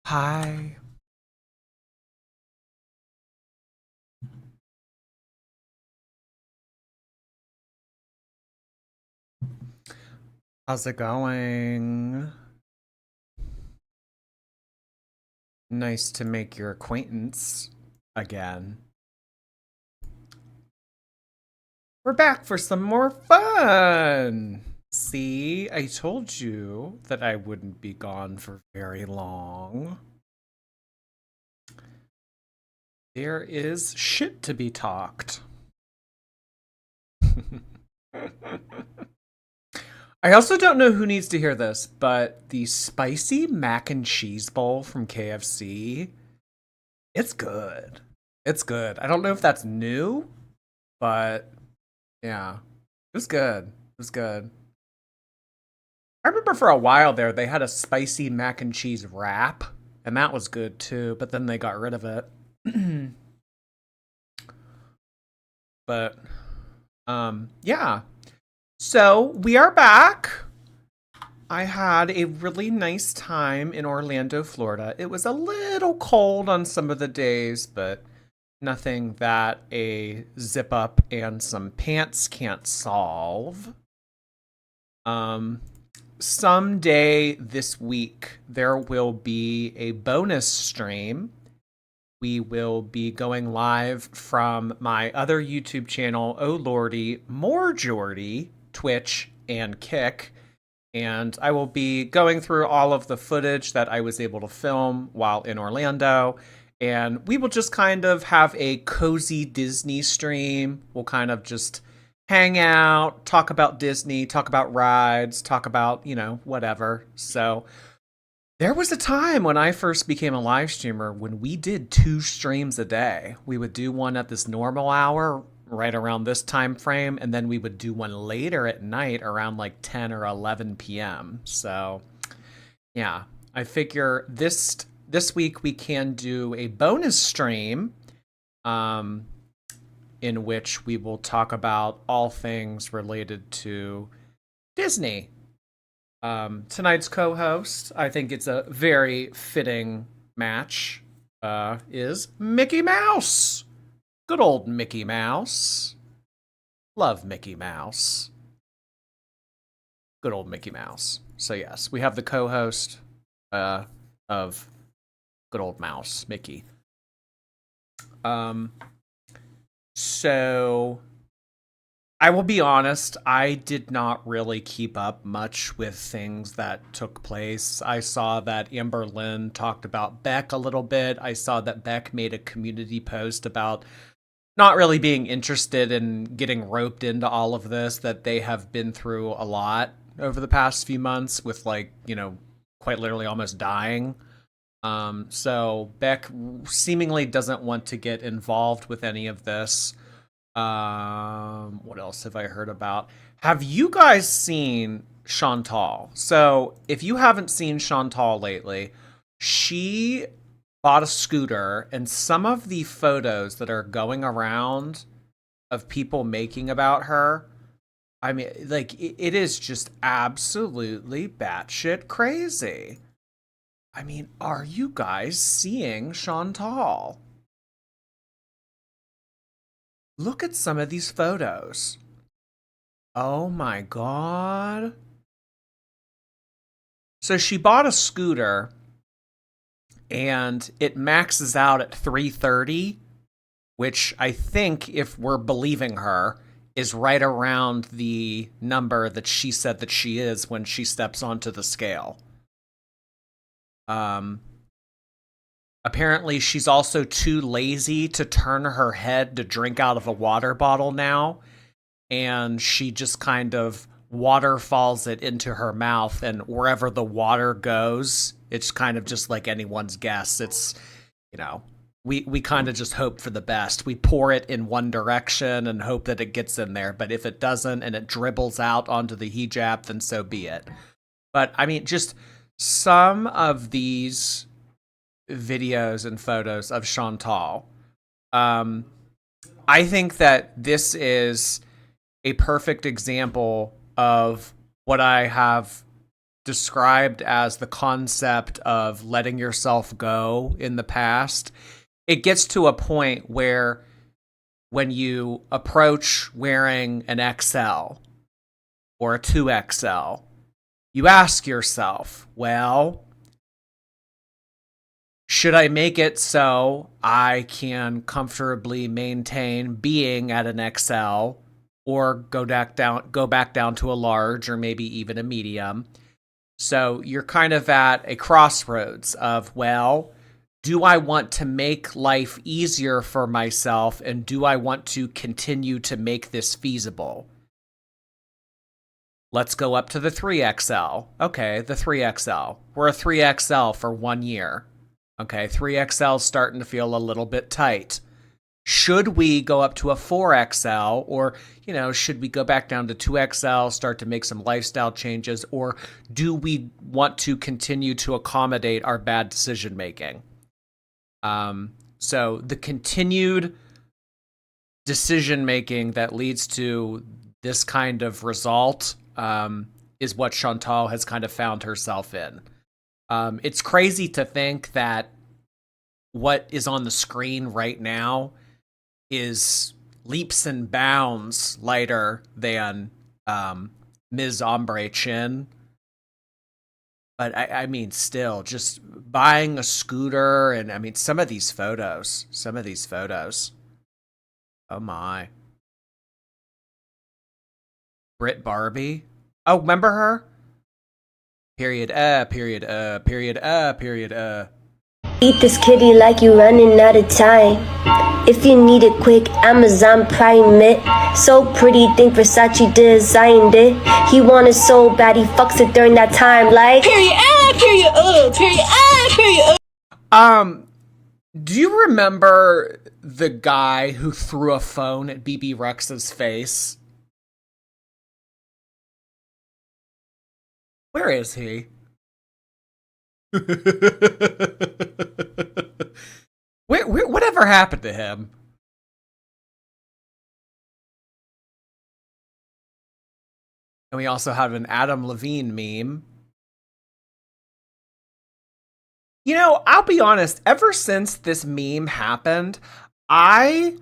Hi. How's it going? Nice to make your acquaintance again. We're back for some more fun. See, I told you that I wouldn't be gone for very long. There is shit to be talked. I also don't know who needs to hear this, but the spicy mac and cheese bowl from KFC, it's good. It's good. I don't know if that's new, but yeah, it was good. It was good. I remember for a while there, they had a spicy mac and cheese wrap, and that was good too, but then they got rid of it. But, yeah. So we are back. I had a really nice time in Orlando, Florida. It was a little cold on some of the days, but nothing that a zip up and some pants can't solve. Um, Someday this week, there will be a bonus stream. We will be going live from my other YouTube channel, Oh Lordy, More Jordy, Twitch, and Kick. And I will be going through all of the footage that I was able to film while in Orlando. And we will just kind of have a cozy Disney stream. We'll kind of just hang out, talk about Disney, talk about rides, talk about, whatever. So there was a time when I first became a live streamer when we did 2 streams a day. We would do one at this normal hour right around this time frame, and then we would do one later at night around like 10 or 11 p.m. So, yeah, I figure this week we can do a bonus stream um in which we will talk about all things related to Disney. Tonight's co-host, I think it's a very fitting match, is Mickey Mouse. Good old Mickey Mouse. Love Mickey Mouse. Good old Mickey Mouse. So yes, we have the co-host of good old Mouse, Mickey. Um, so I will be honest, I did not really keep up much with things that took place. I saw that Amberlynn talked about Beck a little bit. I saw that Beck made a community post about not really being interested in getting roped into all of this, that they have been through a lot over the past few months with, like, quite literally almost dying. So Beck seemingly doesn't want to get involved with any of this. What else have I heard about? Have you guys seen Chantal? So, if you haven't seen Chantal lately, she bought a scooter, and some of the photos that are going around of people making about her, I mean, like, it is just absolutely batshit crazy. I mean, are you guys seeing Chantal? Look at some of these photos. Oh my god. So she bought a scooter and it maxes out at 330, which I think, if we're believing her, is right around the number that she said that she is when she steps onto the scale. Um, Apparently, she's also too lazy to turn her head to drink out of a water bottle now, and she just kind of waterfalls it into her mouth, and wherever the water goes, it's kind of just like anyone's guess. It's, you know, we kind of just hope for the best. We pour it in one direction and hope that it gets in there, but if it doesn't and it dribbles out onto the hijab, then so be it. But I mean, just some of these videos and photos of Chantal, um, I think that this is a perfect example of what I have described as the concept of letting yourself go in the past, it gets to a point where when you approach wearing an XL or a 2XL, you ask yourself, well, should I make it so I can comfortably maintain being at an XL or go back down to a large or maybe even a medium? So you're kind of at a crossroads of, well, do I want to make life easier for myself, and do I want to continue to make this feasible? Let's go up to the 3XL. Okay, the 3XL. We're a 3XL for 1 year. Okay, 3XL's starting to feel a little bit tight. Should we go up to a 4XL, or, should we go back down to 2XL, start to make some lifestyle changes, or do we want to continue to accommodate our bad decision making? So the continued decision making that leads to this kind of result is what Chantal has kind of found herself in. It's crazy to think that what is on the screen right now is leaps and bounds lighter than Ms. Ombre Chin. But I mean, still, just buying a scooter, and I mean, some of these photos. Oh my. Brit Barbie. Oh, remember her? Period, period, period, period, Eat this kitty like you running out of time. If you need it quick, Amazon Prime it. So pretty, think Versace designed it. He wanted so bad, he fucks it during that time. Like period, period, period, period. Do you remember the guy who threw a phone at BB Rex's face? Where is he? Whatever happened to him? And we also have an Adam Levine meme. I'll be honest, ever since this meme happened, I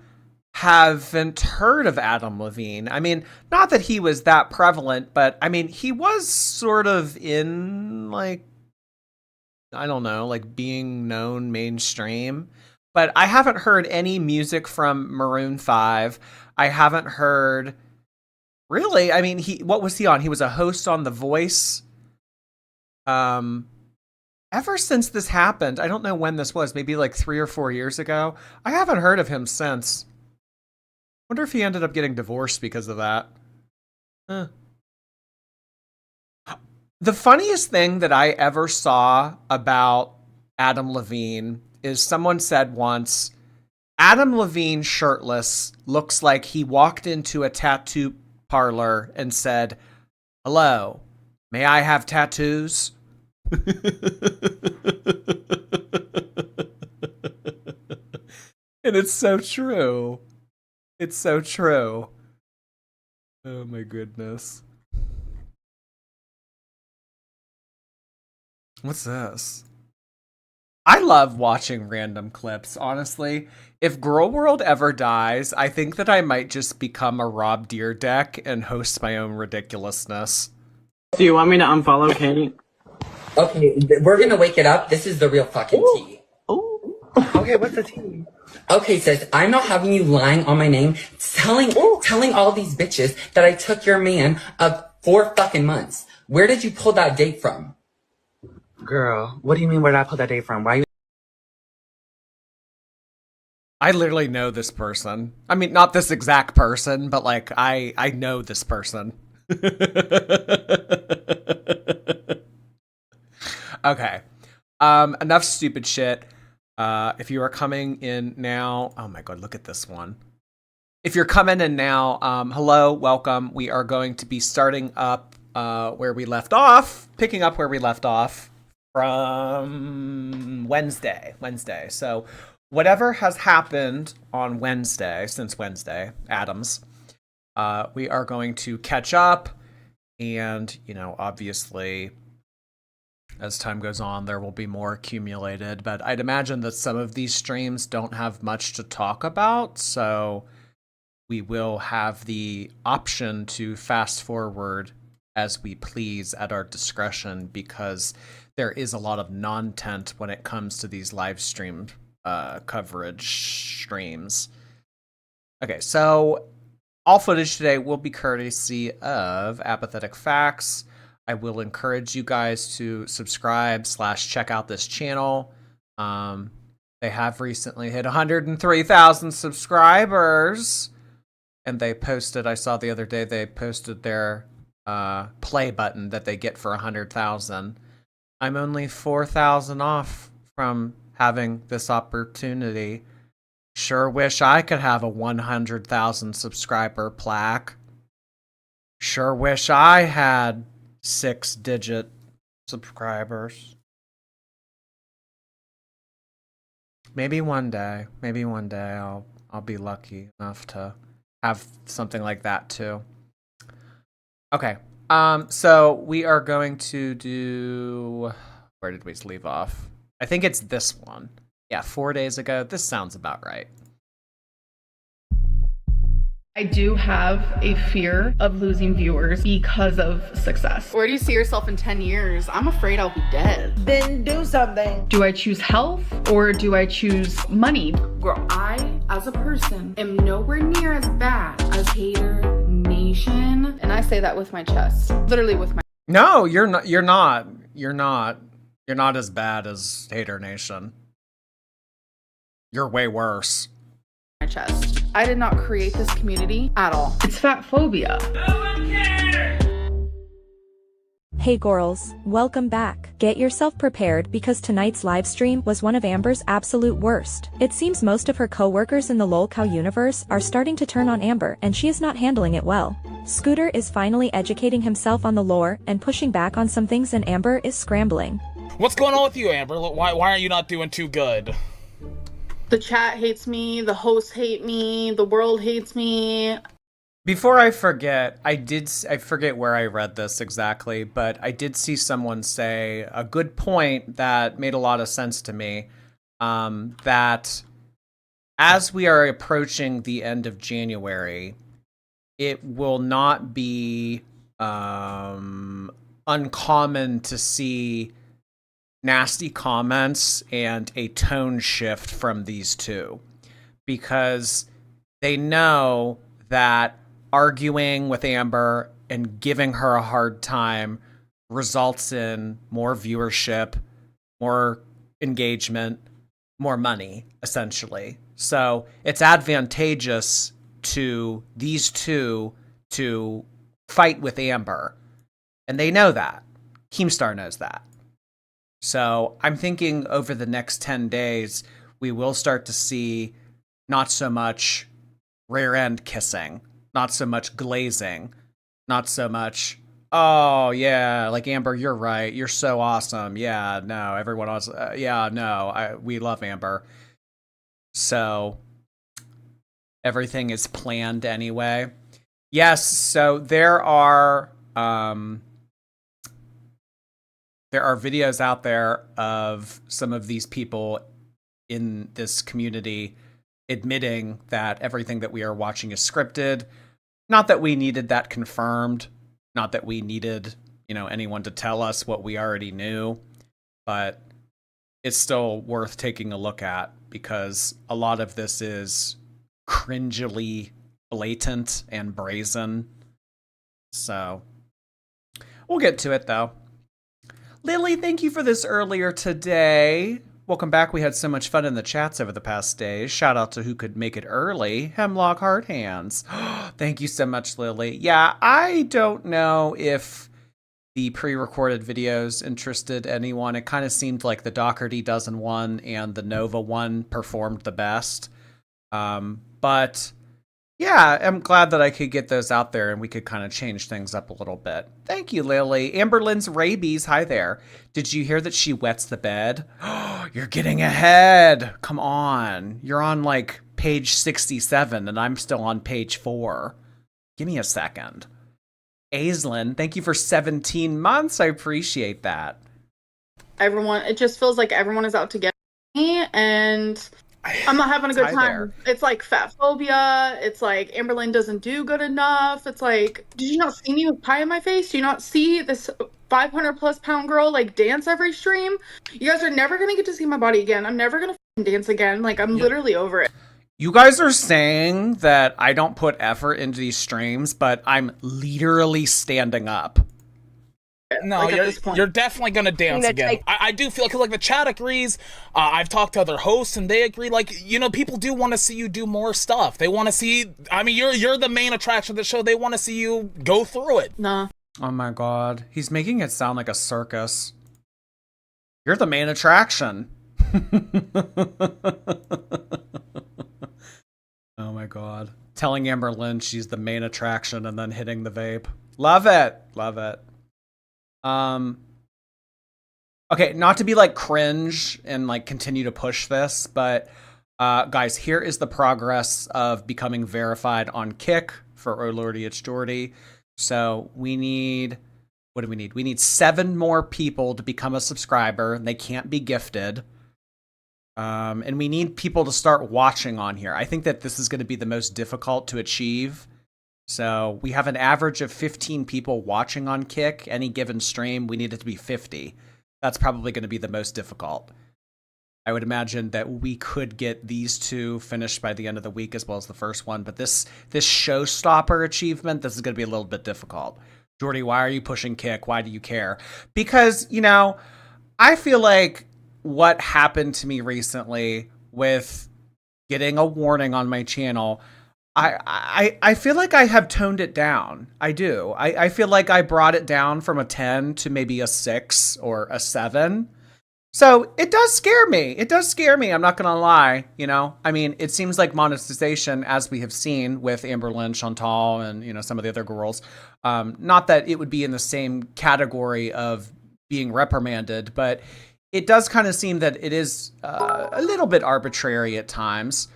haven't heard of Adam Levine. I mean, not that he was that prevalent, but I mean, he was sort of in, like, I don't know, like being known mainstream. But I haven't heard any music from Maroon 5. I haven't heard, really, I mean, what was he on? He was a host on The Voice. Ever since this happened, I don't know when this was, maybe like 3 or 4 years ago. I haven't heard of him since. Wonder if he ended up getting divorced because of that. The funniest thing that I ever saw about Adam Levine is someone said once, Adam Levine shirtless looks like he walked into a tattoo parlor and said, "Hello, may I have tattoos?" And it's so true. It's so true. Oh my goodness. What's this? I love watching random clips, honestly. If Girl World ever dies, I think that I might just become a Rob Deerdeck and host my own ridiculousness. Do you want me to unfollow Kate? Okay, we're gonna wake it up. This is the real fucking tea. Ooh. Okay, what's the tea? Okay, sis, I'm not having you lying on my name, telling all these bitches that I took your man of 4 fucking months. Where did you pull that date from? Girl, what do you mean where did I pull that date from? Why you... I literally know this person. I mean, not this exact person, but like I know this person. Okay. Enough stupid shit. If you are coming in now, oh my god, look at this one. If you're coming in now, hello, welcome. We are going to be starting up where we left off, picking up where we left off from Wednesday. So whatever has happened on Wednesday, since Wednesday, Adams, we are going to catch up and, obviously as time goes on, there will be more accumulated, but I'd imagine that some of these streams don't have much to talk about, so we will have the option to fast forward as we please at our discretion, because there is a lot of non-tent when it comes to these live stream coverage streams. Okay, so all footage today will be courtesy of Apathetic Facts. I will encourage you guys to subscribe / check out this channel. They have recently hit 103,000 subscribers. And they posted, I saw the other day, they posted their play button that they get for 100,000. I'm only 4,000 off from having this opportunity. Sure wish I could have a 100,000 subscriber plaque. Sure wish I had 6-digit subscribers. Maybe one day I'll be lucky enough to have something like that too. Okay. So we are going to do, where did we leave off? I think it's this one. Yeah, 4 days ago. This sounds about right. I do have a fear of losing viewers because of success. Where do you see yourself in 10 years? I'm afraid I'll be dead. Then do something. Do I choose health or do I choose money? Girl, I, as a person, am nowhere near as bad as Hater Nation. And I say that with my chest. Literally with my... No, you're not. You're not. You're not as bad as Hater Nation. You're way worse. My chest. I did not create this community at all. It's fat phobia. Hey girls, welcome back. Get yourself prepared because tonight's live stream was one of Amber's absolute worst. It seems most of her co-workers in the LOL Cow universe are starting to turn on Amber and she is not handling it well. Scooter is finally educating himself on the lore and pushing back on some things, and Amber is scrambling. What's going on with you, Amber? Why are you not doing too good? The chat hates me, the hosts hate me, the world hates me. Before I forget, I forget where I read this exactly, but I did see someone say a good point that made a lot of sense to me, that as we are approaching the end of January, it will not be uncommon to see nasty comments and a tone shift from these two, because they know that arguing with Amber and giving her a hard time results in more viewership, more engagement, more money, essentially. So it's advantageous to these two to fight with Amber. And they know that. Keemstar knows that. So I'm thinking over the next 10 days, we will start to see not so much rear end kissing, not so much glazing, not so much, oh yeah, like Amber, you're right, you're so awesome. Yeah, no, everyone else, yeah, no, we love Amber. So everything is planned anyway. Yes, so there are videos out there of some of these people in this community admitting that everything that we are watching is scripted. Not that we needed that confirmed, not that we needed, anyone to tell us what we already knew, but it's still worth taking a look at because a lot of this is cringily blatant and brazen. So we'll get to it though. Lily, thank you for this earlier today. Welcome back. We had so much fun in the chats over the past days. Shout out to who could make it early. Hemlock Heart Hands. Thank you so much, Lily. Yeah, I don't know if the pre-recorded videos interested anyone. It kind of seemed like the Doherty Dozen one and the Nova one performed the best. But yeah, I'm glad that I could get those out there and we could kind of change things up a little bit. Thank you, Lily. Amberlynn's rabies. Hi there. Did you hear that she wets the bed? You're getting ahead. Come on. You're on like page 67 and I'm still on page 4. Give me a second. Aislinn, thank you for 17 months. I appreciate that. everyone, it just feels like everyone is out to get me, and I'm not having a good time. It's like fat phobia. It's like Amberlynn doesn't do good enough. It's like, did you not see me with pie in my face? Do you not see this 500+ pound girl like dance every stream? You guys are never gonna get to see my body again. I'm never gonna dance again. Like, I'm literally over it. You guys are saying that I don't put effort into these streams, but I'm literally standing up. No, Like, you're definitely gonna dance again. I do feel like the chat agrees. I've talked to other hosts and they agree. Like, you know, people do want to see you do more stuff. They want to see. I mean, you're the main attraction of the show. They want to see you go through it. Nah. Oh my god, he's making it sound like a circus. You're the main attraction. Oh my god, telling Amberlynn she's the main attraction and then hitting the vape. Love it, love it. Okay, not to be like cringe and like continue to push this, but guys, here is the progress of becoming verified on Kick for Oh Lordy It's Jordy. So we need, what do we need? We need 7 more people to become a subscriber. They can't be gifted. And we need people to start watching on here. I think that this is going to be the most difficult to achieve. So we have an average of 15 people watching on Kick. Any given stream, we need it to be 50. That's probably going to be the most difficult. I would imagine that we could get these 2 finished by the end of the week as well as the first one. But this showstopper achievement, this is going to be a little bit difficult. Jordy, why are you pushing Kick? Why do you care? Because, you know, I feel like what happened to me recently with getting a warning on my channel, I feel like I have toned it down. I do. I feel like I brought it down from a 10 to maybe a 6 or a 7. So it does scare me. It does scare me. I'm not going to lie. You know, I mean, it seems like monetization, as we have seen with Amberlynn, Chantal, and, you know, some of the other girls. Not that it would be in the same category of being reprimanded, but it does kind of seem that it is a little bit arbitrary at times.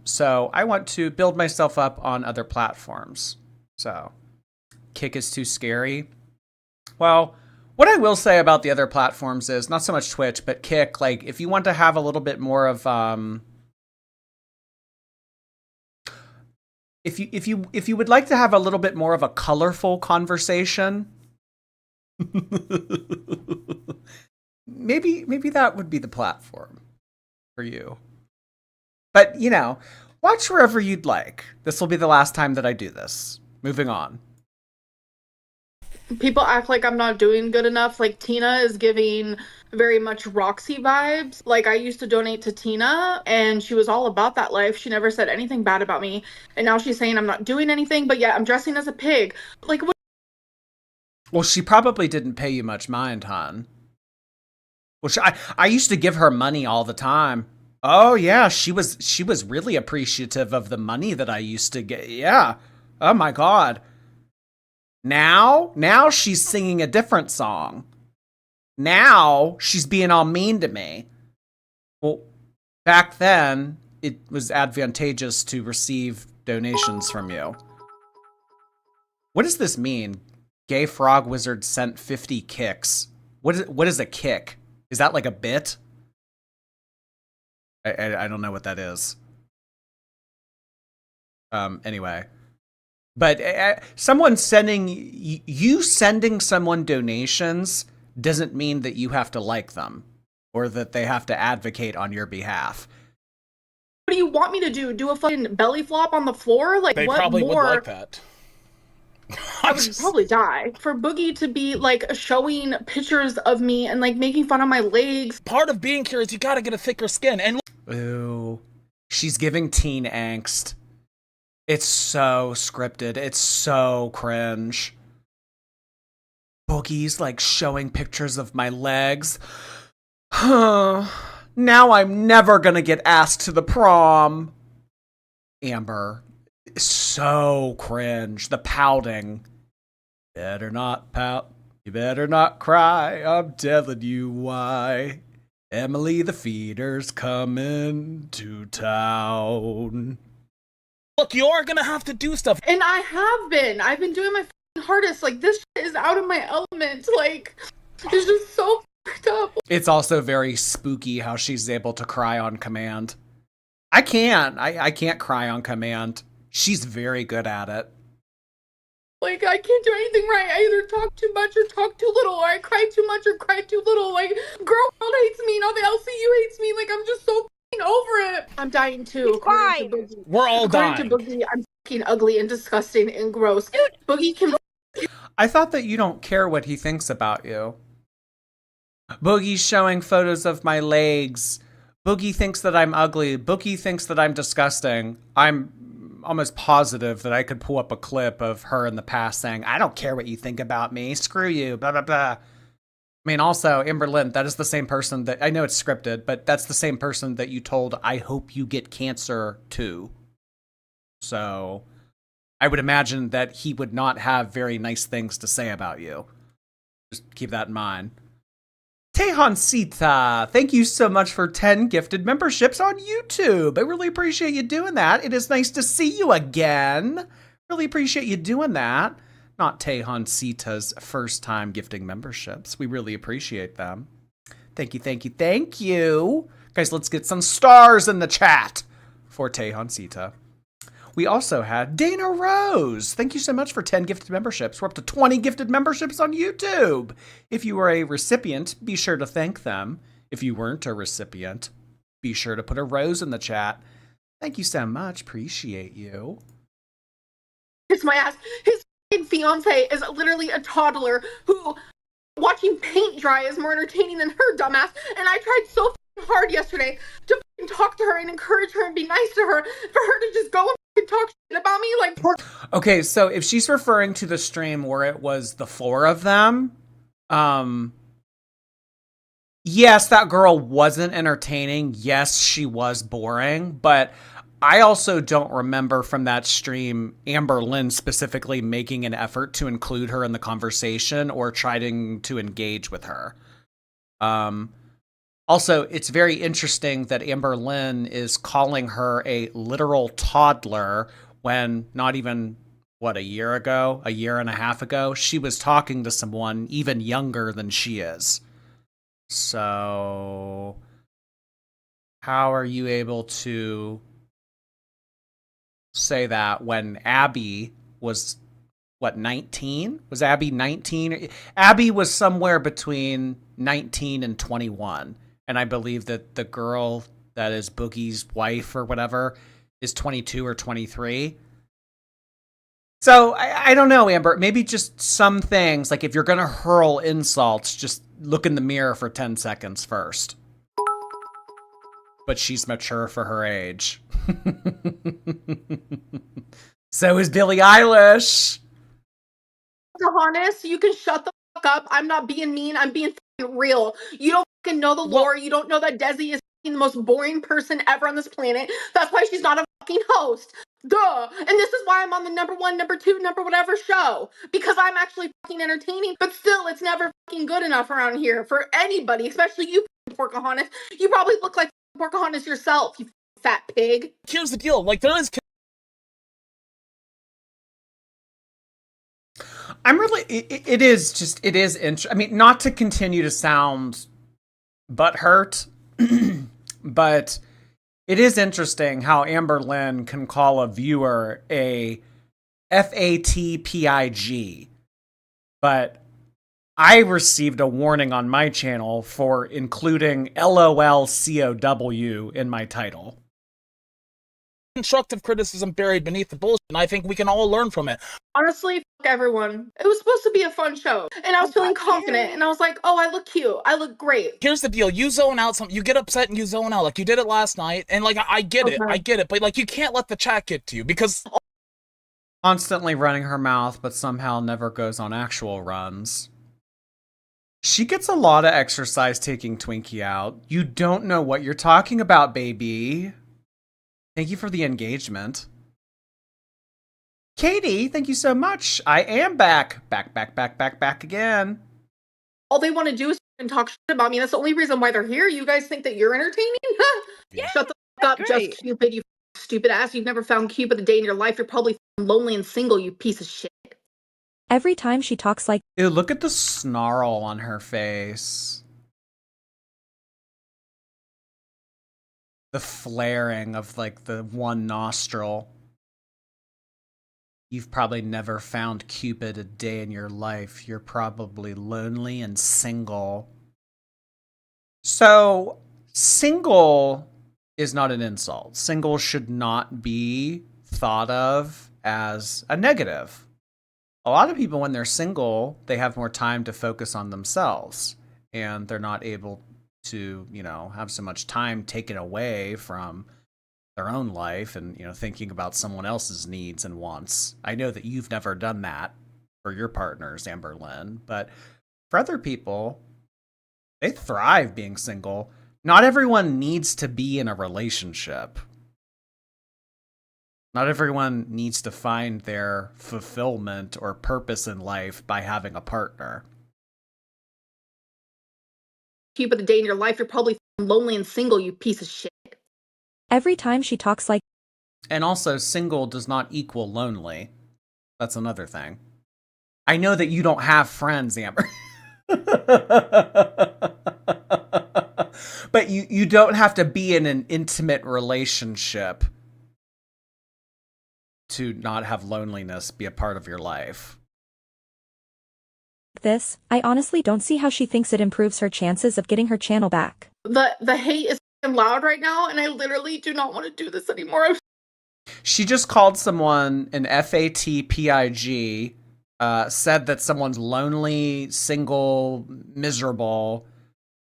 So I want to build myself up on other platforms. So Kick is too scary. Well, what I will say about the other platforms is not so much Twitch, but Kick. Like, if you want to have a little bit more of, if you would like to have a little bit more of a colorful conversation, maybe that would be the platform for you. But, you know, watch wherever you'd like. This will be the last time that I do this. Moving on. People act like I'm not doing good enough. Like, Tina is giving very much Roxy vibes. Like, I used to donate to Tina, and she was all about that life. She never said anything bad about me. And now she's saying I'm not doing anything, but yet I'm dressing as a pig. Like, what? Well, she probably didn't pay you much mind, hon. Well, I used to give her money all the time. Oh yeah, she was really appreciative of the money that I used to get. Yeah. Oh my god. Now she's singing a different song. Now she's being all mean to me. Well, back then it was advantageous to receive donations from you. What does this mean? Gay Frog Wizard sent 50 kicks. What is a kick? Is that like a bit? I don't know what that is. Anyway. But someone sending someone donations doesn't mean that you have to like them or that they have to advocate on your behalf. What do you want me to do? Do a fucking belly flop on the floor? Like, They what probably more? would like that. I would probably die. For Boogie to be like showing pictures of me and like making fun of my legs. Part of being here is you gotta get a thicker skin. And Ooh, she's giving teen angst. It's so scripted. It's so cringe. Boogie's like showing pictures of my legs. Now I'm never gonna get asked to the prom. Amber. So cringe. The pouting. Better not pout. You better not cry. I'm telling you why. Emily the feeder's coming to town. look, you are gonna have to do stuff. And I have been. I've been doing my hardest. Like, this shit is out of my element. Like, it's just so It's also very spooky how she's able to cry on command. I can't. I can't cry on command. She's very good at it. Like, I can't do anything right. I either talk too much or talk too little, or I cry too much or cry too little. Like, girl world hates me, now the LCU hates me. Like, I'm just so over it. I'm dying too. Fine. We're all dying. According to Boogie, I'm fucking ugly and disgusting and gross. Boogie can. I thought that you don't care what he thinks about you. Boogie's showing photos of my legs. Boogie thinks that I'm ugly. Boogie thinks that I'm disgusting. I'm almost positive that I could pull up a clip of her in the past saying, I don't care what you think about me. Screw you, blah, blah, blah. I mean, also, Amberlynn, that is the same person that, I know it's scripted, but that's the same person that you told, I hope you get cancer to. So I would imagine that he would not have very nice things to say about you. Just keep that in mind. Tejancita, thank you so much for 10 gifted memberships on YouTube. I really appreciate you doing that. It is nice to see you again. Really appreciate you doing that. Not Tejancita's first time gifting memberships. We really appreciate them. Thank you, thank you, thank you. Guys, let's get some stars in the chat for Tejancita. We also had Dana Rose. Thank you so much for 10 gifted memberships. We're up to 20 gifted memberships on YouTube. If you were a recipient, be sure to thank them. If you weren't a recipient, be sure to put a rose in the chat. Thank you so much. Appreciate you. Kiss my ass. His fiance is literally a toddler who watching paint dry is more entertaining than her dumbass. And I tried so hard yesterday to talk to her and encourage her and be nice to her, for her to just go and talk shit about me like poor. Okay, so if she's referring to the stream where it was the four of them, yes, that girl wasn't entertaining. Yes, she was boring, but I also don't remember from that stream Amberlynn specifically making an effort to include her in the conversation or trying to engage with her. Also, it's very interesting that Amberlynn is calling her a literal toddler when not even, a year and a half ago, she was talking to someone even younger than she is. So, how are you able to say that when Abby was, 19? Was Abby 19? Abby was somewhere between 19 and 21. And I believe that the girl that is Boogie's wife or whatever is 22 or 23. So I don't know, Amber. Maybe just some things, like if you're going to hurl insults, just look in the mirror for 10 seconds first. But she's mature for her age. So is Billie Eilish. Honest, you can shut the fuck up. I'm not being mean. I'm being real. You don't fucking know the lore. You don't know that Desi is the most boring person ever on this planet. That's why she's not a fucking host. Duh. And this is why I'm on the number one, number two, number whatever show. Because I'm actually fucking entertaining. But still, it's never fucking good enough around here for anybody, especially you, Pocahontas. You probably look like Pocahontas yourself, you fat pig. Here's the deal. Like, there is... I'm really, it is interesting. I mean, not to continue to sound butthurt, but it is interesting how Amberlynn can call a viewer a FATPIG, but I received a warning on my channel for including LOLCOW in my title. Constructive criticism buried beneath the bullshit, and I think we can all learn from it. Honestly, fuck everyone. It was supposed to be a fun show, and I was feeling confident, and I was like, oh, I look cute. I look great. Here's the deal. You zone out you get upset and you zone out, like you did it last night, and like, I get it, but like, you can't let the chat get to you, because... Constantly running her mouth, but somehow never goes on actual runs. She gets a lot of exercise taking Twinkie out. You don't know what you're talking about, baby. Thank you for the engagement. Katie, thank you so much. I am back. Back again. All they want to do is talk shit about me. That's the only reason why they're here. You guys think that you're entertaining? Yeah, shut the fuck up, great. Just Cupid, you stupid ass. You've never found Cupid a day in your life. You're probably lonely and single, you piece of shit. Every time she talks like... Ew, look at the snarl on her face. the flaring of like the one nostril. You've probably never found Cupid a day in your life. You're probably lonely and single. So, single is not an insult. Single should not be thought of as a negative. A lot of people, when they're single, they have more time to focus on themselves, and they're not able to, have so much time taken away from their own life and, thinking about someone else's needs and wants. I know that you've never done that for your partners, Amberlynn, but for other people, they thrive being single. Not everyone needs to be in a relationship. Not everyone needs to find their fulfillment or purpose in life by having a partner. Cupid, the day in your life, you're probably lonely and single, you piece of shit. Every time she talks like... And also, single does not equal lonely. That's another thing. I know that you don't have friends, Amber. But you don't have to be in an intimate relationship to not have loneliness be a part of your life. This, I honestly don't see how she thinks it improves her chances of getting her channel back. The hate is loud right now, and I literally do not want to do this anymore. She just called someone an FATPIG, said that someone's lonely, single, miserable,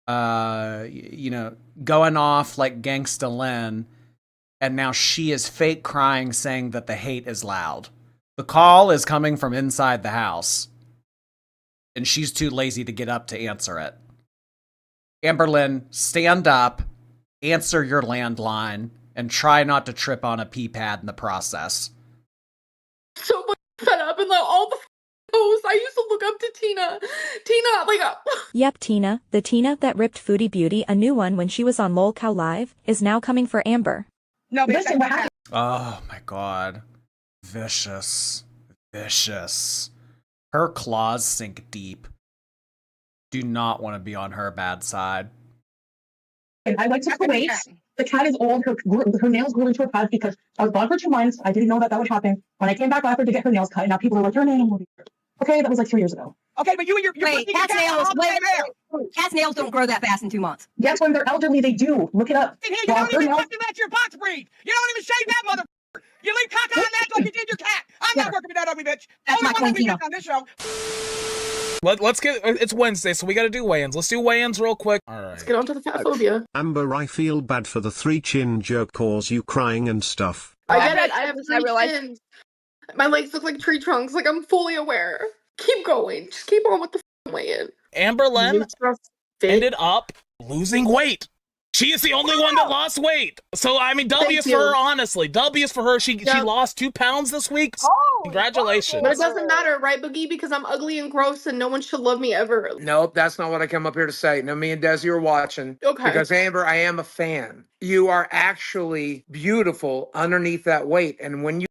going off like Gangsta Lynn, and now she is fake crying saying that the hate is loud. The call is coming from inside the house, and she's too lazy to get up to answer it. Amberlynn, stand up, answer your landline, and try not to trip on a pee pad in the process. So much fed up, and all the posts. I used to look up to Tina. Yep, Tina, the Tina that ripped Foodie Beauty a new one when she was on Lol Cow Live, is now coming for Amber. No, listen, what happened? Oh my god. Vicious. Vicious. Her claws sink deep. Do not want to be on her bad side. I went to Kuwait. The cat is old. Her nails grew into her pads because I was gone for 2 months. I didn't know that would happen. When I came back, I offered to get her nails cut. And now people are like, your nail will be here. Okay, that was like 2 years ago. Okay, but you and your cat's nails don't grow that fast in 2 months. Yes, when they're elderly, they do. Look it up. And here, you don't even fucking let your box breed. You don't even shave that motherfucker. You leave caca on that like you did your cat. I'm not working with that ugly bitch. That's my Only one on this show. Let's get. It's Wednesday, so we got to do weigh-ins. Let's do weigh-ins real quick. All right. Let's get on to the fat phobia. Amber, I feel bad for the 3 chin joke cause you crying and stuff. I get it. I have 3 chins. My legs look like tree trunks. Like, I'm fully aware. Keep going. Just keep on with the weigh-in. Amberlynn ended up losing weight. She is the only one that lost weight. So, I mean, W's for her, honestly. W's for her. She lost 2 pounds this week. Congratulations. But it doesn't matter, right, Boogie? Because I'm ugly and gross and no one should love me ever. Nope, that's not what I come up here to say. No, me and Desi are watching. Okay. Because, Amber, I am a fan. You are actually beautiful underneath that weight. And when you...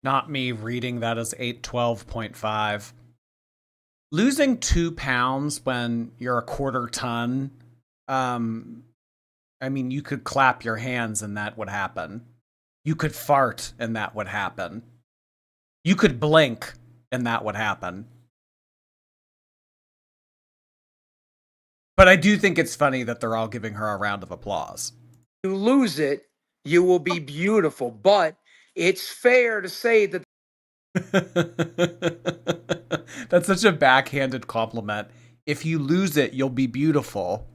Not me reading that as 812.5. Losing 2 pounds when you're a quarter ton, I mean, you could clap your hands and that would happen. You could fart and that would happen. You could blink and that would happen. But I do think it's funny that they're all giving her a round of applause. You lose it, you will be beautiful. But it's fair to say that... That's such a backhanded compliment. If you lose it, you'll be beautiful.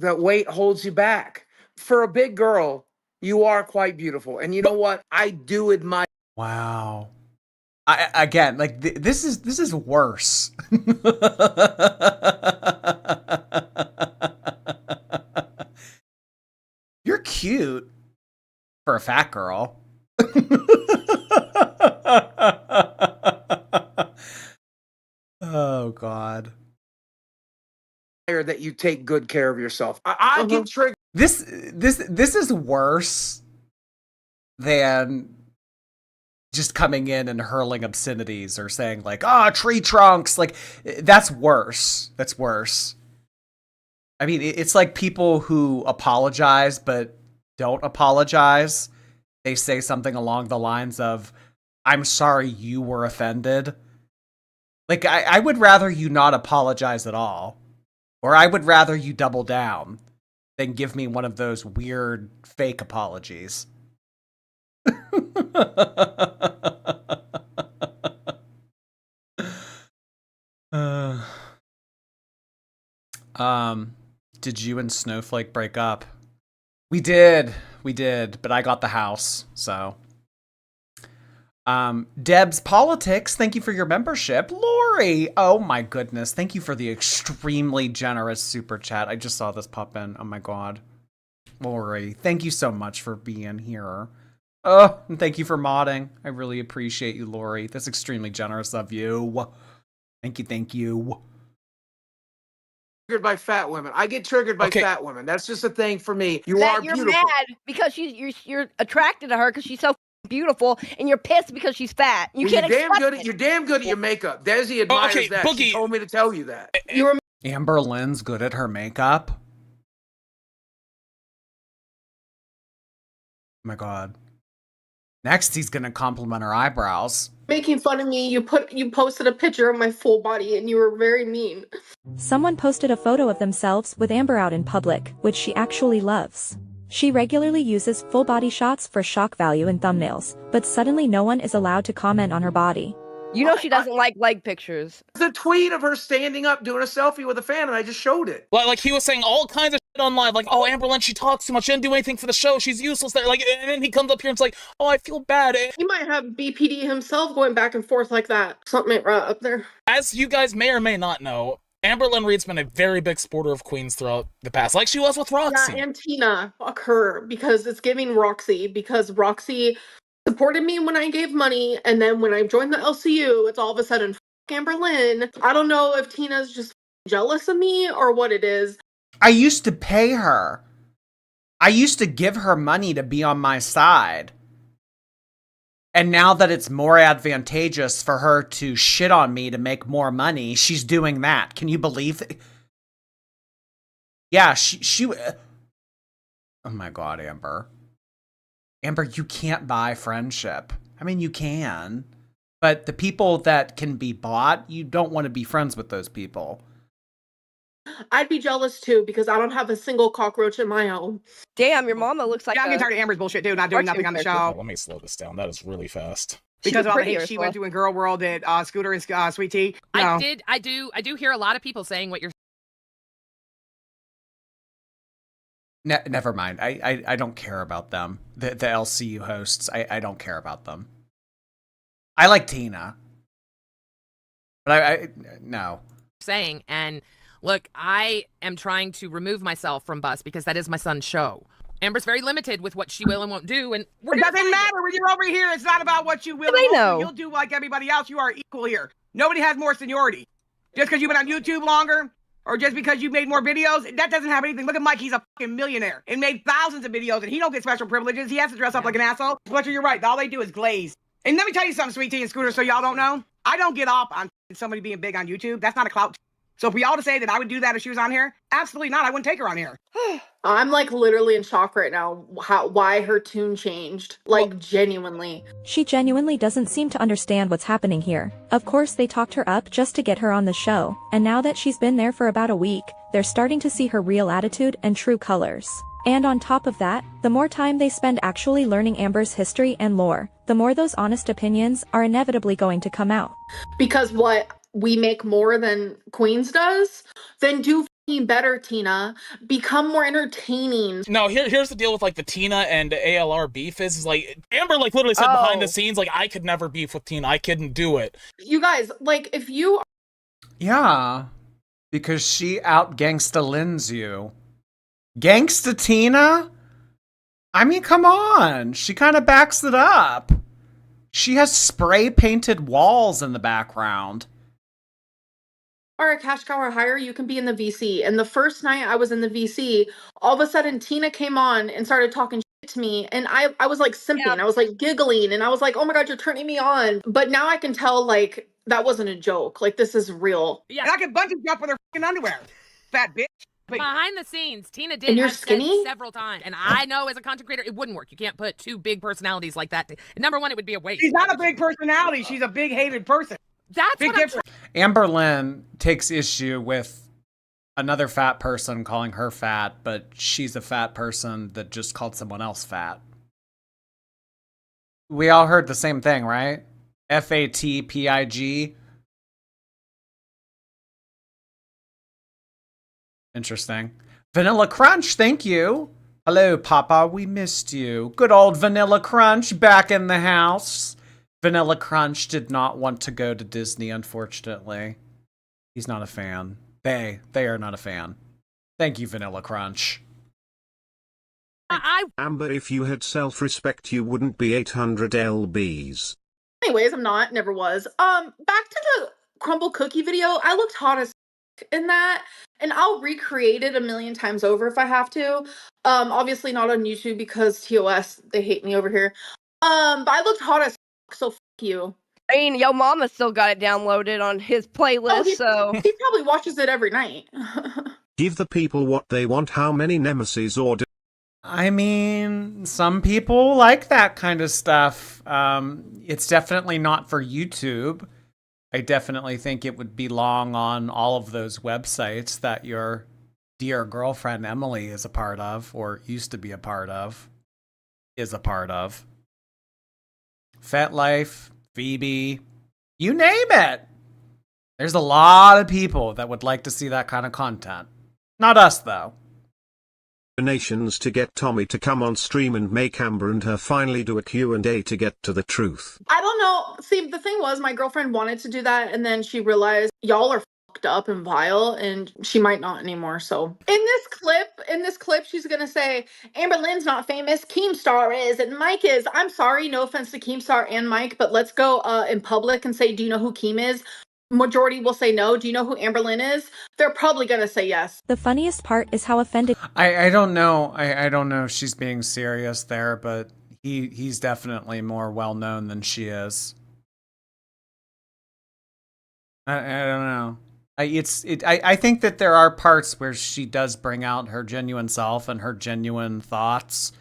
that weight holds you back. For a big girl, you are quite beautiful. And you know what? I do admire... Wow. This is worse. You're cute for a fat girl. Oh God. That you take good care of yourself. I get triggered. This is worse than just coming in and hurling obscenities or saying like, tree trunks. Like, that's worse. That's worse. I mean, it's like people who apologize but don't apologize. They say something along the lines of, I'm sorry you were offended. Like, I would rather you not apologize at all. Or I would rather you double down than give me one of those weird fake apologies. Did you and Snowflake break up? We did, but I got the house, so. Deb's Politics, thank you for your membership. Lori, oh my goodness, thank you for the extremely generous super chat. I just saw this pop in. Oh my god. Lori, thank you so much for being here. Oh, and thank you for modding. I really appreciate you, Lori. That's extremely generous of you. Thank you. Triggered by fat women. I get triggered by fat women. That's just a thing for me. You're beautiful. Mad because you're attracted to her because she's so beautiful, and you're pissed because she's fat. You're damn good at your makeup. Desi admires that. Boogie. She told me to tell you that. Amberlynn's good at her makeup. Oh my god. Next, he's gonna compliment her eyebrows. Making fun of me, you posted a picture of my full body, and you were very mean. Someone posted a photo of themselves with Amber out in public, which she actually loves. She regularly uses full body shots for shock value in thumbnails, but suddenly no one is allowed to comment on her body. You know she doesn't like leg pictures. The tweet of her standing up doing a selfie with a fan, and I just showed it. Like he was saying all kinds of shit on live, like, oh, Amberlynn, she talks too much, she didn't do anything for the show, she's useless there. Like, and then he comes up here and it's like, oh, I feel bad. He might have BPD himself going back and forth like that. Something ain't right up there. As you guys may or may not know, Amberlynn Reed's been a very big supporter of Queens throughout the past, like she was with Roxy. Yeah, and Tina, fuck her, because it's giving Roxy, because Roxy supported me when I gave money, and then when I joined the LCU, it's all of a sudden, fuck Amberlynn. I don't know if Tina's just jealous of me or what it is. I used to pay her. I used to give her money to be on my side. And now that it's more advantageous for her to shit on me to make more money, she's doing that. Can you believe it? Yeah, she oh my god, Amber. Amber, you can't buy friendship. I mean, you can. But the people that can be bought, you don't want to be friends with those people. I'd be jealous too, because I don't have a single cockroach in my home. Damn, your mama looks like I'm getting tired of Amber's bullshit, dude. Not doing nothing on the show. Oh, let me slow this down. That is really fast. Because of all the hate she went through in Girl World at Scooter and Sweet Tea. No. I do hear a lot of people saying what you're Never mind. I don't care about them. The LCU hosts, I don't care about them. I like Tina. But I no. saying. And look, I am trying to remove myself from Bus because that is my son's show. Amber's very limited with what she will and won't do, and it doesn't matter when you're over here. It's not about what you will and won't do. You'll do like everybody else. You are equal here. Nobody has more seniority. Just because you've been on YouTube longer, or just because you made more videos, that doesn't have anything. Look at Mike. He's a fucking millionaire and made thousands of videos, and he don't get special privileges. He has to dress up like an asshole. Fletcher, you're right. All they do is glaze. And let me tell you something, Sweet Tea and Scooter, so y'all don't know. I don't get off on somebody being big on YouTube. That's not a clout. So for y'all to say that I would do that if she was on here, absolutely not. I wouldn't take her on here. I'm like literally in shock right now why her tune changed. Like genuinely. She genuinely doesn't seem to understand what's happening here. Of course they talked her up just to get her on the show, and now that she's been there for about a week, they're starting to see her real attitude and true colors. And on top of that, the more time they spend actually learning Amber's history and lore, the more those honest opinions are inevitably going to come out. Because what? We make more than Queens does? Then do better, Tina. Become more entertaining. No, here's the deal with like the Tina and ALR beef is like Amber like literally said behind the scenes like I could never beef with Tina. I couldn't do it. You guys, like if you Yeah. Because she out gangsta Lynn's you. Gangsta Tina? I mean, come on. She kind of backs it up. She has spray painted walls in the background. are a cash cow or higher, you can be in the VC. And the first night I was in the VC, all of a sudden Tina came on and started talking shit to me, and I was like simping. I was like giggling, and I was like, oh my god, you're turning me on. But now I can tell like that wasn't a joke. Like this is real. Yeah, and I can bungee jump with her fucking underwear. Fat bitch. Behind the scenes, Tina did And you're have skinny? said several times, and I know as a content creator, it wouldn't work. You can't put two big personalities like that. Number one, it would be a waste. She's not a big personality. She's a big hated person. That's big what difference. Amberlynn takes issue with another fat person calling her fat, but she's a fat person that just called someone else fat. We all heard the same thing, right? FATPIG. Interesting. Vanilla Crunch, thank you. Hello, Papa, we missed you. Good old Vanilla Crunch back in the house. Vanilla Crunch did not want to go to Disney, unfortunately. He's not a fan. They are not a fan. Thank you, Vanilla Crunch. Amber, if you had self-respect, you wouldn't be 800 lbs. Anyways, I'm not, never was. Back to the crumble cookie video. I looked hot as in that, and I'll recreate it a million times over if I have to. Obviously not on YouTube because TOS, they hate me over here. But I looked hot as so f you. I mean, yo mama still got it downloaded on his playlist, so he probably watches it every night. Give the people what they want. How many nemesis or I mean, some people like that kind of stuff. It's definitely not for YouTube. I definitely think it would belong on all of those websites that your dear girlfriend Emily is a part of, or used to be a part of, is a part of. FetLife, Phoebe, you name it. There's a lot of people that would like to see that kind of content. Not us, though. donations to get Tommy to come on stream and make Amber and her finally do a Q&A to get to the truth? I don't know. See, the thing was, my girlfriend wanted to do that, and then she realized y'all are fucked up and vile, and she might not anymore. So in this clip, she's gonna say, Amberlynn's not famous, Keemstar is, and Mike is. I'm sorry, no offense to Keemstar and Mike, but let's go in public and say, do you know who Keem is? Majority will say no. Do you know who Amberlynn is? They're probably gonna say yes. The funniest part is how offended. I don't know. I don't know if she's being serious there, but he's definitely more well known than she is. I don't know. I think that there are parts where she does bring out her genuine self and her genuine thoughts.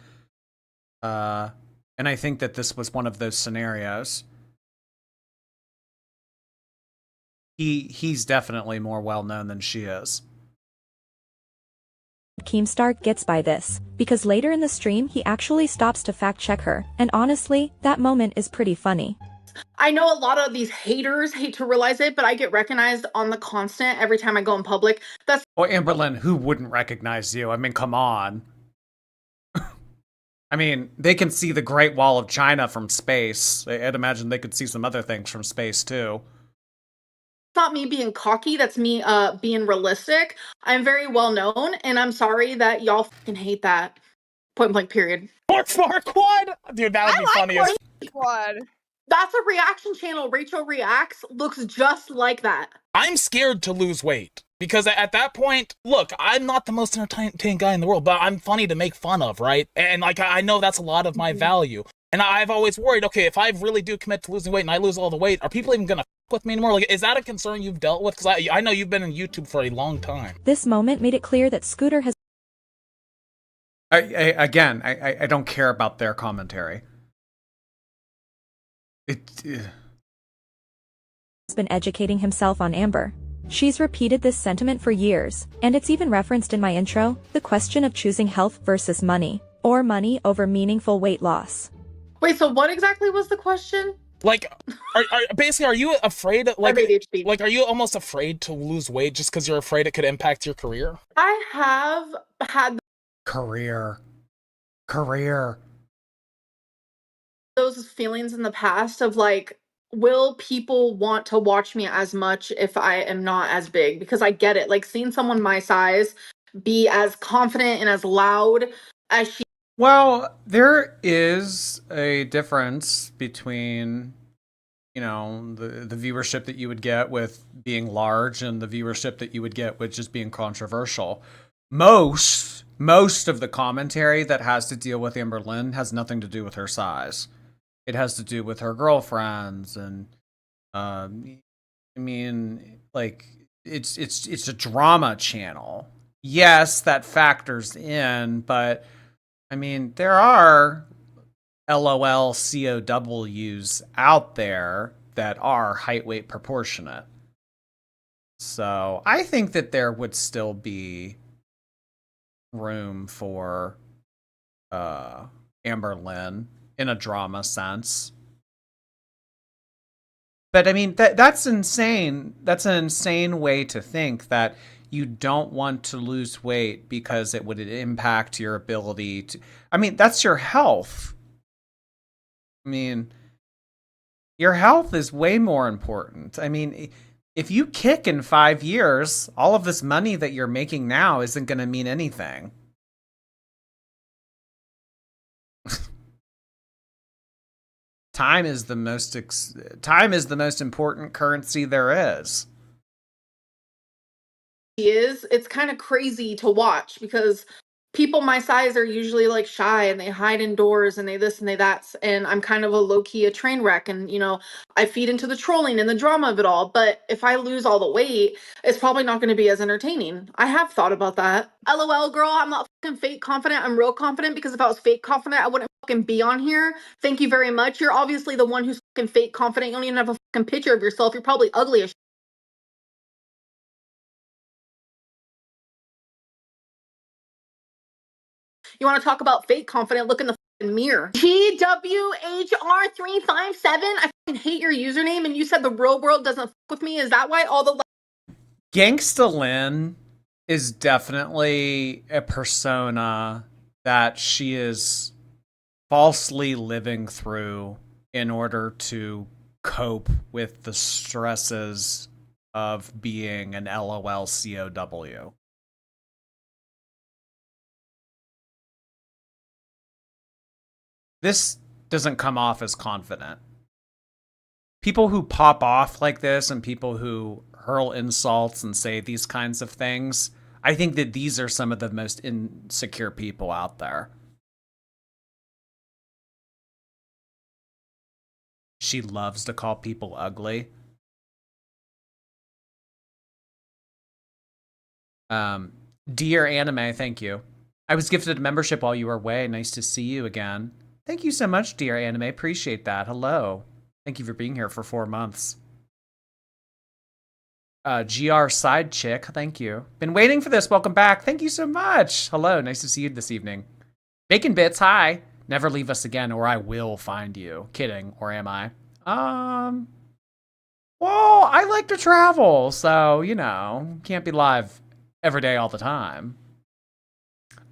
And I think that this was one of those scenarios. He's definitely more well known than she is. Keemstar gets by this, because later in the stream he actually stops to fact check her, and honestly, that moment is pretty funny. I know a lot of these haters hate to realize it, but I get recognized on the constant every time I go in public. That's Well, Amberlynn, who wouldn't recognize you? I mean, come on. I mean, they can see the Great Wall of China from space. I'd imagine they could see some other things from space, too. not me being cocky, that's me being realistic. I'm very well known, and I'm sorry that y'all fucking hate that. Point blank period. Pork Squad? Dude, that would be funny as Squad. That's a reaction channel. Rachel Reacts looks just like that. I'm scared to lose weight. Because at that point, look, I'm not the most entertaining guy in the world, but I'm funny to make fun of, right? And like, I know that's a lot of my value. And I've always worried, okay, if I really do commit to losing weight and I lose all the weight, are people even gonna f with me anymore? Like, is that a concern you've dealt with? Because I know you've been in YouTube for a long time. This moment made it clear that Scooter has I don't care about their commentary. been educating himself on Amber. She's repeated this sentiment for years, and it's even referenced in my intro, the question of choosing health versus money, or money over meaningful weight loss. Wait, so what exactly was the question? Like, basically, are you afraid, like, are you almost afraid to lose weight just because you're afraid it could impact your career? I have had Career. those feelings in the past of like, will people want to watch me as much if I am not as big? Because I get it. Like, seeing someone my size be as confident and as loud as she. Well, there is a difference between, you know, the viewership that you would get with being large and the viewership that you would get with just being controversial. most of the commentary that has to deal with Amberlynn has nothing to do with her size. It has to do with her girlfriends and I mean, like it's a drama channel. Yes, that factors in, but I mean, there are LOL COWs out there that are height weight proportionate. So I think that there would still be room for Amberlynn in a drama sense. But I mean that's insane. That's an insane way to think that you don't want to lose weight because it would impact your ability to. I mean, that's your health. I mean, your health is way more important. I mean, if you kick in 5 years, all of this money that you're making now isn't going to mean anything. Time is the most important currency there is. It's kind of crazy to watch because people my size are usually like shy and they hide indoors and they this and they that, and I'm kind of a low-key a train wreck, and I feed into the trolling and the drama of it all. But if I lose all the weight, it's probably not going to be as entertaining. I have thought about that. LOL, girl, I'm not fucking fake confident. I'm real confident, because if I was fake confident, I wouldn't fucking be on here. Thank you very much. You're obviously the one who's fucking fake confident. You don't even have a fucking picture of yourself. You're probably ugly as. You want to talk about fake confident? Look in the mirror. GWHR357. I fucking hate your username, and you said the real world doesn't fuck with me. Is that why all the Gangsta Lynn is definitely a persona that she is falsely living through in order to cope with the stresses of being an LOL COW. This doesn't come off as confident. People who pop off like this and people who hurl insults and say these kinds of things, I think that these are some of the most insecure people out there. She loves to call people ugly. Dear Anime, thank you. I was gifted a membership while you were away. Nice to see you again. Thank you so much, Dear Anime. Appreciate that. Hello. Thank you for being here for 4 months. GR Side Chick, thank you. Been waiting for this. Welcome back. Thank you so much. Hello, nice to see you this evening. Bacon Bits, hi. Never leave us again or I will find you. Kidding, or am I? Well, I like to travel, so, can't be live every day all the time.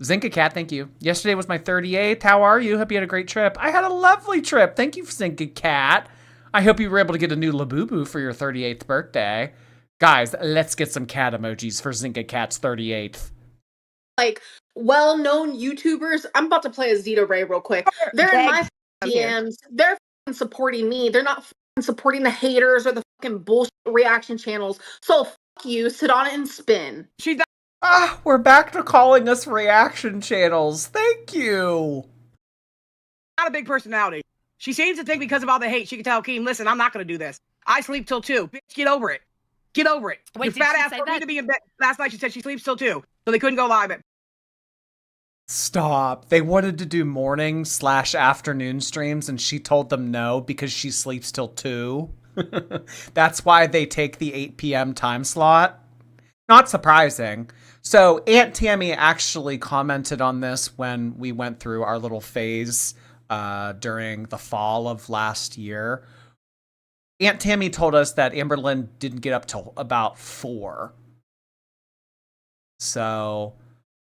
Zinka Cat, thank you. Yesterday was my 38th. How are you? Hope you had a great trip. I had a lovely trip. Thank you, Zinka Cat. I hope you were able to get a new Labubu for your 38th birthday. Guys, let's get some cat emojis for Zinka Cat's 38th. Like well-known YouTubers. I'm about to play a Zeta Ray real quick. They're in my DMs. They're supporting me. They're not supporting the haters or the fucking bullshit reaction channels. So fuck you. Sit on it and spin. We're back to calling us reaction channels. Thank you. Not a big personality. She seems to think because of all the hate, she can tell Keem, listen, I'm not going to do this. I sleep till 2. Bitch, get over it. Get over it. Wait, your fat ass told me to be in bed last night. She said she sleeps till 2, so they couldn't go live. Stop. They wanted to do morning/afternoon streams, and she told them no because she sleeps till 2. That's why they take the 8 p.m. time slot. Not surprising. So Aunt Tammy actually commented on this when we went through our little phase during the fall of last year. Aunt Tammy told us that Amberlynn didn't get up till about 4. So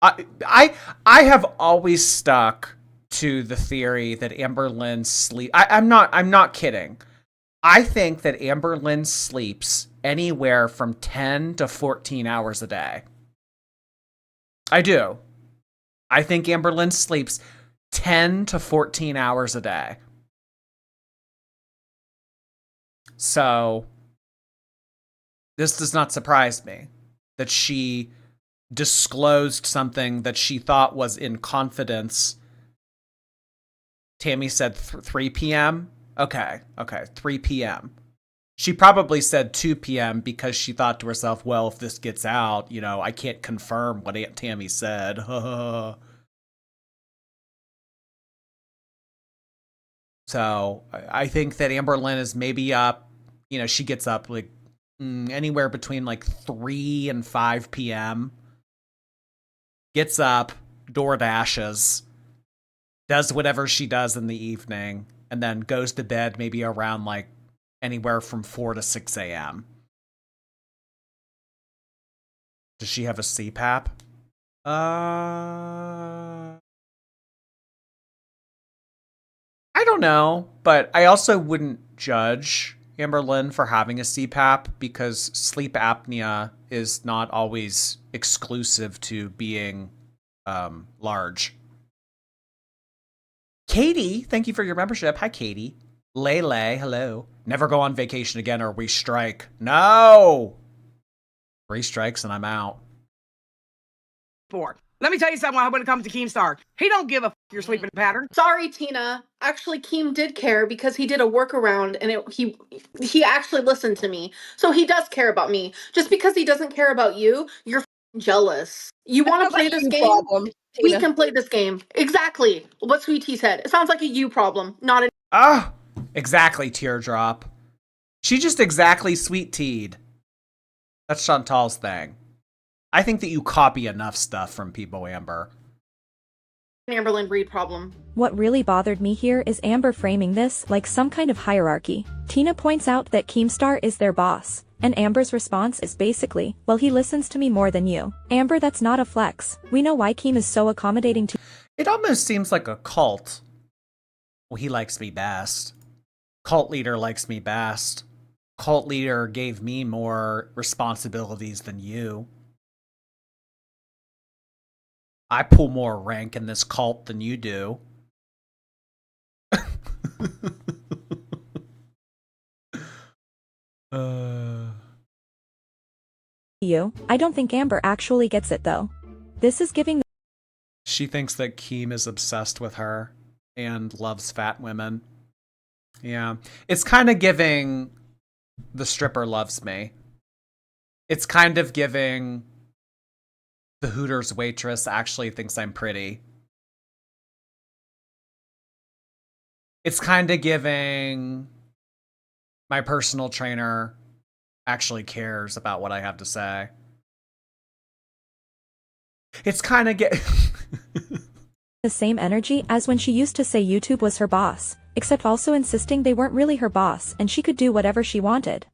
I have always stuck to the theory that Amberlynn sleep. I'm not kidding. I think that Amberlynn sleeps anywhere from 10 to 14 hours a day. I do. I think Amberlynn sleeps 10 to 14 hours a day. So this does not surprise me that she disclosed something that she thought was in confidence. Tammy said 3 p.m. Okay, 3 p.m. She probably said 2 p.m. because she thought to herself, well, if this gets out, you know, I can't confirm what Aunt Tammy said. So I think that Amberlynn is maybe up, you know, she gets up like anywhere between like 3 and 5 p.m. Gets up, door dashes, does whatever she does in the evening, and then goes to bed maybe around like anywhere from 4 to 6 a.m. Does she have a CPAP? I don't know, but I also wouldn't judge Amberlynn for having a CPAP because sleep apnea is not always exclusive to being large. Katie, thank you for your membership. Hi, Katie. Lele, hello. Never go on vacation again or we strike. No! 3 strikes and I'm out. Let me tell you something when it comes to Keemstar. He don't give a f your sleeping pattern. Sorry, Tina. Actually, Keem did care because he did a workaround and he actually listened to me. So he does care about me. Just because he doesn't care about you, you're jealous. You want to play this game? Problem, we can play this game. Exactly. What Sweet Tea said. It sounds like a you problem, not an Exactly, Teardrop. She just exactly sweet teed. That's Chantal's thing. I think that you copy enough stuff from people, Amber. Amberlynn Breed problem. What really bothered me here is Amber framing this like some kind of hierarchy. Tina points out that Keemstar is their boss, and Amber's response is basically, well, he listens to me more than you. Amber, that's not a flex. We know why Keem is so accommodating to— It almost seems like a cult. Well, he likes me best. Cult leader likes me best. Cult leader gave me more responsibilities than you. I pull more rank in this cult than you do. you. I don't think Amber actually gets it though. This is giving— She thinks that Keem is obsessed with her and loves fat women. Yeah. It's kind of giving the stripper loves me. It's kind of giving the Hooters waitress actually thinks I'm pretty. It's kind of giving my personal trainer actually cares about what I have to say. It's kind of the same energy as when she used to say YouTube was her boss, except also insisting they weren't really her boss and she could do whatever she wanted.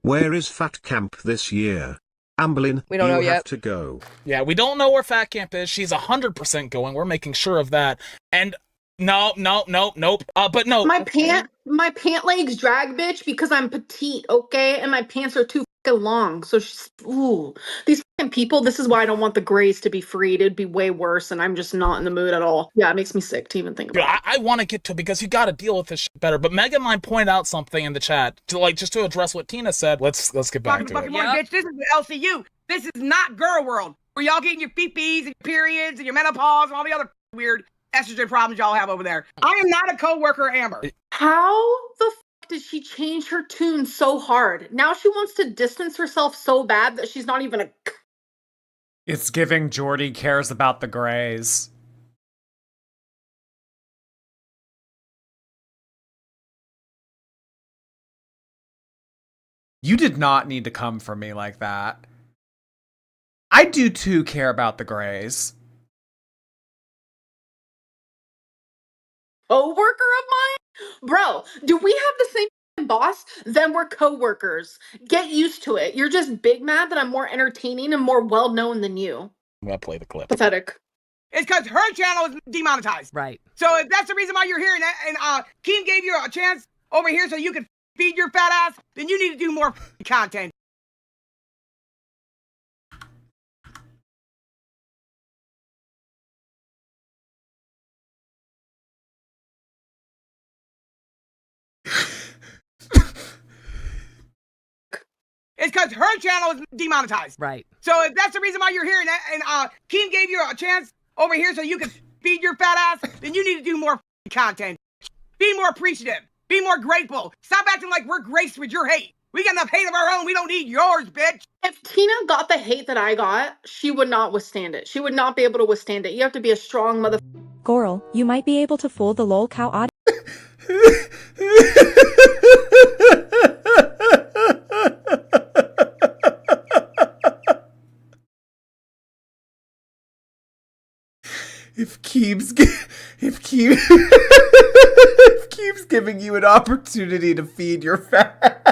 Where is Fat Camp this year? Amberlynn, We don't know you yet. have to go. Yeah, we don't know where Fat Camp is. She's 100% going. We're making sure of that. And nope. But no. My pant legs drag, bitch, because I'm petite, okay? And my pants are too fucking long. So these fucking people, this is why I don't want the Grays to be freed. It'd be way worse, and I'm just not in the mood at all. Yeah, it makes me sick to even think about it. I want to get to it because you got to deal with this shit better. But Megan Line pointed out something in the chat just to address what Tina said. Let's get back to it. Bitch, this is LCU. This is not Girl World, where y'all getting your pee-pees and your periods and your menopause and all the other weird estrogen problems y'all have over there. I am not a co-worker, Amber. How the fuck did she change her tune so hard? Now she wants to distance herself so bad that she's not even a... It's giving Jordy cares about the Grays. You did not need to come for me like that. I do too care about the Grays. Co-worker of mine? Bro, do we have the same boss? Then we're co-workers. Get used to it. You're just big mad that I'm more entertaining and more well-known than you. I'm gonna play the clip. Pathetic. It's because her channel is demonetized. Right. So if that's the reason why you're here and Keem gave you a chance over here so you can feed your fat ass, then you need to do more content. It's because her channel is demonetized. Right. So if that's the reason why you're here, and Keem gave you a chance over here so you can feed your fat ass, then you need to do more content. Be more appreciative. Be more grateful. Stop acting like we're graced with your hate. We got enough hate of our own. We don't need yours, bitch. If Tina got the hate that I got, she would not withstand it. She would not be able to withstand it. You have to be a strong mother. Goral, you might be able to fool the lol cow audience. If Keem's giving you an opportunity to feed your fat.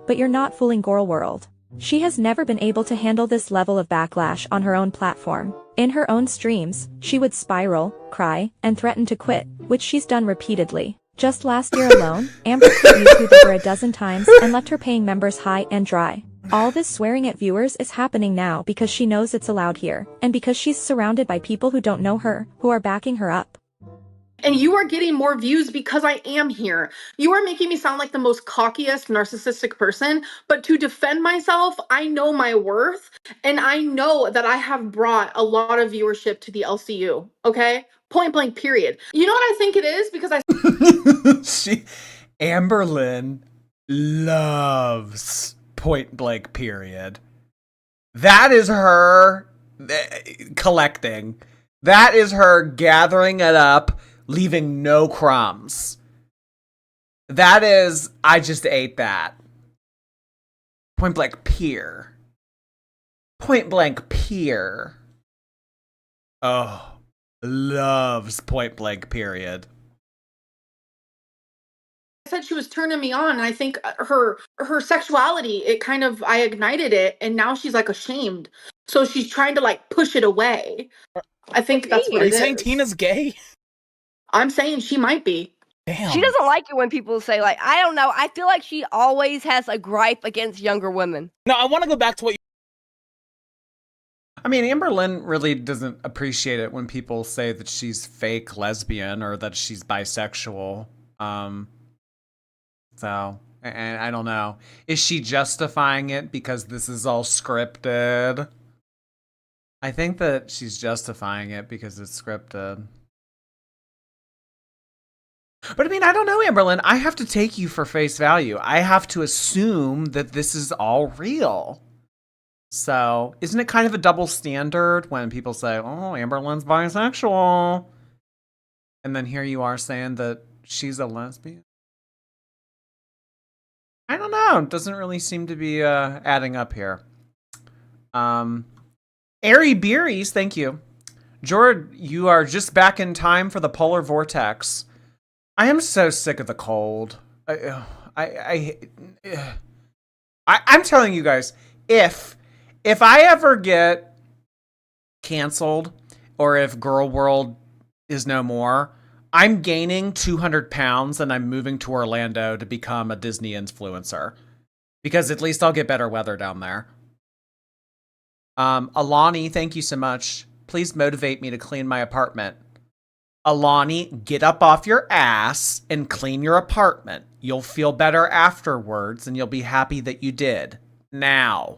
But you're not fooling Goral World. She has never been able to handle this level of backlash on her own platform. In her own streams, she would spiral, cry, and threaten to quit, which she's done repeatedly. Just last year alone, Amber quit YouTube over a dozen times and left her paying members high and dry. All this swearing at viewers is happening now because she knows it's allowed here, and because she's surrounded by people who don't know her, who are backing her up. And you are getting more views because I am here. You are making me sound like the most cockiest, narcissistic person, but to defend myself, I know my worth, and I know that I have brought a lot of viewership to the LCU, okay? Point blank, period. You know what I think it is? Because Amberlynn loves point blank, period. That is her collecting. That is her gathering it up, leaving no crumbs. That is, I just ate that. Point blank, peer. Point blank, peer. Oh, loves point blank, period. said she was turning me on, and I think her sexuality, it kind of, I ignited it, and now she's like ashamed, so she's trying to like push it away. I think that's what it is. Are you saying Tina's gay? I'm saying she might be. Damn. She doesn't like it when people say, like, I don't know. I feel like she always has a gripe against younger women. No, I want to go back to what you... I mean, Amberlynn really doesn't appreciate it when people say that she's fake lesbian or that she's bisexual. So, and I don't know. Is she justifying it because this is all scripted? I think that she's justifying it because it's scripted. But I mean, I don't know, Amberlynn. I have to take you for face value. I have to assume that this is all real. So, isn't it kind of a double standard when people say, oh, Amberlynn's bisexual? And then here you are saying that she's a lesbian? I don't know. It doesn't really seem to be adding up here. Airy Beeries, thank you. Jord, you are just back in time for the polar vortex. I am so sick of the cold. I'm telling you guys, if I ever get canceled or if Girl World is no more, I'm gaining 200 pounds and I'm moving to Orlando to become a Disney influencer. Because at least I'll get better weather down there. Alani, thank you so much. Please motivate me to clean my apartment. Alani, get up off your ass and clean your apartment. You'll feel better afterwards and you'll be happy that you did. Now.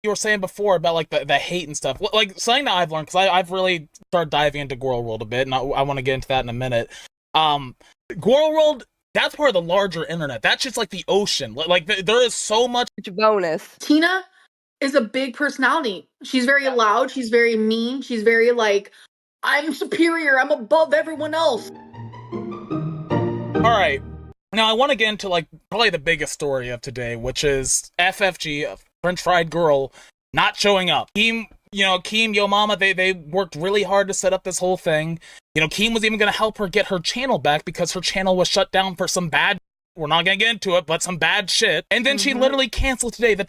You were saying before about like the hate and stuff. Like something that I've learned, because I've really started diving into Girl World a bit, and I want to get into that in a minute. Girl World, that's part of the larger internet. That's just like the ocean. Like there is so much bonus. Tina is a big personality. She's very loud. She's very mean. She's very like, I'm superior. I'm above everyone else. All right. Now I want to get into like probably the biggest story of today, which is FFG, French Fried Girl, not showing up. Keem, Yo Mama, they worked really hard to set up this whole thing. Keem was even going to help her get her channel back because her channel was shut down for some bad, we're not going to get into it, but some bad shit. And then she literally canceled today, the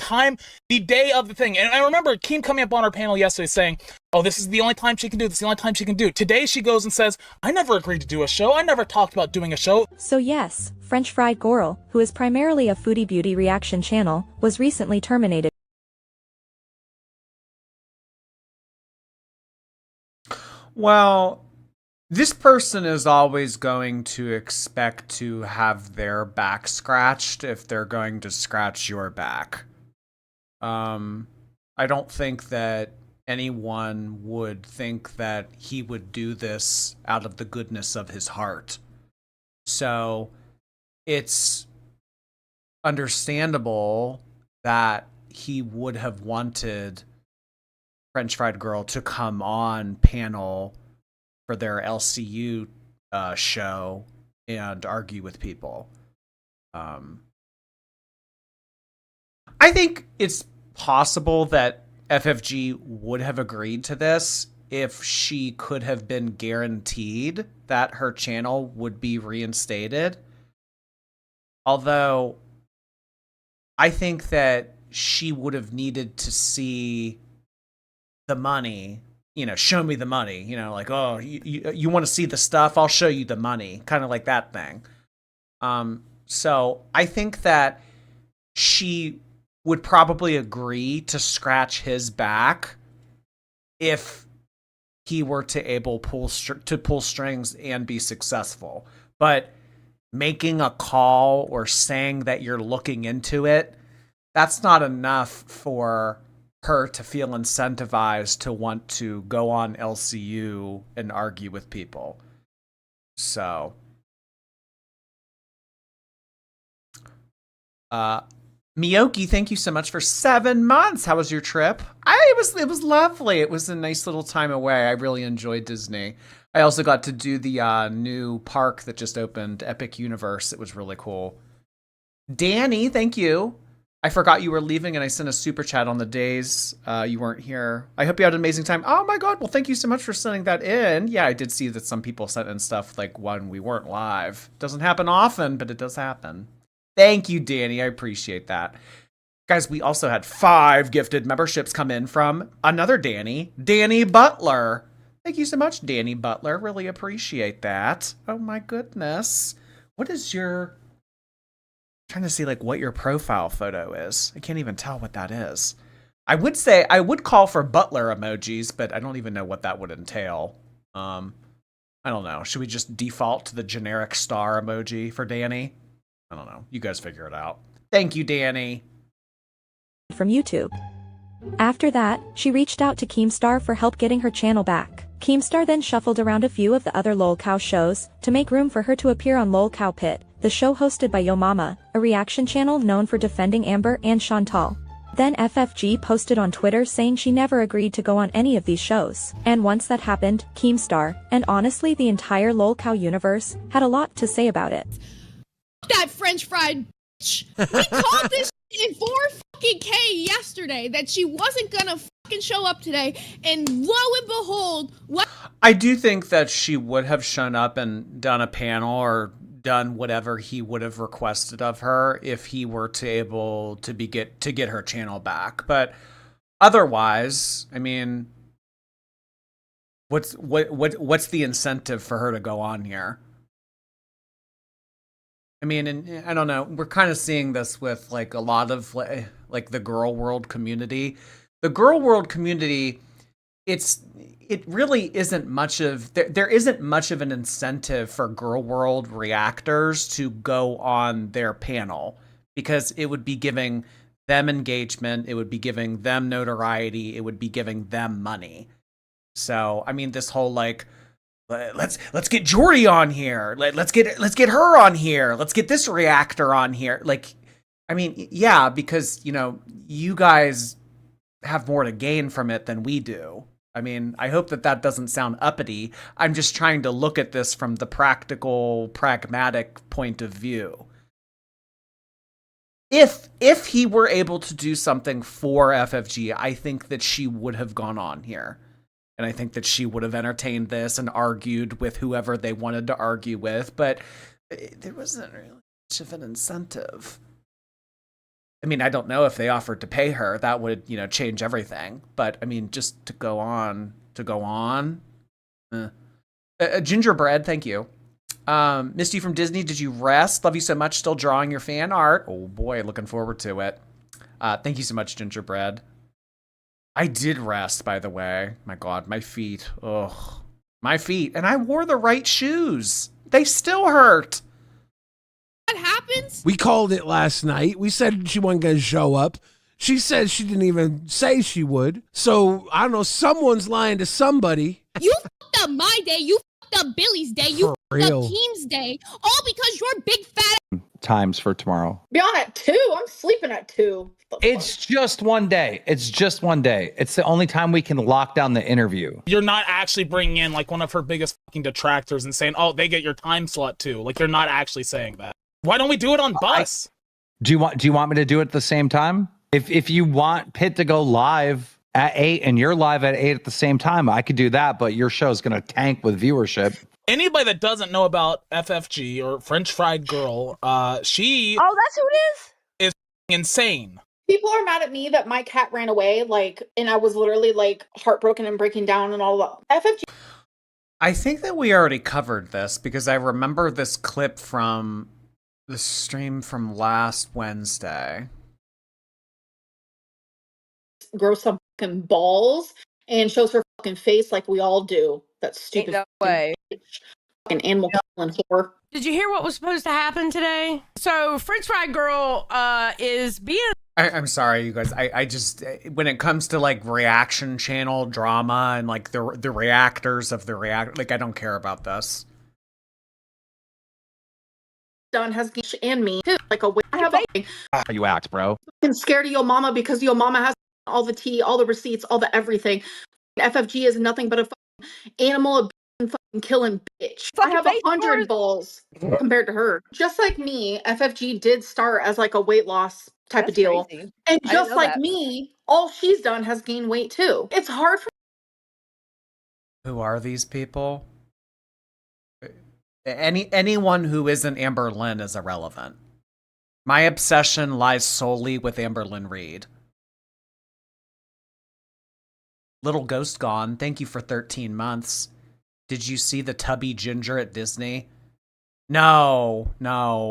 day of the thing. And I remember Keem coming up on our panel yesterday saying, oh, this is the only time she can do this, the only time she can do it. Today she goes and says, I never agreed to do a show. I never talked about doing a show. So yes, French Fried Girl, who is primarily a foodie beauty reaction channel, was recently terminated. Well, This person is always going to expect to have their back scratched if they're going to scratch your back. I don't think that anyone would think that he would do this out of the goodness of his heart. So it's understandable that he would have wanted French Fried Girl to come on panel for their LCU show and argue with people. I think it's possible that FFG would have agreed to this if she could have been guaranteed that her channel would be reinstated. Although I think that she would have needed to see the money, show me the money, like, oh, you want to see the stuff? I'll show you the money, kind of like that thing. So I think that she would probably agree to scratch his back if he were to pull strings and be successful. But making a call or saying that you're looking into it, that's not enough for her to feel incentivized to want to go on LCU and argue with people. So, Miyoki, thank you so much for 7 months. How was your trip? It was lovely. It was a nice little time away. I really enjoyed Disney. I also got to do the new park that just opened, Epic Universe. It was really cool. Danny, thank you. I forgot you were leaving and I sent a super chat on the days you weren't here. I hope you had an amazing time. Oh my God. Well, thank you so much for sending that in. Yeah, I did see that some people sent in stuff like when we weren't live. Doesn't happen often, but it does happen. Thank you, Danny. I appreciate that. Guys, we also had 5 gifted memberships come in from another Danny, Danny Butler. Thank you so much, Danny Butler. Really appreciate that. Oh my goodness. What is your... I'm trying to see like what your profile photo is. I can't even tell what that is. I would say I would call for Butler emojis, but I don't even know what that would entail. I don't know. Should we just default to the generic star emoji for Danny? I don't know. You guys figure it out. Thank you, Danny. From YouTube. After that, she reached out to Keemstar for help getting her channel back. Keemstar then shuffled around a few of the other LOL Cow shows to make room for her to appear on LOL Cow Pit, the show hosted by Yo Mama, a reaction channel known for defending Amber and Chantal. Then FFG posted on Twitter saying she never agreed to go on any of these shows. And once that happened, Keemstar, and honestly the entire LOL Cow universe, had a lot to say about it. That French fried bitch. We called this in 4K yesterday that she wasn't gonna fucking show up today, and lo and behold, what? I do think that she would have shown up and done a panel or done whatever he would have requested of her if he were able to get her channel back. But otherwise, I mean, what's the incentive for her to go on here? I mean, and I don't know, we're kind of seeing this with like a lot of like the girl world community. The girl world community, it really isn't much of, there isn't much of an incentive for girl world reactors to go on their panel because it would be giving them engagement, it would be giving them notoriety, it would be giving them money. So, I mean, this whole like, let's get Jordy on here. Let's get her on here. Let's get this reactor on here. Like, I mean, yeah, because, you know, you guys have more to gain from it than we do. I mean, I hope that doesn't sound uppity. I'm just trying to look at this from the practical, pragmatic point of view. If he were able to do something for FFG, I think that she would have gone on here. And I think that she would have entertained this and argued with whoever they wanted to argue with, but there wasn't really much of an incentive. I mean, I don't know if they offered to pay her. That would, you know, change everything. But, I mean, just to go on. Gingerbread, thank you. Misty from Disney, did you rest? Love you so much. Still drawing your fan art? Oh, boy, looking forward to it. Thank you so much, Gingerbread. I did rest, by the way. My God, my feet. Ugh. My feet. And I wore the right shoes. They still hurt. What happens? We called it last night. We said she wasn't going to show up. She said she didn't even say she would. So, I don't know, someone's lying to somebody. You fucked up my day. You fucked up Billy's day. You For fucked real. up Team's day. All because your big fat Times for tomorrow. Be on at 2. I'm sleeping at 2. It's just one day. It's just one day. It's the only time we can lock down the interview. You're not actually bringing in like one of her biggest fucking detractors and saying, oh, they get your time slot too. Like, you're not actually saying that. Why don't we do it on Bus? Do you want me to do it at the same time? If you want Pitt to go live at 8 and you're live at 8 at the same time, I could do that, but your show's going to tank with viewership. Anybody that doesn't know about FFG or French Fried Girl, she Oh, that's who it is insane. People are mad at me that my cat ran away, like, and I was literally like heartbroken and breaking down and all that. FFG. I think that we already covered this because I remember this clip from the stream from last Wednesday. Grows some fucking balls and shows her fucking face like we all do. That stupid no way. Fucking animal killing whore. Did you hear what was supposed to happen today? So French Fried Girl is being... I'm sorry, you guys. I just, when it comes to like reaction channel drama and like the reactors of the like, I don't care about this. Done has and me too. Like I have How you act, bro? fucking scared of your mama because your mama has all the tea, all the receipts, all the everything. FFG is nothing but a fucking animal abusing, fucking killing bitch. I have 100 balls compared to her. Just like me, FFG did start as like a weight loss type of deal. Crazy. And I didn't just know like that. me, all she's done has gained weight too. It's hard for Who are these people? Anyone who isn't Amberlynn is irrelevant. My obsession lies solely with Amberlynn Reed. Little Ghost Gone, thank you for 13 months. Did you see the tubby ginger at Disney? No.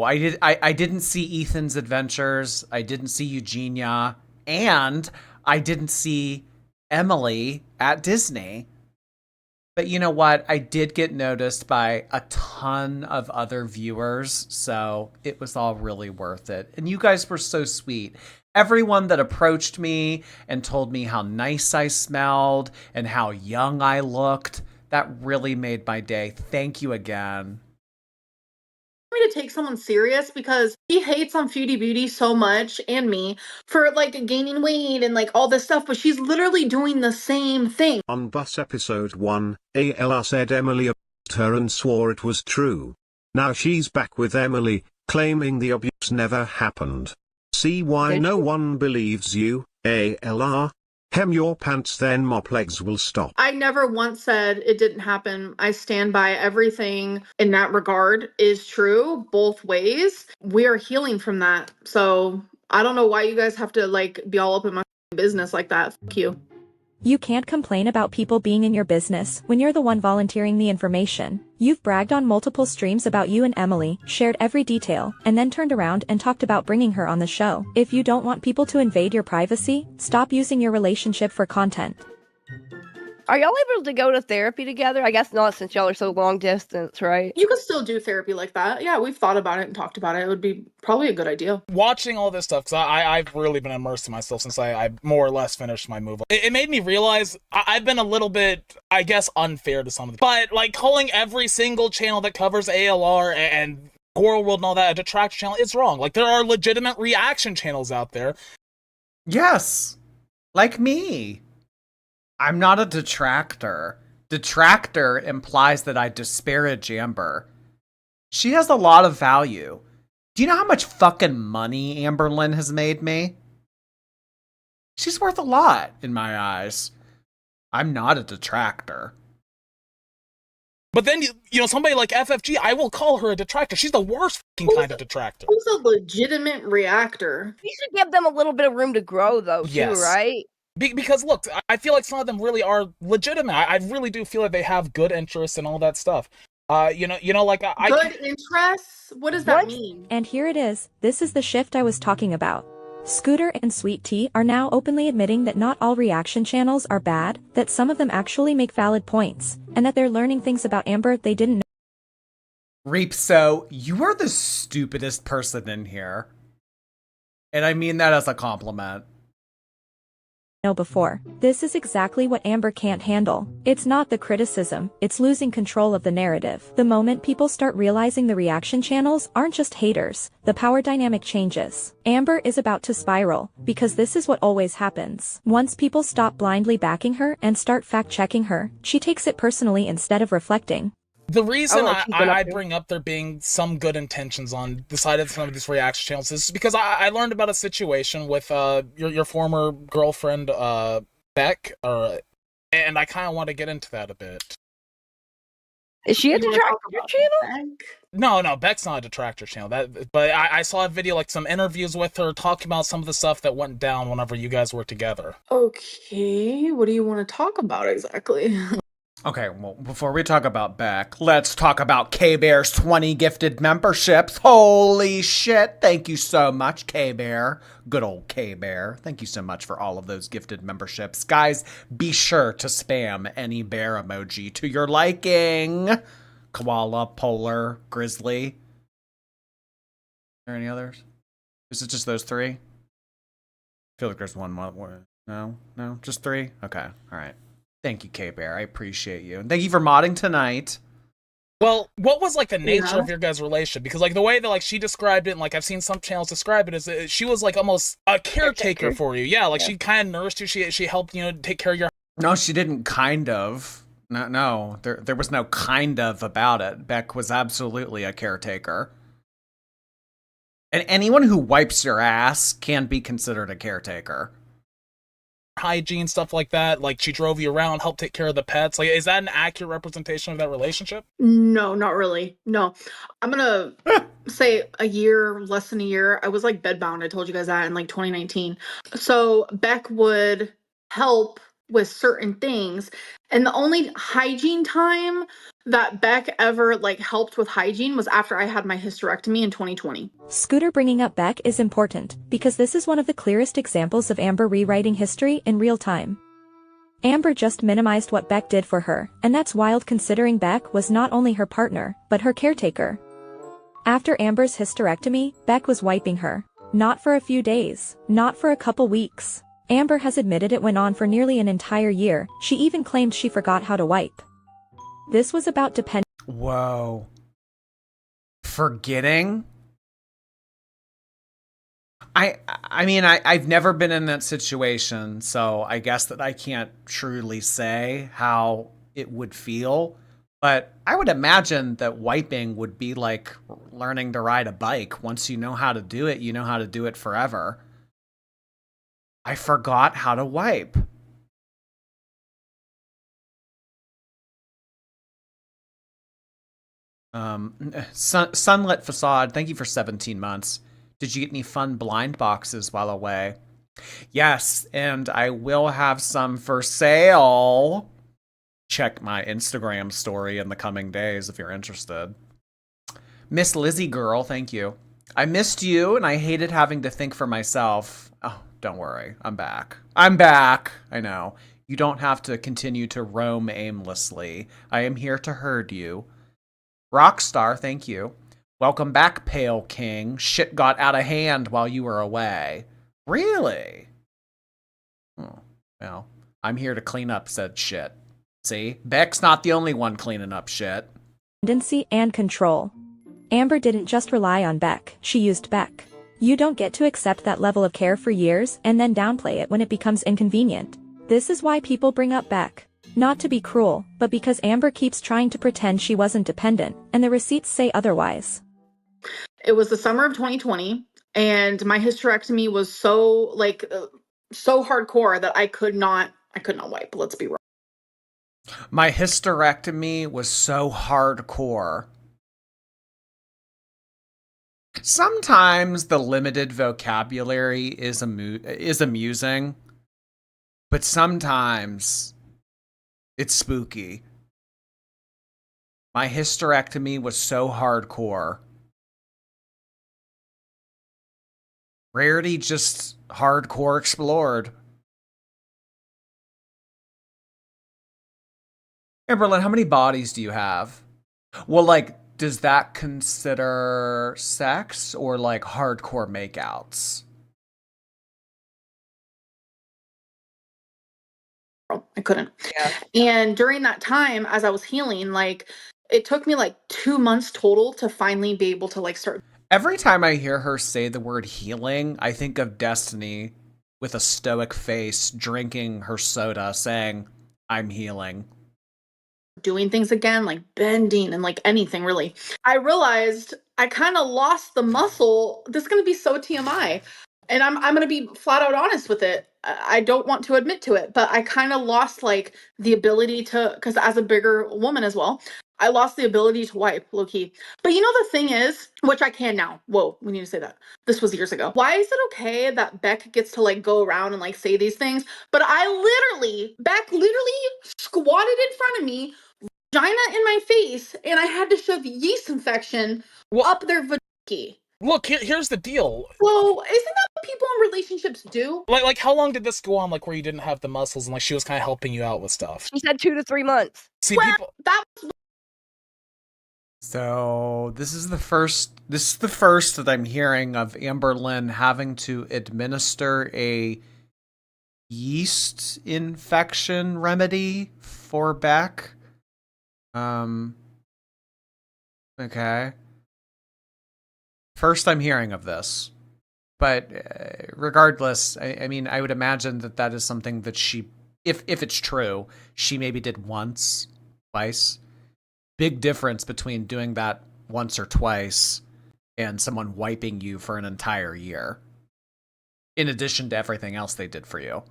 I didn't see Ethan's Adventures. I didn't see Eugenia. And I didn't see Emily at Disney. But you know what? I did get noticed by a ton of other viewers, so it was all really worth it. And you guys were so sweet. Everyone that approached me and told me how nice I smelled and how young I looked, that really made my day. Thank you again. me to take someone serious because he hates on Foodie Beauty so much and me for like gaining weight and like all this stuff, but she's literally doing the same thing. On Bus episode 1, ALR said Emily abused her and swore it was true. Now she's back with Emily, claiming the abuse never happened. See why no one believes you, ALR? Hem your pants, then mop legs will stop. I never once said it didn't happen. I stand by everything in that regard is true both ways. We are healing from that. So I don't know why you guys have to like be all up in my business like that. Fuck you. You can't complain about people being in your business when you're the one volunteering the information. You've bragged on multiple streams about you and Emily, shared every detail, and then turned around and talked about bringing her on the show. If you don't want people to invade your privacy, stop using your relationship for content. Are y'all able to go to therapy together? I guess not, since y'all are so long distance, right? You could still do therapy like that. Yeah, we've thought about it and talked about it. It would be probably a good idea. Watching all this stuff, because I've really been immersed in myself since I more or less finished my move. It made me realize I've been a little bit, I guess, unfair to some of them. But, like, calling every single channel that covers ALR and Goral World and all that a detractor channel is wrong. Like, there are legitimate reaction channels out there. Yes, like me. I'm not a detractor. Detractor implies that I disparage Amber. She has a lot of value. Do you know how much fucking money Amberlynn has made me? She's worth a lot in my eyes. I'm not a detractor. But then, you know, somebody like FFG, I will call her a detractor. She's the worst fucking kind of detractor. Who's a legitimate reactor? You should give them a little bit of room to grow, though, Yes. too, right? Because look, I feel like some of them really are legitimate. I really do feel like they have good interests and all that stuff. You know, like Good interests? What does that mean? And here it is. This is the shift I was talking about. Scooter and Sweet Tea are now openly admitting that not all reaction channels are bad, that some of them actually make valid points, and that they're learning things about Amber they didn't know. Reap, so you are the stupidest person in here. And I mean that as a compliment. Before. This is exactly what Amber can't handle. It's not the criticism, it's losing control of the narrative. The moment people start realizing the reaction channels aren't just haters, the power dynamic changes. Amber is about to spiral, because this is what always happens. Once people stop blindly backing her and start fact-checking her, she takes it personally instead of reflecting. The reason I bring up there being some good intentions on the side of some of these reaction channels is because I learned about a situation with your former girlfriend Beck, and I kind of want to get into that a bit. Is she a detractor channel? No, Beck's not a detractor channel. But I saw a video, like some interviews with her talking about some of the stuff that went down whenever you guys were together. Okay, what do you want to talk about exactly? Okay, well, before we talk about Beck, let's talk about K-Bear's 20 gifted memberships. Holy shit, thank you so much, K-Bear. Good old K-Bear. Thank you so much for all of those gifted memberships. Guys, be sure to spam any bear emoji to your liking. Koala, polar, grizzly. Are there any others? Is it just those three? I feel like there's one more. No, just three? Okay, all right. Thank you, K-Bear. I appreciate you. And thank you for modding tonight. Well, what was, like, the nature of your guys' relationship? Because, like, the way that, like, she described it, and, like, I've seen some channels describe it, is that she was, like, almost a caretaker for you. Yeah, like, she kind of nursed you. She helped, take care of your... No, she didn't kind of. No. There was no kind of about it. Beck was absolutely a caretaker. And anyone who wipes your ass can be considered a caretaker. Hygiene, stuff like that. Like, she drove you around, helped take care of the pets. Like, is that an accurate representation of that relationship? No, not really. No. I'm gonna say a year, less than a year. I was like bedbound. I told you guys that in like 2019. So Beck would help with certain things. And the only hygiene time that Beck ever like helped with hygiene was after I had my hysterectomy in 2020. Scooter bringing up Beck is important, because this is one of the clearest examples of Amber rewriting history in real time. Amber just minimized what Beck did for her, and that's wild considering Beck was not only her partner, but her caretaker. After Amber's hysterectomy, Beck was wiping her. Not for a few days, not for a couple weeks. Amber has admitted it went on for nearly an entire year. She even claimed she forgot how to wipe. This was about dependence. Whoa. Forgetting? I mean, I've never been in that situation, so I guess that I can't truly say how it would feel. But I would imagine that wiping would be like learning to ride a bike. Once you know how to do it, you know how to do it forever. I forgot how to wipe. Sunlit Facade, thank you for 17 months. Did you get any fun blind boxes while away? Yes, and I will have some for sale. Check my Instagram story in the coming days if you're interested. Miss Lizzie Girl, thank you. I missed you and I hated having to think for myself. Oh, don't worry, I'm back. I'm back. I know. You don't have to continue to roam aimlessly. I am here to herd you. Rockstar, thank you. Welcome back, Pale King. Shit got out of hand while you were away. Really? Oh, well, I'm here to clean up said shit. See? Beck's not the only one cleaning up shit. Dependency and control. Amber didn't just rely on Beck, she used Beck. You don't get to accept that level of care for years and then downplay it when it becomes inconvenient. This is why people bring up Beck. Not to be cruel, but because Amber keeps trying to pretend she wasn't dependent, and the receipts say otherwise. It was the summer of 2020, and my hysterectomy was so so hardcore that I could not wipe. Let's be real. My hysterectomy was so hardcore. Sometimes the limited vocabulary is amusing, but sometimes it's spooky. My hysterectomy was so hardcore. Rarity just hardcore explored. Amberlynn, how many bodies do you have? Well, like, does that consider sex or like hardcore makeouts? I couldn't. Yeah. And during that time, as I was healing, like it took me like 2 months total to finally be able to like start. Every time I hear her say the word healing, I think of Destiny with a stoic face, drinking her soda, saying, I'm healing. Doing things again, like bending and like anything really. I realized I kind of lost the muscle. This is going to be so TMI. And I'm going to be flat out honest with it. I don't want to admit to it, but I kind of lost like the ability to, because as a bigger woman as well, I lost the ability to wipe, low key. But you know, the thing is, which I can now. Whoa, we need to say that. This was years ago. Why is it okay that Beck gets to like go around and like say these things? But Beck literally squatted in front of me, vagina in my face, and I had to shove yeast infection up their vagina. Look, here's the deal. Well, isn't that what people in relationships do? Like how long did this go on, like, where you didn't have the muscles and, like, she was kind of helping you out with stuff? She said 2 to 3 months. See, people... That was... So, this is the first that I'm hearing of Amberlynn having to administer a yeast infection remedy for Beck. Okay. First I'm hearing of this, but regardless, I mean, I would imagine that is something that she, if it's true, she maybe did once, twice. Big difference between doing that once or twice and someone wiping you for an entire year, in addition to everything else they did for you.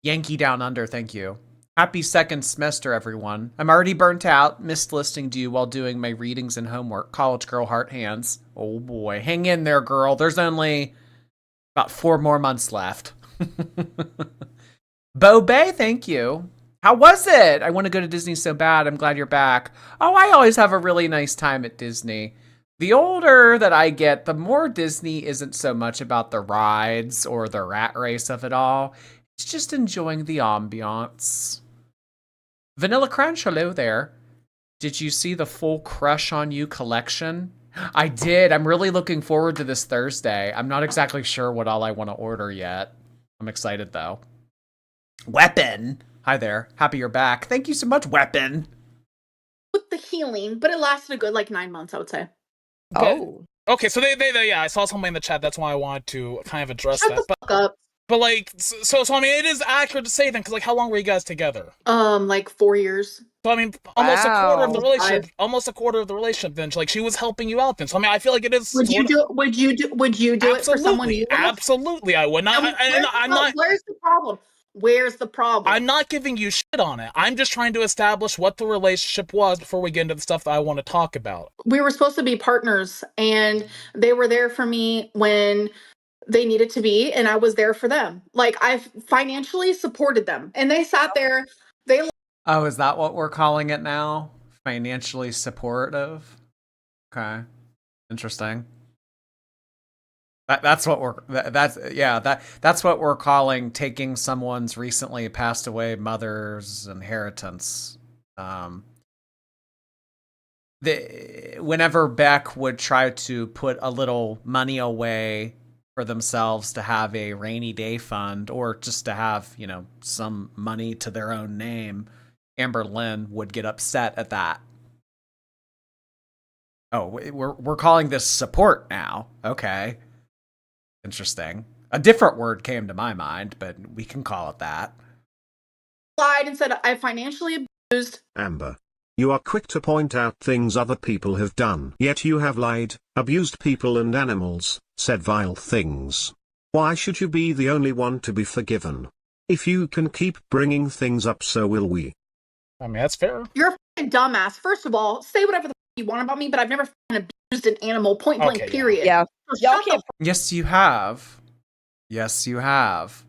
Yankee Down Under, thank you. Happy second semester, everyone. I'm already burnt out. Missed listening to you while doing my readings and homework. College girl heart hands. Oh boy. Hang in there, girl. There's only about 4 more months left. Bo Bay, thank you. How was it? I want to go to Disney so bad. I'm glad you're back. Oh, I always have a really nice time at Disney. The older that I get, the more Disney isn't so much about the rides or the rat race of it all. It's just enjoying the ambiance. Vanilla Crunch, hello there. Did you see the full Crush on You collection? I did. I'm really looking forward to this Thursday. I'm not exactly sure what all I want to order yet. I'm excited, though. Weapon! Hi there. Happy you're back. Thank you so much, Weapon. With the healing, but it lasted a good, like, 9 months, I would say. Oh. Okay, so they yeah, I saw something in the chat. That's why I wanted to kind of address Shut that. The fuck up. But like, so I mean, it is accurate to say then, because like, how long were you guys together? Like 4 years. So I mean, almost a quarter of the relationship. Almost a quarter of the relationship. Then, like, she was helping you out. Then, so I mean, I feel like it is. Would you do it for someone you love? Absolutely, I would. I'm not. Where's the problem? Where's the problem? I'm not giving you shit on it. I'm just trying to establish what the relationship was before we get into the stuff that I want to talk about. We were supposed to be partners, and they were there for me when they needed to be, and I was there for them. Like, I financially supported them, and they sat there. Oh, is that what we're calling it now? Financially supportive? Okay. Interesting. That's what we're calling taking someone's recently passed away mother's inheritance. Whenever Beck would try to put a little money away for themselves to have a rainy day fund, or just to have, some money to their own name, Amberlynn would get upset at that. Oh, we're calling this support now. Okay. Interesting. A different word came to my mind, but we can call it that. Lied and said I financially abused. Amber, you are quick to point out things other people have done. Yet you have lied, abused people and animals, said vile things. Why should you be the only one to be forgiven? If you can keep bringing things up, so will we. I mean, that's fair. You're a fucking dumbass. First of all, say whatever the you want about me, but I've never abused an animal, point blank, period. Yeah. So yes, you have. Yes, you have.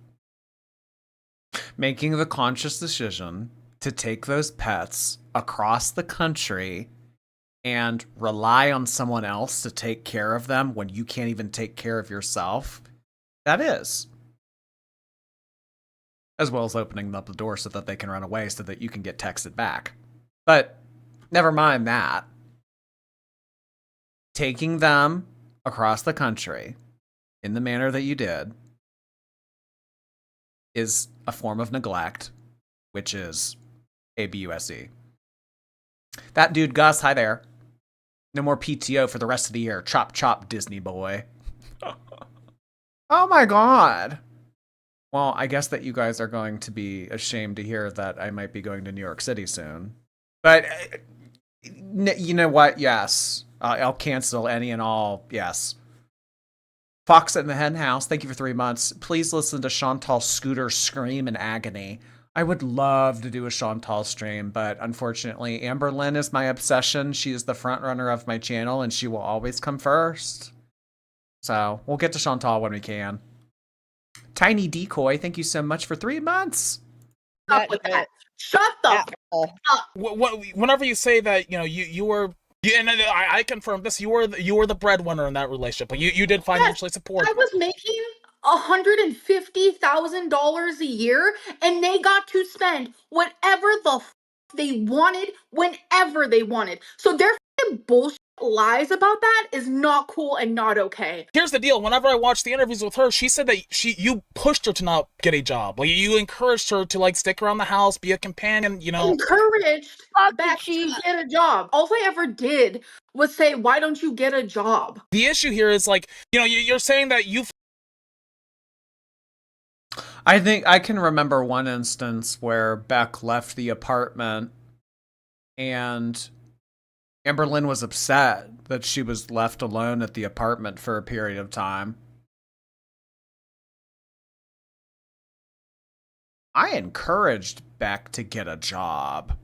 Making the conscious decision to take those pets across the country and rely on someone else to take care of them when you can't even take care of yourself, that is. As well as opening up the door so that they can run away so that you can get texted back. But never mind that. Taking them across the country in the manner that you did is a form of neglect, which is ABUSE. That dude, Gus, hi there. No more PTO for the rest of the year. Chop, chop, Disney boy. Oh my God. Well, I guess that you guys are going to be ashamed to hear that I might be going to New York City soon. But you know what? Yes. I'll cancel any and all. Yes. Fox in the Hen House, thank you for 3 months. Please listen to Chantal Scooter scream in agony. I would love to do a Chantal stream, but unfortunately, Amberlynn is my obsession. She is the front runner of my channel, and she will always come first. So we'll get to Chantal when we can. Tiny Decoy, thank you so much for 3 months. Up with that. Shut the up. Whenever you say that, you were, and I confirm this, you were the breadwinner in that relationship. Like you did financially support. I was making $150,000 a year, and they got to spend whatever the they wanted whenever they wanted. So their bullshit lies about that is not cool and not okay. Here's the deal. Whenever I watched the interviews with her, she said that you pushed her to not get a job. Like you encouraged her to stick around the house, be a companion. Encouraged Beck to get a job. All I ever did was say, "Why don't you get a job?" The issue here is you're saying that you. I think I can remember one instance where Beck left the apartment and Amberlynn was upset that she was left alone at the apartment for a period of time. I encouraged Beck to get a job.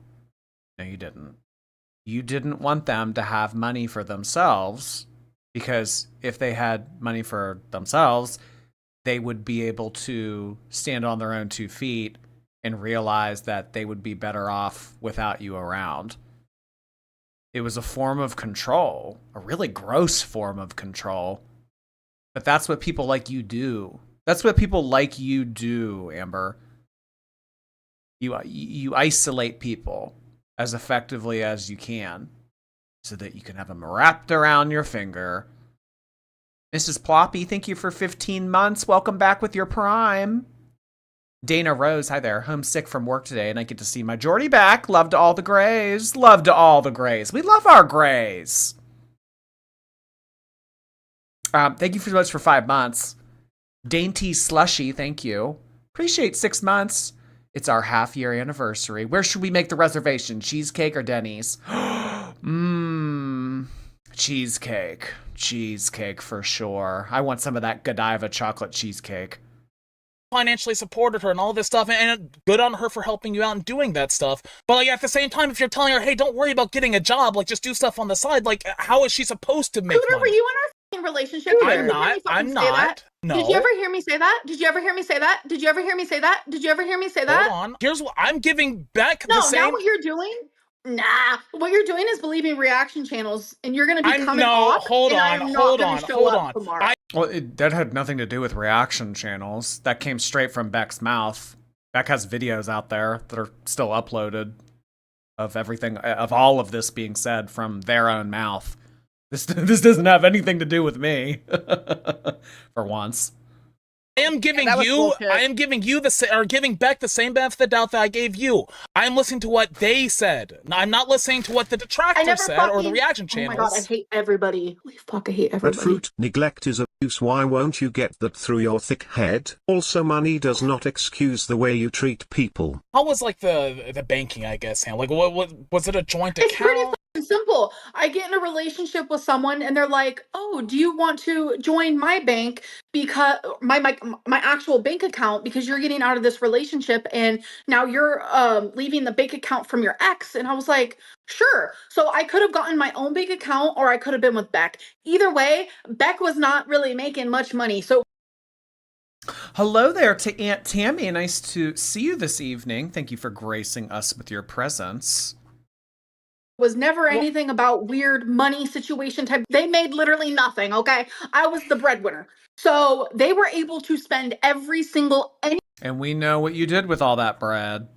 No, you didn't. You didn't want them to have money for themselves, because if they had money for themselves, they would be able to stand on their own 2 feet and realize that they would be better off without you around. It was a form of control, a really gross form of control. But that's what people like you do. That's what people like you do, Amber. You isolate people as effectively as you can so that you can have them wrapped around your finger. Mrs. Ploppy, thank you for 15 months. Welcome back with your Prime. Dana Rose, hi there. Homesick from work today, and I get to see my Jordy back. Love to all the Grays. Love to all the Grays. We love our Grays. Thank you so much for 5 months. Dainty Slushy, thank you. Appreciate 6 months. It's our half-year anniversary. Where should we make the reservation? Cheesecake or Denny's? Cheesecake. Cheesecake for sure. I want some of that Godiva chocolate cheesecake. Financially supported her and all this stuff, and good on her for helping you out and doing that stuff. But at the same time, if you're telling her, hey, don't worry about getting a job, just do stuff on the side, how is she supposed to make Cooter, money? were you in our relationship? I'm not. No. Did you ever hear me say that? Did you ever hear me say that? Did you ever hear me say that? Did you ever hear me say that? Hold on. Here's what I'm giving back no, the same. now what you're doing? Nah. What you're doing is believing reaction channels, and you're going to be coming off. Hold on. Well, that had nothing to do with reaction channels. That came straight from Beck's mouth. Beck has videos out there that are still uploaded of everything, of all of this being said from their own mouth. This doesn't have anything to do with me, for once. I am giving giving Beck the same benefit of the doubt that I gave you. I'm listening to what they said. I'm not listening to what the detractors said or the reaction channels. Oh my god, I hate everybody. Fuck, I hate everybody. But fruit neglect is abuse. Why won't you get that through your thick head? Also, money does not excuse the way you treat people. How was the banking, I guess, what was it, a joint account? It's pretty simple. I get in a relationship with someone and they're like, "Oh, do you want to join my bank because my actual bank account because you're getting out of this relationship and now you're leaving the bank account from your ex?" And I was like, "Sure." So I could have gotten my own bank account or I could have been with Beck. Either way, Beck was not really making much money. So hello there to Aunt Tammy. Nice to see you this evening. Thank you for gracing us with your presence. was never anything about weird money situation type. They made literally nothing, okay? I was the breadwinner. So they were able to spend every single And we know what you did with all that bread.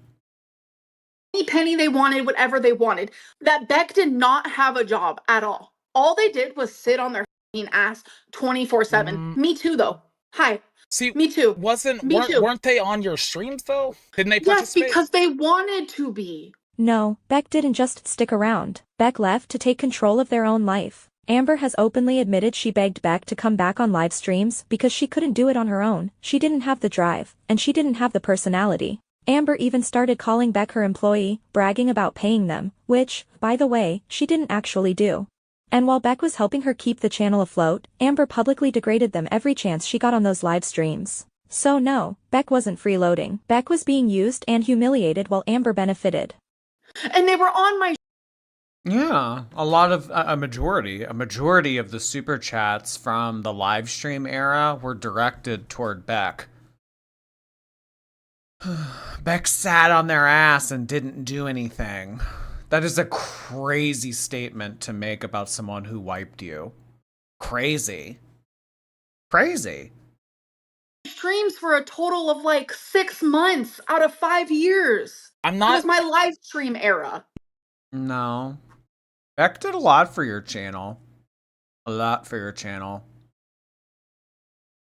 Any penny they wanted, whatever they wanted. That Beck did not have a job at all. All they did was sit on their ass 24/7. Me too, though. Hi. See, me too. Weren't they on your streams though? Didn't they Yes, participate? because they wanted to be. No, Beck didn't just stick around. Beck left to take control of their own life. Amber has openly admitted she begged Beck to come back on live streams because she couldn't do it on her own. She didn't have the drive, and she didn't have the personality. Amber even started calling Beck her employee, bragging about paying them, which, by the way, she didn't actually do. And while Beck was helping her keep the channel afloat, Amber publicly degraded them every chance she got on those live streams. So no, Beck wasn't freeloading. Beck was being used and humiliated while Amber benefited. And they were on my Yeah, a lot of a majority of the super chats from the live stream era were directed toward Beck. Beck sat on their ass and didn't do anything. That is a crazy statement to make about someone who wiped you. Crazy. Crazy. streams for a total of like 6 months out of 5 years. I'm not. It was my live stream era. No. Beck did a lot for your channel. A lot for your channel.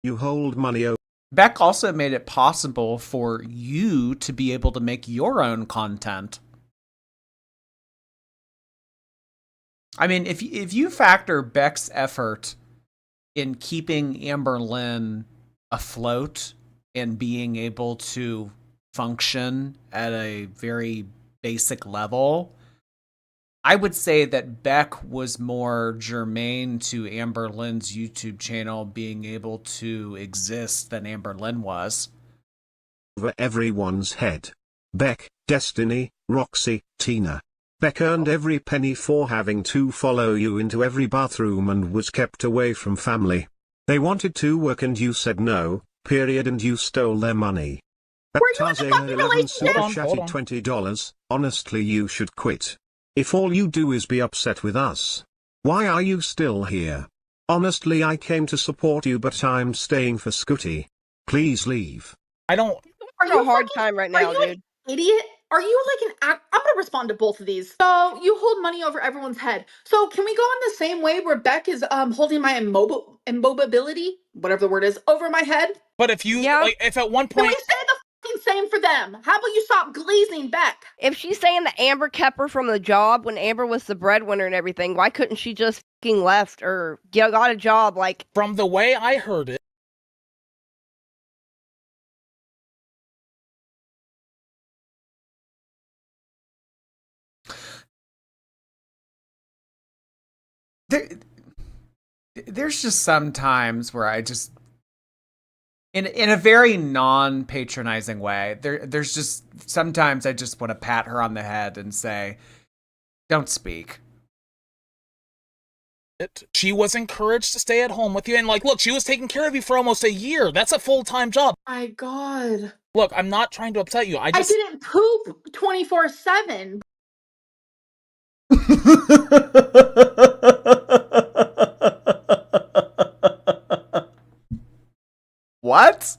You hold money over. Beck also made it possible for you to be able to make your own content. I mean, if you factor Beck's effort in keeping Amberlynn afloat and being able to function at a very basic level, I would say that Beck was more germane to Amberlynn's YouTube channel being able to exist than Amberlynn was. Over everyone's head. Beck, Destiny, Roxy, Tina. Beck earned every penny for having to follow you into every bathroom and was kept away from family. They wanted to work and you said no, period, and you stole their money. At Tarzan 11 super chatty $20, honestly you should quit. If all you do is be upset with us, why are you still here? Honestly, I came to support you, but I'm staying for Scooty. Please leave. I don't. Are you a hard time right now, dude? Idiot? Are you like an act? I'm gonna respond to both of these. So you hold money over everyone's head. So can we go in the same way where Beck is holding my immobility, whatever the word is, over my head? But if you like, if at one Can point we say the fucking same for them? How about you stop glazing Beck? If she's saying that Amber kept her from the job when Amber was the breadwinner and everything, why couldn't she just fucking left or got a job? Like, from the way I heard it, there's just some times where I just, in a very non-patronizing way, there's just sometimes I just want to pat her on the head and say, don't speak. She was encouraged to stay at home with you, and like, look, she was taking care of you for almost a year. That's a full-time job. My God. Look, I'm not trying to upset you. I didn't poop 24/7. What?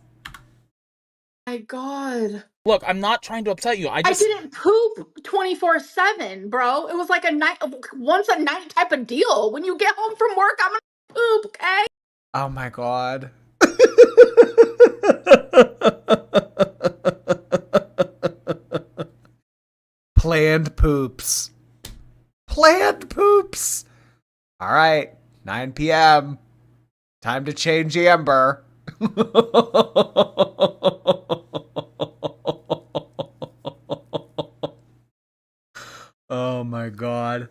My God. Look, I'm not trying to upset you. I didn't poop 24/7, bro. It was like a night, once a night type of deal. When you get home from work, I'm gonna poop, okay? Oh my God. Planned poops. Planned poops. All right, 9 p.m. Time to change Amber. Oh my God.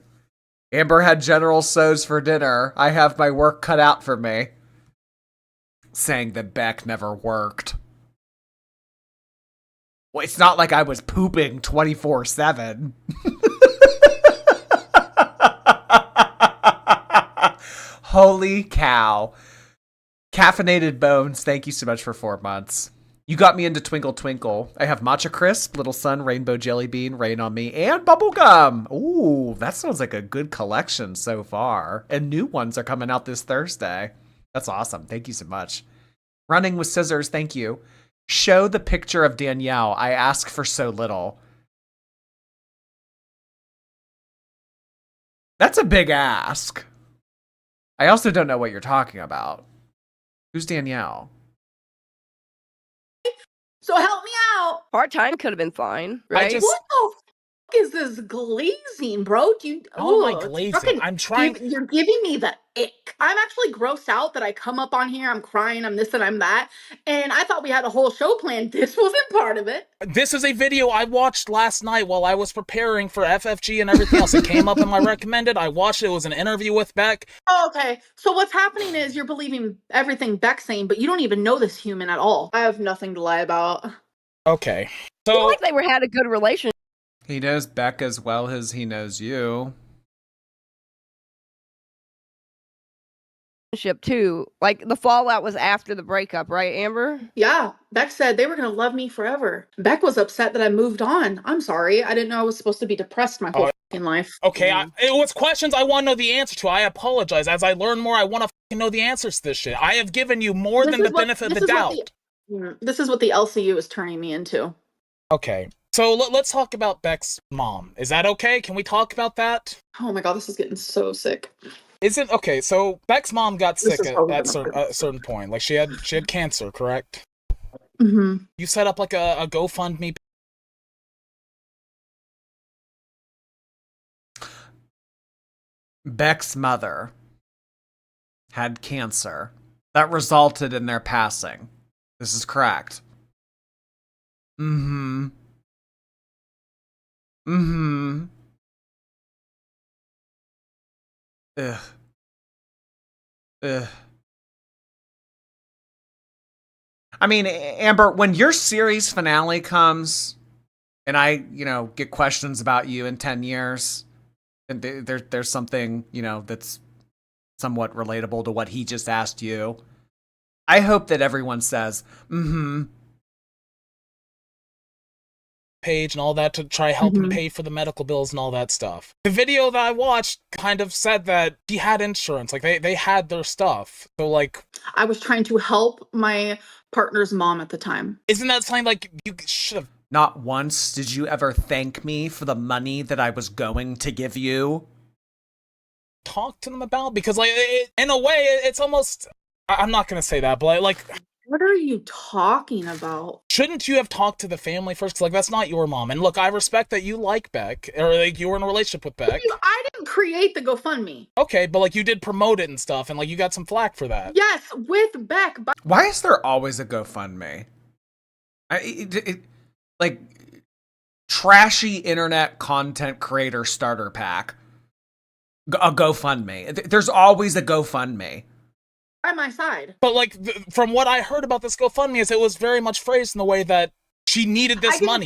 Amber had General So's for dinner. I have my work cut out for me. Saying that Beck never worked. Well, it's not like I was pooping 24/7. Holy cow. Caffeinated Bones, thank you so much for 4 months. You got me into Twinkle Twinkle. I have Matcha Crisp, Little Sun, Rainbow Jelly Bean, Rain on Me, and Bubblegum. Ooh, that sounds like a good collection so far. And new ones are coming out this Thursday. That's awesome. Thank you so much. Running with Scissors, thank you. Show the picture of Danielle. I ask for so little. That's a big ask. I also don't know what you're talking about. Who's Danielle? So help me out. Part-time could have been fine, right? What the fuck is this glazing, bro? Do you? Oh my Ugh, glazing. fucking I'm trying. You're giving me the ick. I'm actually grossed out that I come up on here. I'm crying. I'm this and I'm that. And I thought we had a whole show planned. This wasn't part of it. This is a video I watched last night while I was preparing for FFG and everything else. It came up in my recommended. I watched it. It was an interview with Beck. Oh, okay. So what's happening is you're believing everything Beck's saying, but you don't even know this human at all. I have nothing to lie about. Okay. I feel like they had a good relationship. He knows Beck as well as he knows you. Too. Like the fallout was after the breakup, right, Amber? Yeah, Beck said they were gonna love me forever. Beck was upset that I moved on. I'm sorry. I didn't know I was supposed to be depressed my whole fucking life. Okay, it was questions I want to know the answer to. I apologize. As I learn more, I want to fucking know the answers to this shit. I have given you more than the benefit of the doubt. This is what the LCU is turning me into. Okay, so let's talk about Beck's mom. Is that okay? Can we talk about that? Oh my god, this is getting so sick. Isn't okay? So Beck's mom got This sick is at probably a certain point. Like she had cancer, correct? Mm-hmm. You set up like a GoFundMe. Beck's mother had cancer that resulted in their passing. This is correct. Mm-hmm. Mm-hmm. Ugh. Ugh. I mean, Amber, when your series finale comes and I, get questions about you in 10 years and there's something, that's somewhat relatable to what he just asked you, I hope that everyone says, mm-hmm. Page and all that to try help him pay for the medical bills and all that stuff. The video that I watched kind of said that he had insurance, like they had their stuff. So like, I was trying to help my partner's mom at the time. Isn't that something like you should have? Not once did you ever thank me for the money that I was going to give you. Talk to them about, because like in a way it's almost, I'm not gonna say that, but like. What are you talking about? Shouldn't you have talked to the family first? 'Cause like that's not your mom. And look, I respect that you like Beck, or like you were in a relationship with Beck. I didn't create the GoFundMe. Okay, but like you did promote it and stuff, and like you got some flack for that. Yes, with Beck. But why is there always a GoFundMe? Like trashy internet content creator starter pack. A GoFundMe. There's always a GoFundMe. By my side. But like from what I heard about this GoFundMe is it was very much phrased in the way that she needed this money.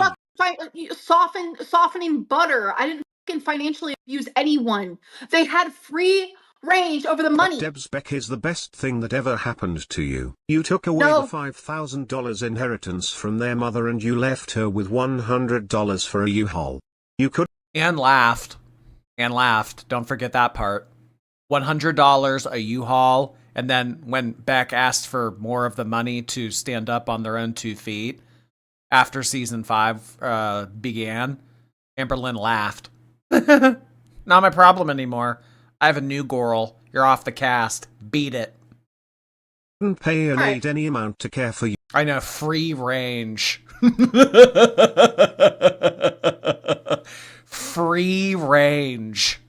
Softening butter. I didn't fucking financially abuse anyone. They had free range over the money. Deb's Beck is the best thing that ever happened to you. You took away the $5,000 inheritance from their mother and you left her with $100 for a U-Haul. You could. And laughed. Don't forget that part. $100 a U-Haul. And then when Beck asked for more of the money to stand up on their own 2 feet after season 5 began, Amberlynn laughed. Not my problem anymore. I have a new girl. You're off the cast. Beat it. Couldn't pay an aide any amount to care for you. I know, free range. Free range.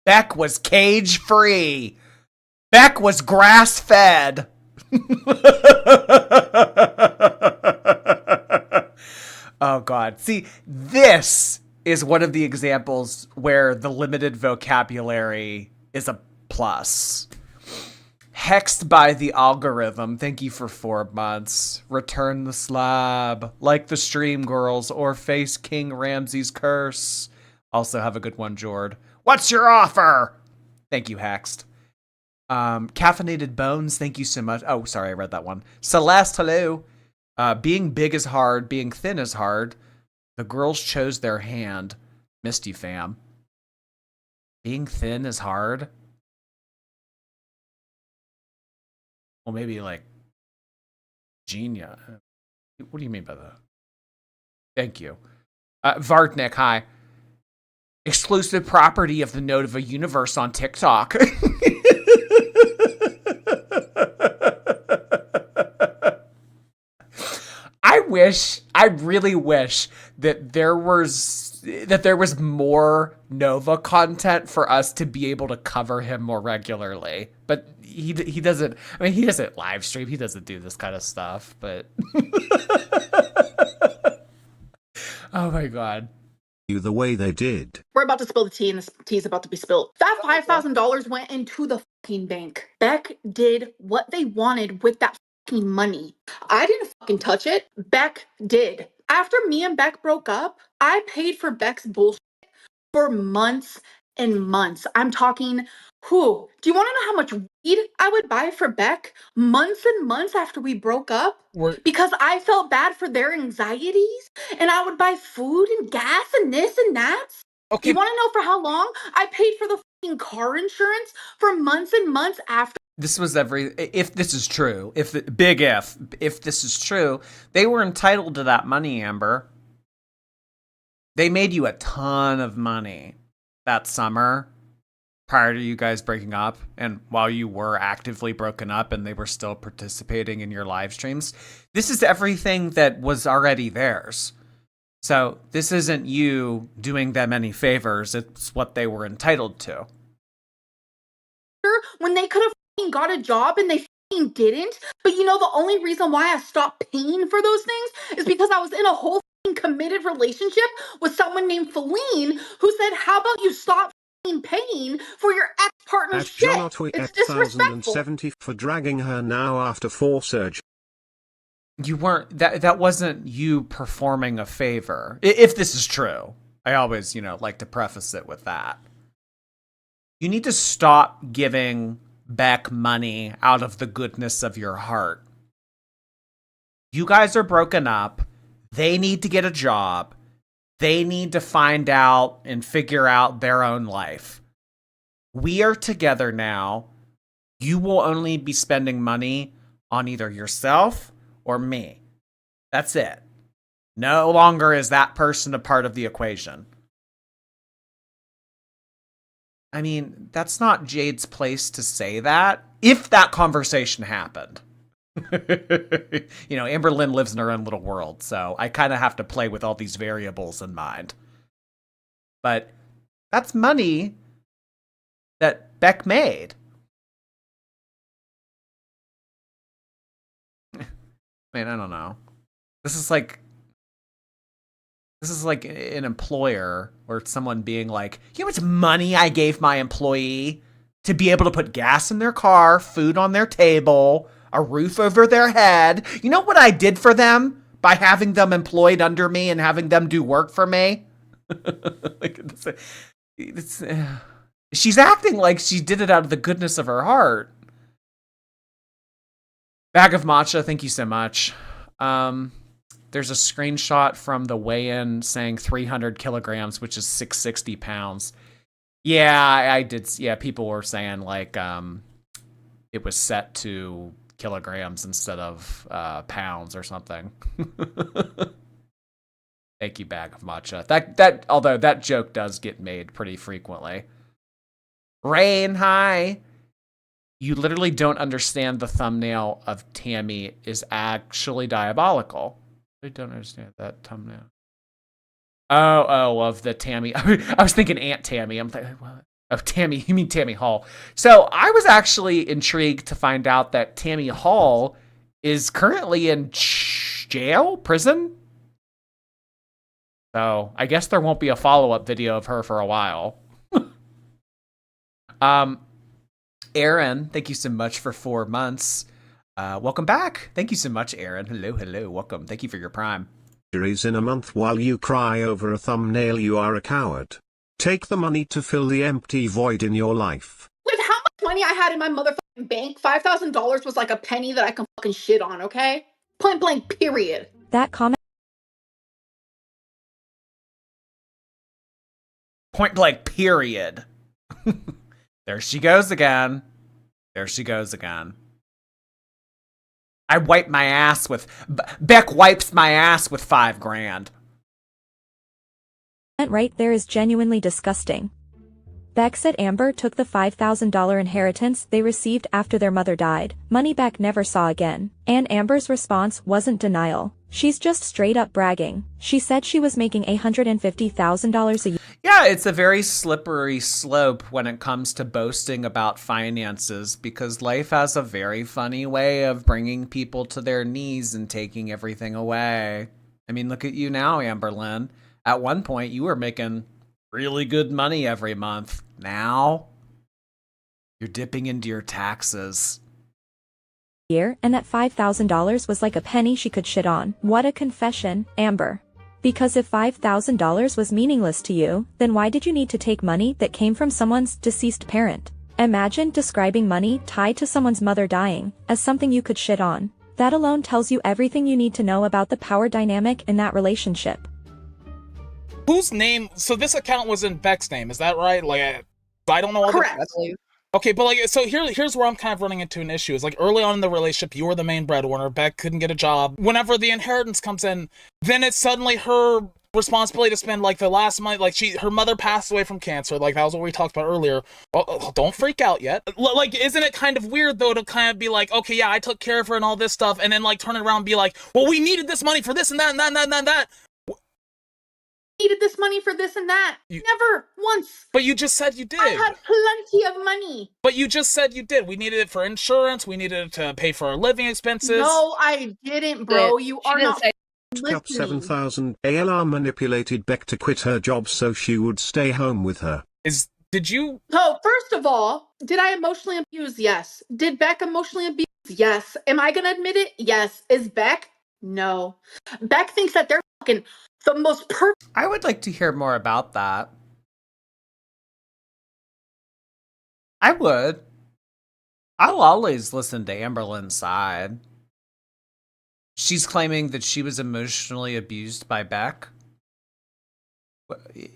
Beck was cage free. Beck was grass fed. Oh God. See, this is one of the examples where the limited vocabulary is a plus. Hexed by the algorithm. Thank you for 4 months. Return the slab. Like the stream girls or face King Ramsay's curse. Also have a good one, Jord. What's your offer? Thank you, Hexed. Caffeinated Bones, thank you so much. Oh, sorry, I read that one. Celeste, hello. Being big is hard. Being thin is hard. The girls chose their hand. Missed you, fam. Being thin is hard? Well, maybe like Genia. What do you mean by that? Thank you. Vartnik, hi. Exclusive property of the Nova universe on TikTok. I really wish that there was more Nova content for us to be able to cover him more regularly. But he doesn't. I mean, he doesn't live stream. He doesn't do this kind of stuff. But oh my god, you the way they did. We're about to spill the tea, and the tea is about to be spilled. That $5,000 went into the fucking bank. Beck did what they wanted with that fucking money. I didn't fucking touch it. Beck did. After me and Beck broke up, I paid for Beck's bullshit for months and months. I'm talking, do you want to know how much weed I would buy for Beck months and months after we broke up? Because I felt bad for their anxieties, and I would buy food and gas and this and that. Okay. You want to know for how long? I paid for the fucking car insurance for months and months after. This was if this is true, if this is true, they were entitled to that money, Amber. They made you a ton of money that summer prior to you guys breaking up, and while you were actively broken up and they were still participating in your live streams. This is everything that was already theirs. So this isn't you doing them any favors. It's what they were entitled to. When they could have got a job and they didn't. But you know, the only reason why I stopped paying for those things is because I was in a whole committed relationship with someone named Feline who said, how about you stop paying for your ex-partner's shit? It's disrespectful. 1070 for dragging her now after 4 surgeries. You weren't, that wasn't you performing a favor. If this is true. I always, like to preface it with that. You need to stop giving Beck money out of the goodness of your heart. You guys are broken up. They need to get a job. They need to find out and figure out their own life. We are together now. You will only be spending money on either yourself or me. That's it. No longer is that person a part of the equation. I mean, that's not Jade's place to say that, if that conversation happened. Amberlynn lives in her own little world, so I kind of have to play with all these variables in mind. But that's money that Beck made. Man, I don't know. This is like an employer or someone being like, you know how much money I gave my employee to be able to put gas in their car, food on their table, a roof over their head. You know what I did for them by having them employed under me and having them do work for me? She's acting like she did it out of the goodness of her heart. Bag of matcha, thank you so much. There's a screenshot from the weigh-in saying 300 kilograms, which is 660 pounds. Yeah, I did. Yeah, people were saying like it was set to kilograms instead of pounds or something. Thank you, Bag of matcha. Although that joke does get made pretty frequently. Rain, hi. You literally don't understand the thumbnail of Tammy is actually diabolical. I don't understand that thumbnail. Oh, of the Tammy. I was thinking Aunt Tammy. I'm like, what? Oh, Tammy. You mean Tammy Hall. So I was actually intrigued to find out that Tammy Hall is currently in prison. So I guess there won't be a follow-up video of her for a while. Aaron, thank you so much for 4 months. Welcome back. Thank you so much, Aaron. Hello. Welcome. Thank you for your prime. In a month while you cry over a thumbnail, you are a coward. Take the money to fill the empty void in your life. With how much money I had in my motherfucking bank, $5,000 was like a penny that I can fucking shit on, okay? Point blank, period. That comment. Point blank, period. There she goes again. There she goes again. I wipe my ass with... Beck wipes my ass with $5,000. Right there is genuinely disgusting. Beck said Amber took the $5,000 inheritance they received after their mother died. Money Beck never saw again. And Amber's response wasn't denial. She's just straight up bragging. She said she was making $150,000 a year. Yeah, it's a very slippery slope when it comes to boasting about finances, because life has a very funny way of bringing people to their knees and taking everything away. I mean, look at you now, Amberlynn. At one point, you were making really good money every month. Now, you're dipping into your taxes. And that $5,000 was like a penny she could shit on. What a confession, Amber. Because if $5,000 was meaningless to you, then why did you need to take money that came from someone's deceased parent? Imagine describing money tied to someone's mother dying as something you could shit on. That alone tells you everything you need to know about the power dynamic in that relationship. Whose name? So this account was in Beck's name, is that right? Like, I don't know. Correct. Okay, but like, so here's where I'm kind of running into an issue. Is like early on in the relationship, you were the main breadwinner. Beck couldn't get a job. Whenever the inheritance comes in, then it's suddenly her responsibility to spend like the last month. Like her mother passed away from cancer. Like that was what we talked about earlier. Oh, don't freak out yet. Like, isn't it kind of weird though to kind of be like, okay, yeah, I took care of her and all this stuff, and then like turn around and be like, well, we needed this money for this and that and that and that and that. Needed this money for this and that. Never once. But you just said you did. I had plenty of money. But you just said you did. We needed it for insurance. We needed it to pay for our living expenses. No, I didn't, bro. You are not Cup 7,000 ALR manipulated Beck to quit her job so she would stay home with her. Did you? So, first of all, did I emotionally abuse? Yes. Did Beck emotionally abuse? Yes. Am I going to admit it? Yes. Is Beck? No. Beck thinks that they're fucking the most perfect. I would like to hear more about that. I would. I'll always listen to Amberlynn's side. She's claiming that she was emotionally abused by Beck.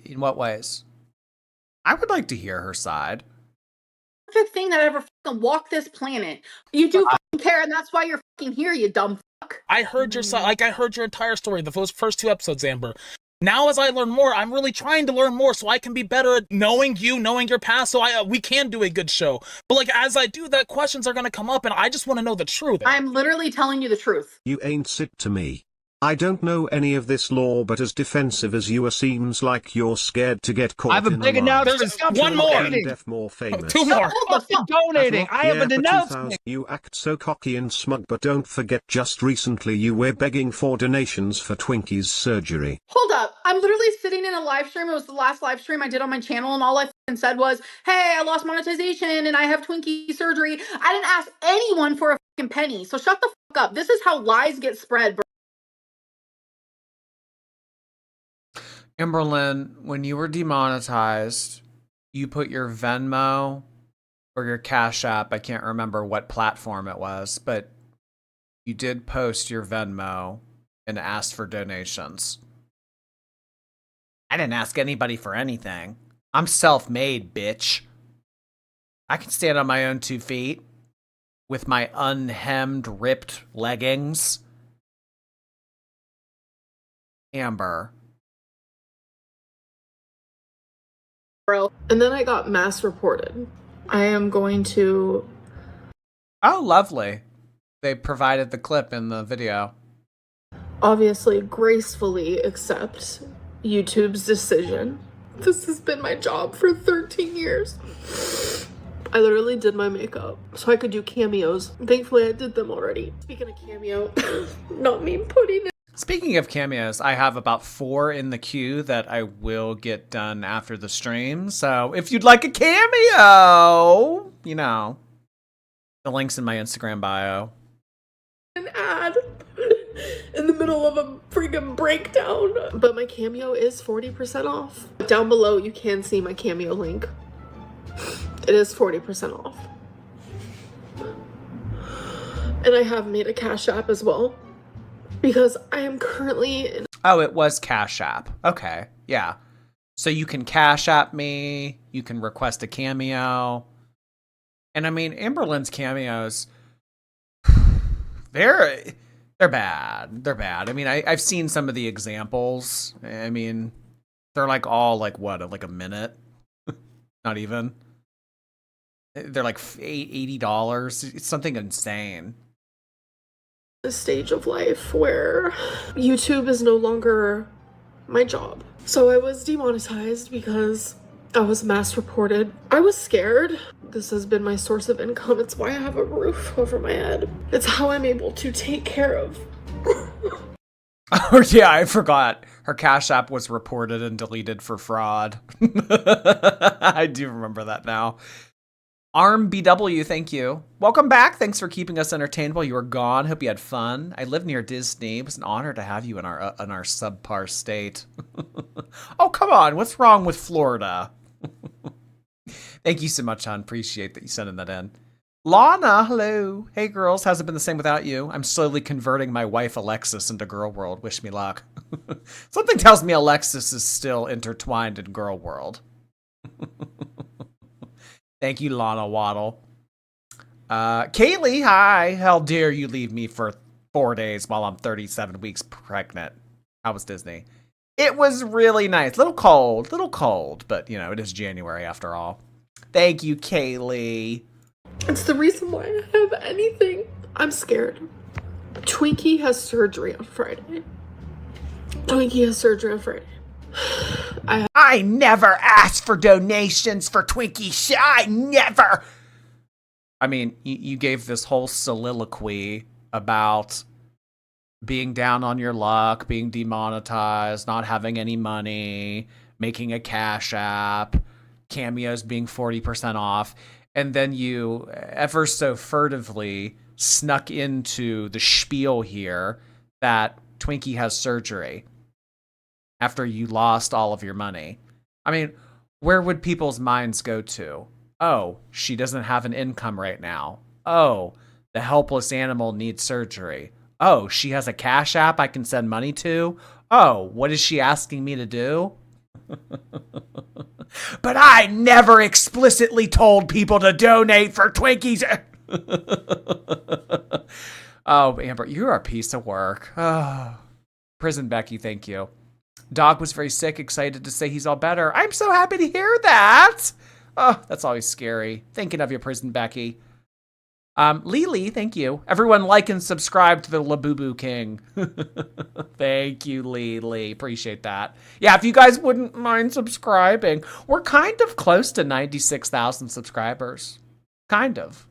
In what ways? I would like to hear her side. Perfect thing that ever fucking walked this planet. You do fucking care, and that's why you're fucking here, you dumb fuck. I heard your side. Like, I heard your entire story, the first 2 episodes, Amber. Now, as I learn more, I'm really trying to learn more so I can be better at knowing you, knowing your past, so we can do a good show. But, like, as I do that, questions are going to come up, and I just want to know the truth. I'm literally telling you the truth. You ain't shit to me. I don't know any of this lore, but as defensive as you are, seems like you're scared to get caught. I have a big announcement. One more. More famous. 2 more. Donating. I have an announcement. You act so cocky and smug, but don't forget just recently you were begging for donations for Twinkie's surgery. Hold up. I'm literally sitting in a live stream. It was the last live stream I did on my channel, and all I said was, hey, I lost monetization and I have Twinkie surgery. I didn't ask anyone for a fucking penny. So shut the fuck up. This is how lies get spread, bro. Amberlynn, when you were demonetized, you put your Venmo or your Cash App, I can't remember what platform it was, but you did post your Venmo and asked for donations. I didn't ask anybody for anything. I'm self-made, bitch. I can stand on my own 2 feet with my unhemmed, ripped leggings. Amber. And then I got mass reported. I am going to... Oh, lovely. They provided the clip in the video. obviously gracefully accept YouTube's decision. This has been my job for 13 years. I literally did my makeup so I could do cameos. Thankfully, I did them already. Speaking of cameo, not me putting it. Speaking of cameos, I have about 4 in the queue that I will get done after the stream. So if you'd like a cameo, you know, the link's in my Instagram bio. An ad in the middle of a freaking breakdown. But my cameo is 40% off. Down below, you can see my cameo link. It is 40% off. And I have made a Cash App as well because I am currently in. Oh, it was Cash App. Okay. Yeah. So you can Cash App me. You can request a cameo. And I mean, Amberlynn's cameos, they're bad. They're bad. I mean, I've seen some of the examples. I mean, they're like all like what, like a minute? Not even. They're like $80. It's something insane. A stage of life where YouTube is no longer my job. So I was demonetized because I was mass reported. I was scared. This has been my source of income. It's why I have a roof over my head. It's how I'm able to take care of. Oh yeah, I forgot. Her Cash App was reported and deleted for fraud. I do remember that now. ArmBW, thank you. Welcome back. Thanks for keeping us entertained while you were gone. Hope you had fun. I live near Disney. It was an honor to have you in our subpar state. Oh, come on. What's wrong with Florida? Thank you so much, hon. Appreciate that you sending that in. Lana, hello. Hey, girls. Hasn't been the same without you. I'm slowly converting my wife, Alexis, into Girl World. Wish me luck. Something tells me Alexis is still intertwined in Girl World. Thank you, Lana Waddle. Kaylee, hi. How dare you leave me for 4 days while I'm 37 weeks pregnant? How was Disney? It was really nice. Little cold, but you know, it is January after all. Thank you, Kaylee. It's the reason why I have anything. I'm scared. Twinkie has surgery on Friday. I never asked for donations for Twinkie. I never. I mean, you gave this whole soliloquy about being down on your luck, being demonetized, not having any money, making a Cash App, cameos being 40% off. And then you ever so furtively snuck into the spiel here that Twinkie has surgery after you lost all of your money. I mean, where would people's minds go to? Oh, she doesn't have an income right now. Oh, the helpless animal needs surgery. Oh, she has a Cash App I can send money to. Oh, what is she asking me to do? But I never explicitly told people to donate for Twinkies. Oh, Amber, you're a piece of work. Oh. Prison Becky, thank you. Dog was very sick, excited to say he's all better. I'm so happy to hear that. Oh, that's always scary. Thinking of you, Prison Becky. Lily, thank you. Everyone like and subscribe to the Labubu King. Thank you, Lily. Appreciate that. Yeah, if you guys wouldn't mind subscribing. We're kind of close to 96,000 subscribers. Kind of.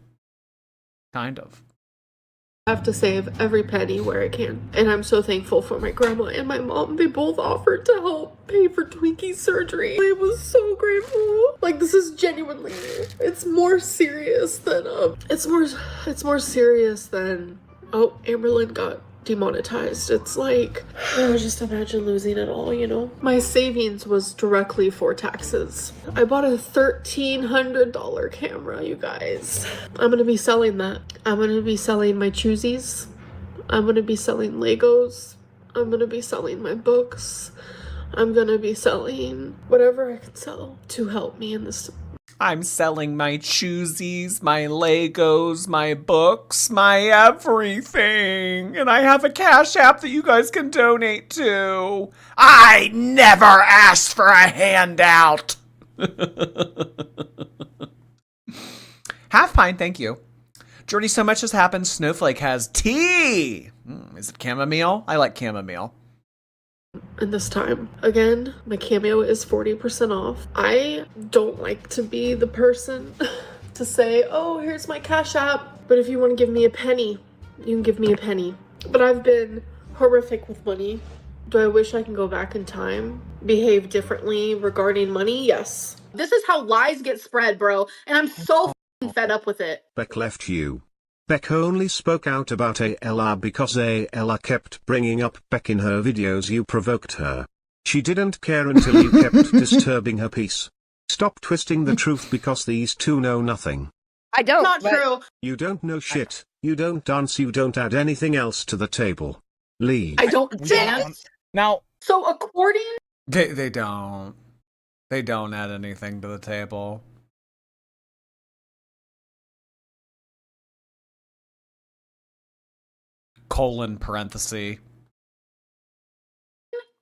I have to save every penny where I can. And I'm so thankful for my grandma and my mom. They both offered to help pay for Twinkie's surgery. I was so grateful. Like, this is genuinely, it's more serious than, it's more serious than, oh, Amberlynn got demonetized. It's like, just imagine losing it all, you know? My savings was directly for taxes. I bought a $1,300 camera, you guys. I'm gonna be selling that. I'm gonna be selling my choosies. I'm gonna be selling Legos. I'm gonna be selling my books. I'm gonna be selling whatever I can sell to help me in this. I'm selling my choosies, my Legos, my books, my everything. And I have a Cash App that you guys can donate to. I never asked for a handout. Half Pine, thank you. Jordy, so much has happened. Snowflake has tea. Is it chamomile? I like chamomile. And this time, again, my cameo is 40% off. I don't like to be the person to say, oh, here's my Cash App. But if you want to give me a penny, you can give me a penny. But I've been horrific with money. Do I wish I can go back in time? Behave differently regarding money? Yes. This is how lies get spread, bro. And I'm so fed up with it. Beck left you. Beck only spoke out about Ella because Ella kept bringing up Beck in her videos. You provoked her. She didn't care until you kept disturbing her peace. Stop twisting the truth because these two know nothing. I don't. Not but- true. You don't know shit. You don't dance. You don't add anything else to the table. Leave. I don't dance. Now, So according, They don't. They don't add anything to the table. Colon parenthesis.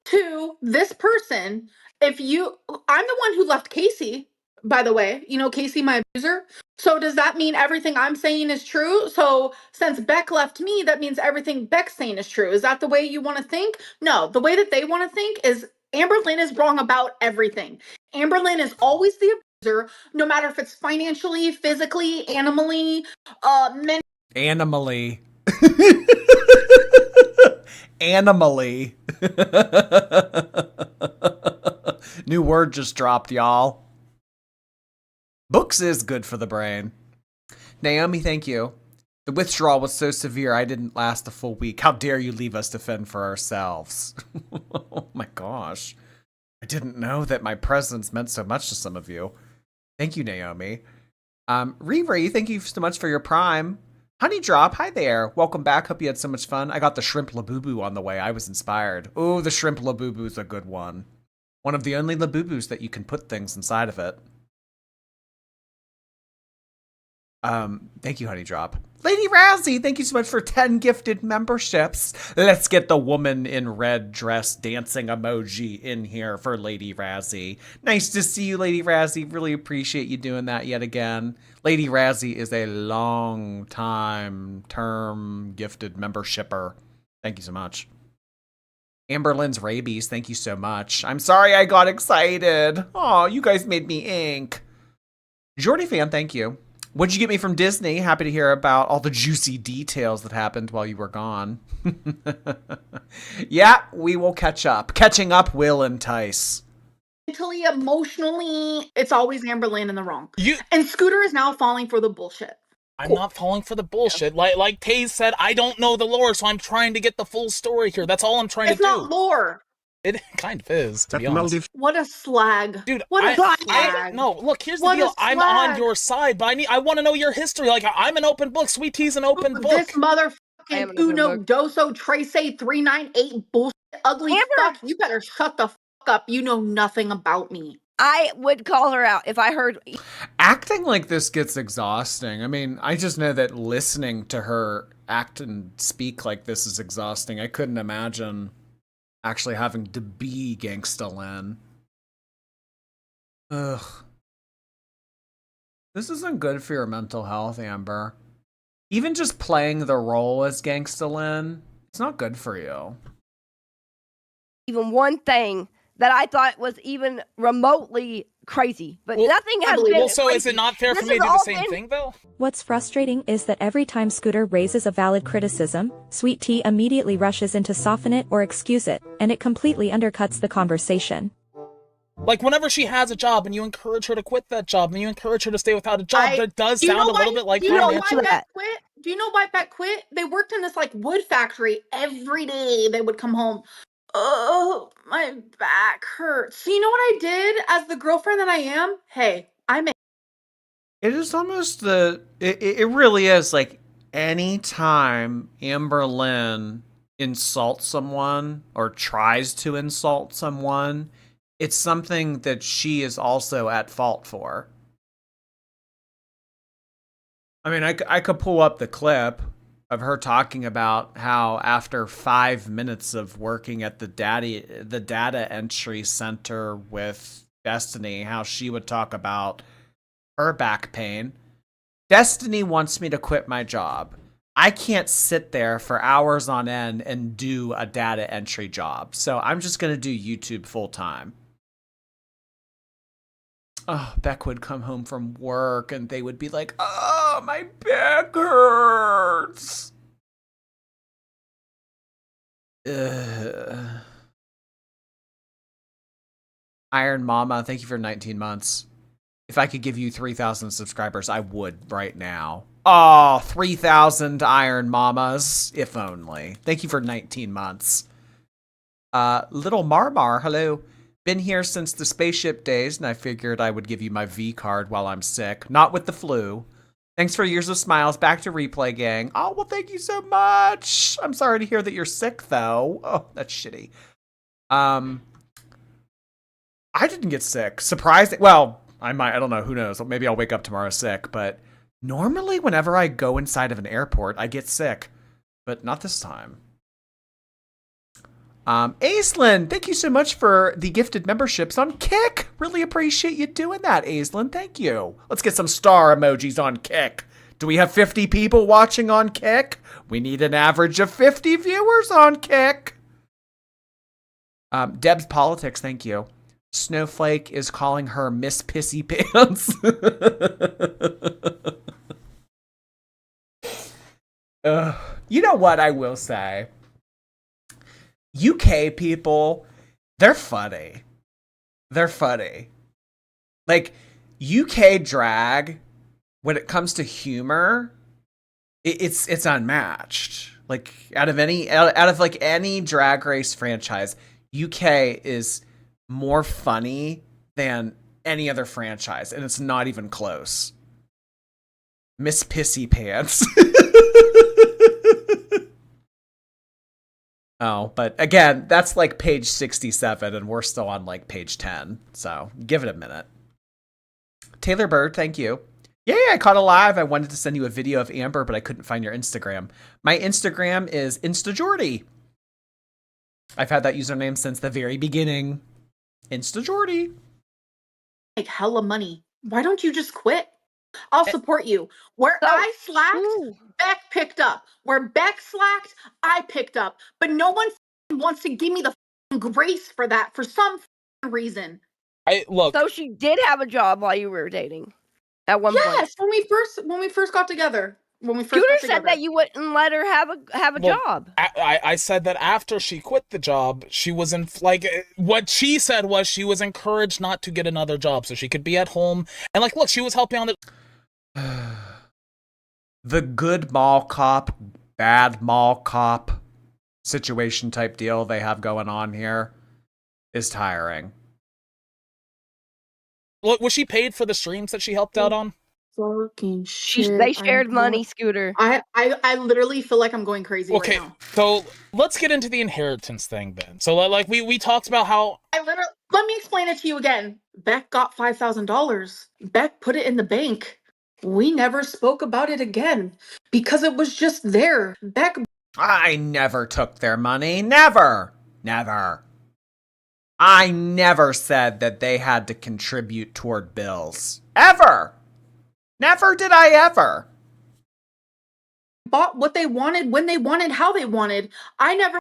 to this person, I'm the one who left Casey, by the way, Casey, my abuser. So does that mean everything I'm saying is true? So since Beck left me, that means everything Beck's saying is true. Is that the way you want to think? No, the way that they want to think is Amberlynn is wrong about everything. Amberlynn is always the abuser, no matter if it's financially, physically, animally, Animally. Animally. New word just dropped, y'all. Books is good for the brain. Naomi, thank you. The withdrawal was so severe I didn't last a full week. How dare you leave us to fend for ourselves? Oh my gosh. I didn't know that my presence meant so much to some of you. Thank you, Naomi. Riri, thank you so much for your prime. Honey Drop, hi there. Welcome back. Hope you had so much fun. I got the shrimp labubu on the way. I was inspired. Oh, the shrimp labubu's a good one. One of the only labubus that you can put things inside of it. Thank you, Honey Drop. Lady Razzie, thank you so much for 10 gifted memberships. Let's get the woman in red dress dancing emoji in here for Lady Razzie. Nice to see you, Lady Razzie. Really appreciate you doing that yet again. Lady Razzie is a long time term gifted membershipper. Thank you so much. Amberlynn's rabies, thank you so much. I'm sorry I got excited. Oh, you guys made me ink. Jordy fan, thank you. What'd you get me from Disney? Happy to hear about all the juicy details that happened while you were gone. Yeah, we will catch up. Catching up will entice. mentally, emotionally, it's always Amberlynn in the wrong. And Scooter is now falling for the bullshit. I'm not falling for the bullshit. Like Taze said, I don't know the lore, so I'm trying to get the full story here. That's all I'm trying to do. It's not lore. It kind of is, to be honest. What a slag. Dude, what a slag. No, look, here's the What a deal. I'm slag. on your side, but I want to know your history. Like, I'm an open book. Sweet Tea's an open book. This motherfucking Uno Doso Trace 398 bullshit ugly fuck. You better shut the fuck up. You know nothing about me. I would call her out if I heard. Acting like this gets exhausting. I mean, I just know that listening to her act and speak like this is exhausting. I couldn't imagine actually having to be Gangsta Lynn. Ugh. This isn't good for your mental health, Amber. Even just playing the role as Gangsta Lynn, it's not good for you. Even one thing that I thought was even remotely crazy, but nothing has been. Well, so crazy. is it not fair for This me to has do the all same been- thing, though? What's frustrating is that every time Scooter raises a valid criticism, Sweet Tea immediately rushes in to soften it or excuse it, and it completely undercuts the conversation. Like, whenever she has a job and you encourage her to quit that job and you encourage her to stay without a job, that does Do you sound know a little why- bit like do you know financial. why Beck quit? Do you know why Beck quit? They worked in this like wood factory every day. They would come home. Oh, my back hurts. So you know what I did as the girlfriend that I am? Hey, I'm It is almost it really is like anytime Amberlynn insults someone or tries to insult someone, it's something that she is also at fault for. I mean, I could pull up the clip of her talking about how after 5 minutes of working at the data entry center with Destiny, how she would talk about her back pain. Destiny wants me to quit my job. I can't sit there for hours on end and do a data entry job. So I'm just going to do YouTube full time. Oh, Beck would come home from work and they would be like, oh, my back hurts. Ugh. Iron Mama, thank you for 19 months. If I could give you 3,000 subscribers, I would right now. Oh, 3,000 Iron Mamas, if only. Thank you for 19 months. Little Marmar, hello. Been here since the spaceship days, and I figured I would give you my V card while I'm sick. Not with the flu. Thanks for years of smiles. Back to replay, gang. Oh, well, thank you so much. I'm sorry to hear that you're sick, though. Oh, that's shitty. I didn't get sick. Surprising. Well, I might. I don't know. Who knows? Maybe I'll wake up tomorrow sick. But normally, whenever I go inside of an airport, I get sick. But not this time. Aislinn, thank you so much for the gifted memberships on Kick. Really appreciate you doing that, Aislinn. Thank you. Let's get some star emojis on Kick. Do we have 50 people watching on Kick? We need an average of 50 viewers on Kick. Deb's Politics, thank you. Snowflake is calling her Miss Pissy Pants. You know what I will say? UK people, they're funny. They're funny. Like, UK drag, when it comes to humor, it's unmatched. Like, out of any Drag Race franchise, UK is more funny than any other franchise, and it's not even close. Miss Pissy Pants. Oh, but again, that's like page 67, and we're still on like page 10. So give it a minute. Taylor Bird, thank you. Yeah, I caught a live. I wanted to send you a video of Amber, but I couldn't find your Instagram. My Instagram is InstaJordy. I've had that username since the very beginning. InstaJordy. Like hella money. Why don't you just quit? I'll support you. Where I slacked, Beck picked up. Where Beck slacked, I picked up. But no one wants to give me the grace for that for some reason. So she did have a job while you were dating at one point. Yes, when we first got together. Scooter said that you wouldn't let her have a job. I said that after she quit the job, she was in what she said was she was encouraged not to get another job so she could be at home and like look, she was helping on the good mall cop, bad mall cop situation type deal they have going on here is tiring. Look, was she paid for the streams that she helped out on? Fucking shit. They shared money, Scooter. I literally feel like I'm going crazy right now. So let's get into the inheritance thing then. So like we talked about how let me explain it to you again. Beck got $5,000. Beck put it in the bank. We never spoke about it again because it was just there. Beck. I never took their money. Never. I never said that they had to contribute toward bills. Ever. Never did I ever. Bought what they wanted, when they wanted, how they wanted. I never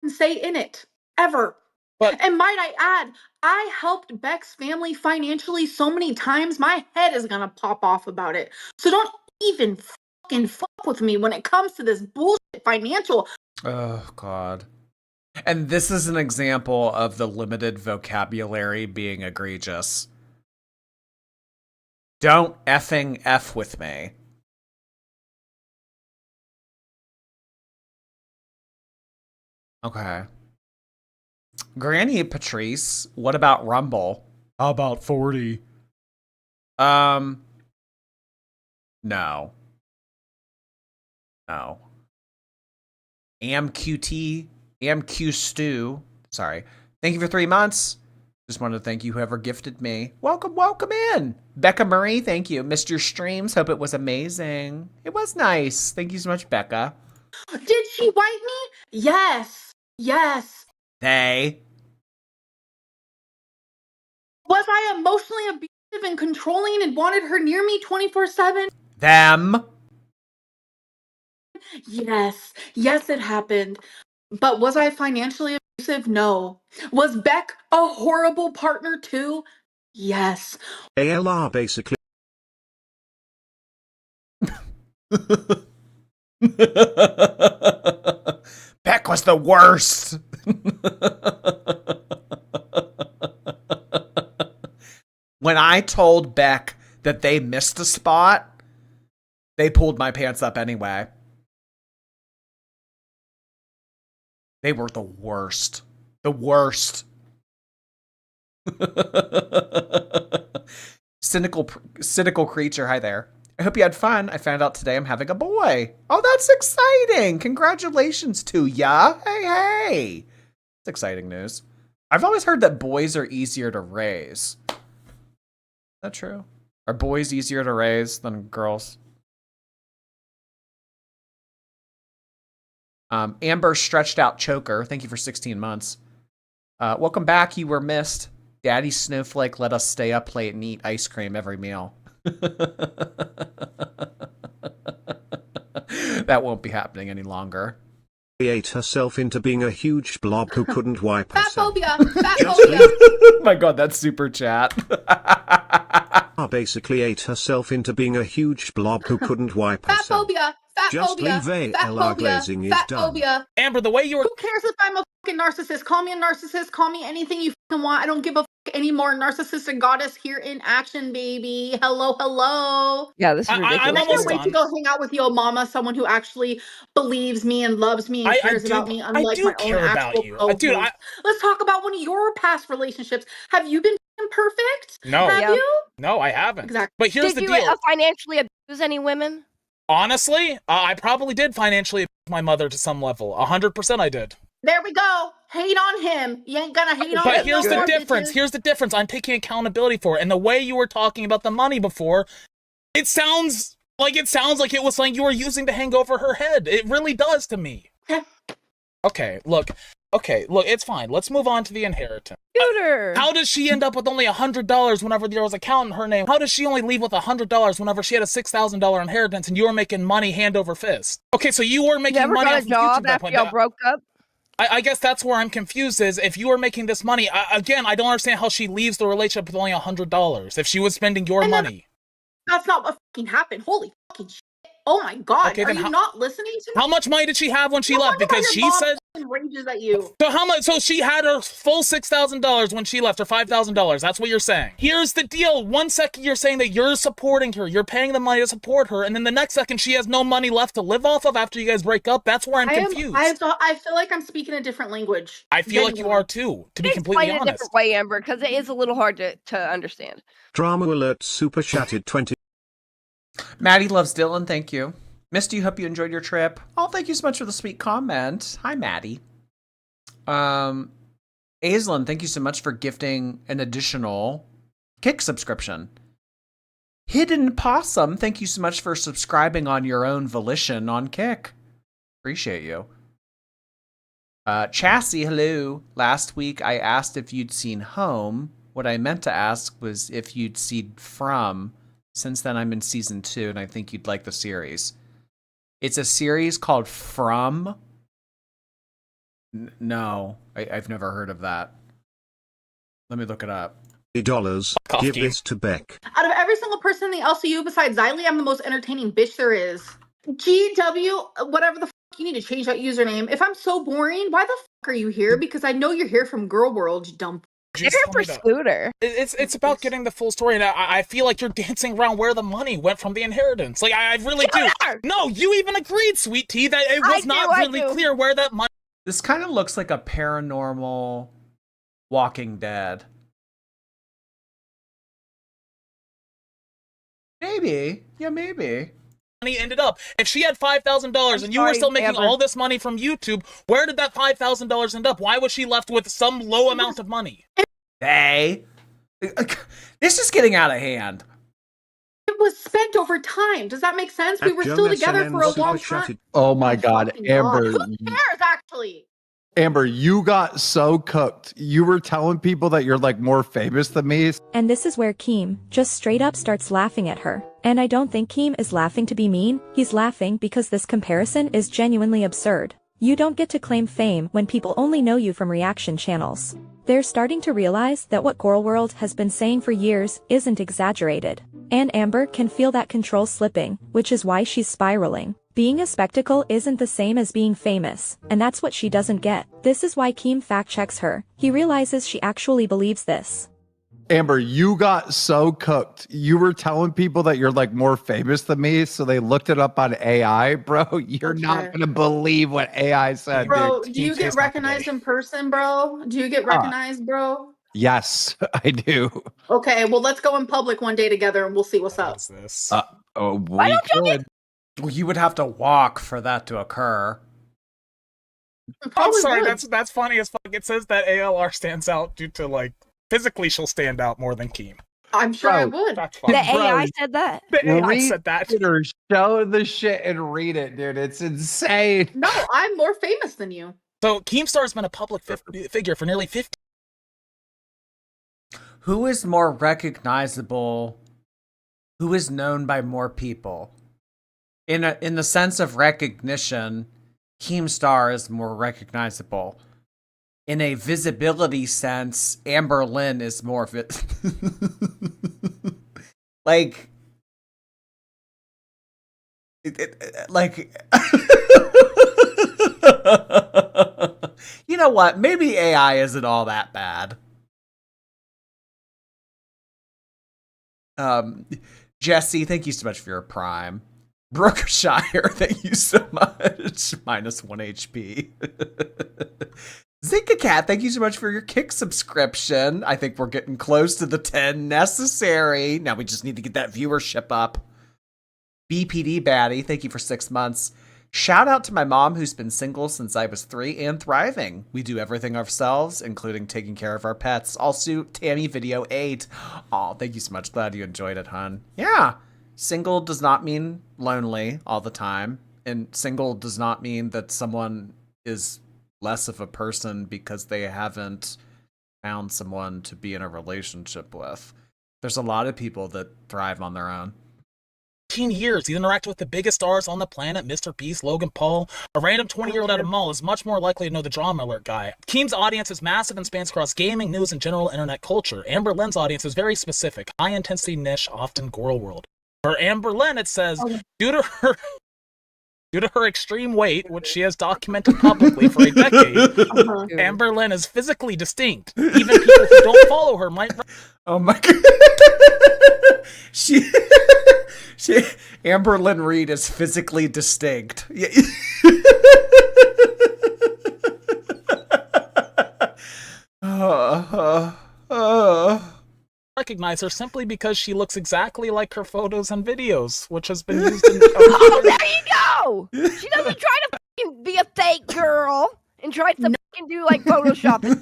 say in it. Ever. And might I add, I helped Beck's family financially so many times, my head is gonna pop off about it. So don't even fucking fuck with me when it comes to this bullshit financial. Oh, God. And this is an example of the limited vocabulary being egregious. Don't effing F with me. Okay. Granny Patrice, what about Rumble? How about 40? No. AmQ Stew. Sorry. Thank you for 3 months. Just wanted to thank you whoever gifted me. Welcome in. Becca Murray, thank you. Missed your streams. Hope it was amazing. It was nice. Thank you so much, Becca. Did she wipe me? Yes. They. Was I emotionally abusive and controlling and wanted her near me 24/7? Them. Yes, it happened. But was I financially abusive? No. Was Beck a horrible partner too? Yes. ALR basically. Beck was the worst. When I told Beck that they missed a spot, they pulled my pants up anyway. They were the worst. The worst. Cynical creature, hi there. I hope you had fun. I found out today I'm having a boy. Oh, that's exciting. Congratulations to ya. Hey. It's exciting news. I've always heard that boys are easier to raise. Is that true? Are boys easier to raise than girls? Amber Stretched Out Choker. Thank you for 16 months. Welcome back. You were missed. Daddy Snowflake let us stay up late and eat ice cream every meal. That won't be happening any longer. She ate herself into being a huge blob who couldn't wipe herself. Oh my god, that's super chat. Basically ate herself into being a huge blob who couldn't wipe herself. Just leave ALR glazing is done. Amber, the way you were... Who cares if I'm a fucking narcissist? Call me a narcissist. Call me anything you fucking want. I don't give a fuck anymore. Narcissistic goddess here in action, baby. Hello. Yeah, this is ridiculous. I'm I almost can't wait done. to go hang out with your mama, someone who actually believes me and loves me and cares about me, unlike my own actual co-host. Dude, Let's talk about one of your past relationships. Have you been perfect? No. Have you? No, I haven't. Exactly. But here's Did the you deal. financially abuse any women? Honestly, I probably did financially abuse my mother to some level. 100% I did. There we go. Hate on him. You ain't gonna hate on him. But here's no the more, difference. bitches. Here's the difference. I'm taking accountability for it. And the way you were talking about the money before, it sounds like it was something you were using to hang over her head. It really does to me. Okay, look, it's fine. Let's move on to the inheritance. Shooter. How does she end up with only $100 whenever there was a count in her name? How does she only leave with $100 whenever she had a $6,000 inheritance and you were making money hand over fist? Okay, so you were making money off a job YouTube after y'all broke up? I guess that's where I'm confused is if you were making this money, again, I don't understand how she leaves the relationship with only $100 if she was spending your money. That's not what fucking happened. Holy fucking shit. Oh my god. Okay, Are then you not listening to me? How much money did she have when she left? Because she said rages at you. so how much? So she had her full $6,000 when she left, or $5,000. That's what you're saying. Here's the deal. One second you're saying that you're supporting her, you're paying the money to support her, and then the next second she has no money left to live off of after you guys break up. That's where I'm confused. I feel like I'm speaking a different language. I feel like you are too, to be completely Explain it a honest. different way, Amber, because it is a little hard to understand. Drama alert super chatted 20. Maddie loves Dylan. Thank you. Misty, hope you enjoyed your trip. Oh, thank you so much for the sweet comment. Hi, Maddie. Aislinn, thank you so much for gifting an additional Kick subscription. Hidden Possum, thank you so much for subscribing on your own volition on Kick. Appreciate you. Chassis, hello. Last week I asked if you'd seen Home. What I meant to ask was if you'd seen From. Since then I'm in season 2 and I think you'd like the series. It's a series called From. No, I've never heard of that. Let me look it up. $. Give this to Beck. Out of every single person in the LCU besides Xylee, I'm the most entertaining bitch there is. GW, whatever the fuck, you need to change that username. If I'm so boring, why the fuck are you here? Because I know you're here from Girl World, you dumb. You're here for Scooter. It's about getting the full story, and I feel like you're dancing around where the money went from the inheritance. Like, I really do. No, you even agreed, Sweet Tea, that it was not really clear where that money... This kind of looks like a paranormal Walking Dead. Maybe. Yeah, maybe. Money ended up. If she had $5,000 and you were still making all this money from YouTube, where did that $5,000 end up? Why was she left with some low amount of money? Hey, this is getting out of hand. It was spent over time. Does that make sense? We were still together for a long time. Oh my God, Amber. Who cares, actually? Amber, you got so cooked. You were telling people that you're like more famous than me. And this is where Keem just straight up starts laughing at her. And I don't think Keem is laughing to be mean, he's laughing because this comparison is genuinely absurd. You don't get to claim fame when people only know you from reaction channels. They're starting to realize that what Girl World has been saying for years isn't exaggerated. And Amber can feel that control slipping, which is why she's spiraling. Being a spectacle isn't the same as being famous, and that's what she doesn't get. This is why Keem fact-checks her. He realizes she actually believes this. Amber, you got so cooked. You were telling people that you're like more famous than me, so they looked it up on AI, bro. You're not gonna believe what AI said, Bro, dude. do you get recognized in person, bro? Do you get recognized, bro? Yes, I do. Okay, well, let's go in public one day together and we'll see what's up. This? We could. Well, you would have to walk for that to occur. I'm sorry, that's funny as fuck. It says that ALR stands out due to, like, physically she'll stand out more than Keem. I'm sure I would. That's fine. The AI said that. The AI said that. Or show the shit and read it, dude. It's insane. No, I'm more famous than you. So Keemstar's been a public figure for nearly 50. Who is more recognizable? Who is known by more people? In the sense of recognition, Keemstar is more recognizable. In a visibility sense, Amberlynn is more like you know what? Maybe AI isn't all that bad. Jesse, thank you so much for your prime. Brookshire, thank you so much. -1 HP. Zinka Cat, thank you so much for your Kick subscription. I think we're getting close to the 10 necessary. Now we just need to get that viewership up. BPD Baddie, thank you for 6 months. Shout out to my mom who's been single since I was 3 and thriving. We do everything ourselves, including taking care of our pets. Also, Tammy Video 8. Aw, thank you so much. Glad you enjoyed it, hon. Yeah, single does not mean lonely all the time. And single does not mean that someone is less of a person because they haven't found someone to be in a relationship with. There's a lot of people that thrive on their own. 15 years, he's interacted with the biggest stars on the planet, Mr. Beast, Logan Paul. A random 20-year-old at a mall is much more likely to know the Drama Alert guy. Keem's audience is massive and spans across gaming, news, and general internet culture. Amberlynn's audience is very specific, high-intensity niche, often girl world. For Amberlynn, it says, due to her extreme weight, which she has documented publicly for a decade, Amberlynn is physically distinct. Even people who don't follow her might... Oh my god. she Amberlynn Reed is physically distinct. Recognize her simply because she looks exactly like her photos and videos, which has been used in... Oh, there you go! She doesn't try to fucking be a fake girl and tries to fucking do, like, Photoshopping.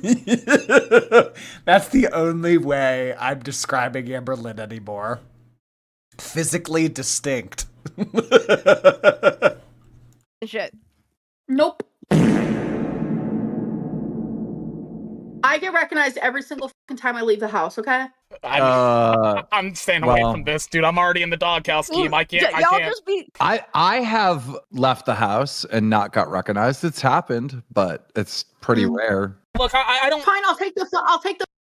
That's the only way I'm describing Amberlynn anymore. Physically distinct. Shit. Nope. I get recognized every single fucking time I leave the house, okay? I'm staying away from this, dude. I'm already in the doghouse scheme. I can't. I have left the house and not got recognized. It's happened, but it's pretty rare. Look, I don't. Fine, I'll take the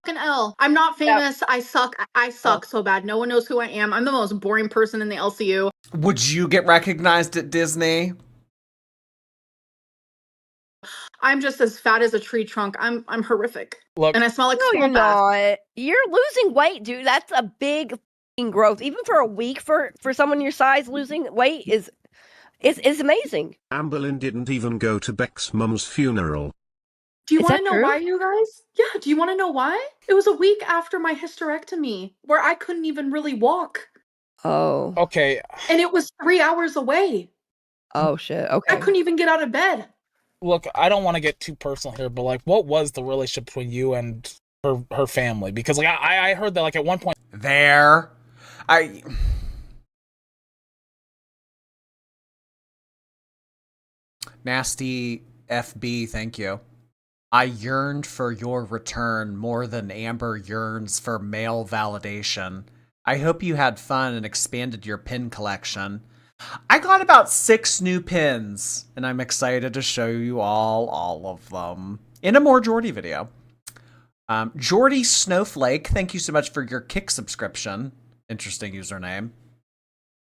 fucking L. I'm not famous. I suck. I suck so bad. No one knows who I am. I'm the most boring person in the LCU. Would you get recognized at Disney? I'm just as fat as a tree trunk. I'm horrific. Look, and I smell like no, you're swamp ass. not. You're losing weight, dude. That's a big growth. Even for a week, for someone your size, losing weight is amazing. Amberlynn didn't even go to Beck's mum's funeral. Do you want to know why, you guys? Yeah, do you want to know why? It was a week after my hysterectomy, where I couldn't even really walk. Oh. Okay. And it was 3 hours away. Oh, shit. Okay. I couldn't even get out of bed. Look, I don't want to get too personal here, but, like, what was the relationship between you and her family? Because, like, I heard that, like, at one point... Nasty FB, thank you. I yearned for your return more than Amber yearns for male validation. I hope you had fun and expanded your pin collection. I got about 6 new pins, and I'm excited to show you all of them in a more Jordy video. Jordy Snowflake, thank you so much for your Kick subscription. Interesting username.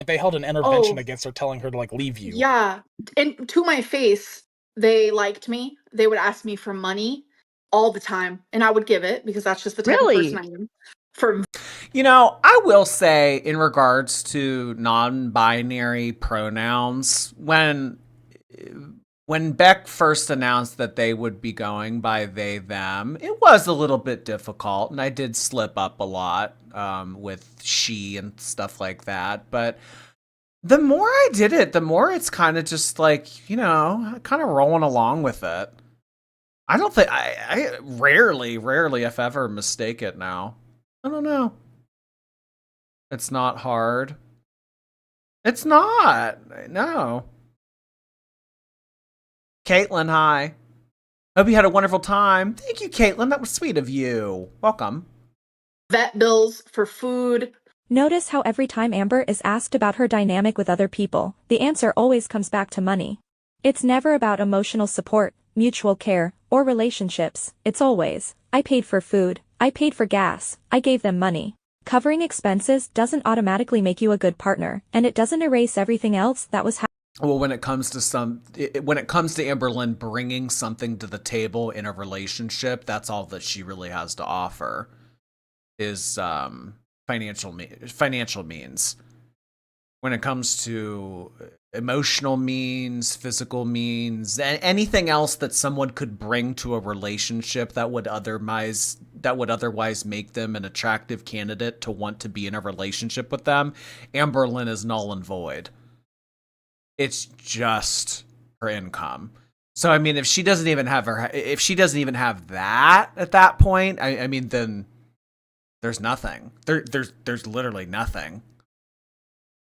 They held an intervention against her, telling her to, like, leave you. Yeah, and to my face, they liked me. They would ask me for money all the time, and I would give it because that's just the type of person I am. You know, I will say in regards to non-binary pronouns, when when Beck first announced that they would be going by they, them, it was a little bit difficult, and I did slip up a lot with she and stuff like that. But the more I did it, the more it's kind of just like, you know, kind of rolling along with it. I don't think, I rarely, if ever, mistake it now. I don't know. It's not hard. It's not. No. Caitlin, hi. Hope you had a wonderful time. Thank you, Caitlin. That was sweet of you. Welcome. Vet bills for food. Notice how every time Amber is asked about her dynamic with other people, the answer always comes back to money. It's never about emotional support, mutual care, or relationships. It's always, I paid for food, I paid for gas, I gave them money. Covering expenses doesn't automatically make you a good partner, and it doesn't erase everything else that was happening. Well, when it comes to Amberlynn bringing something to the table in a relationship, that's all that she really has to offer is financial means. When it comes to emotional means, physical means, anything else that someone could bring to a relationship that would otherwise make them an attractive candidate to want to be in a relationship with them, Amberlynn is null and void. It's just her income. So I mean, if she doesn't even have that at that point, I mean, then there's nothing. There's literally nothing.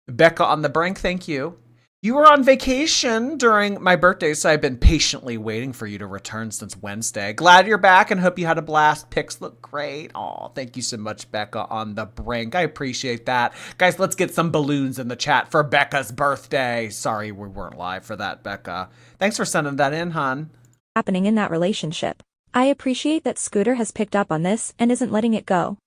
Becca on the brink, thank you. You were on vacation during my birthday, so I've been patiently waiting for you to return since Wednesday. Glad you're back and hope you had a blast. Pics look great. Aw, thank you so much, Becca on the brink. I appreciate that. Guys, let's get some balloons in the chat for Becca's birthday. Sorry we weren't live for that, Becca. Thanks for sending that in, hon. Happening in that relationship. I appreciate that Scooter has picked up on this and isn't letting it go.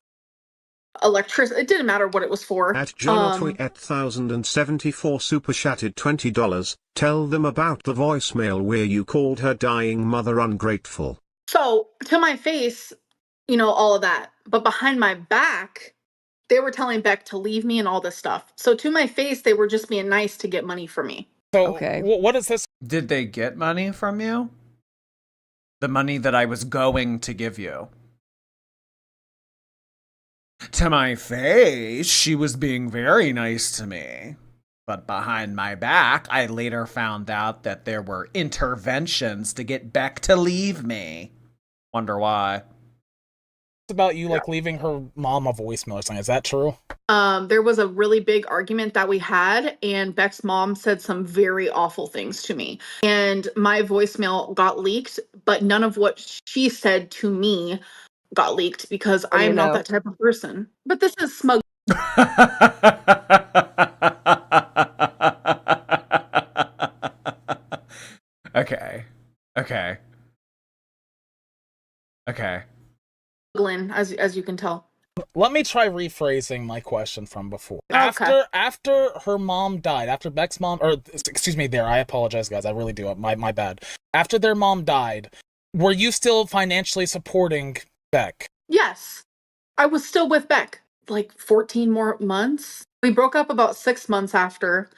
Electricity. It didn't matter what it was for. At Jonathan at 1074 super chatted $20. Tell them about the voicemail where you called her dying mother ungrateful. So to my face, you know, all of that. But behind my back, they were telling Beck to leave me and all this stuff. So to my face, they were just being nice to get money from me. So okay. What is this? Did they get money from you? The money that I was going to give you. To my face, she was being very nice to me. But behind my back, I later found out that there were interventions to get Beck to leave me. Wonder why. It's about you like leaving her mom a voicemail or something. Is that true? There was a really big argument that we had, and Beck's mom said some very awful things to me. And my voicemail got leaked, but none of what she said to me got leaked because I am not that type of person. But this is smug. Okay. As you can tell. Let me try rephrasing my question from before. Okay. After her mom died, after Beck's mom, or excuse me, I apologize, guys. I really do. My bad. After their mom died, were you still financially supporting Beck? Yes. I was still with Beck. Like 14 more months. We broke up about 6 months after,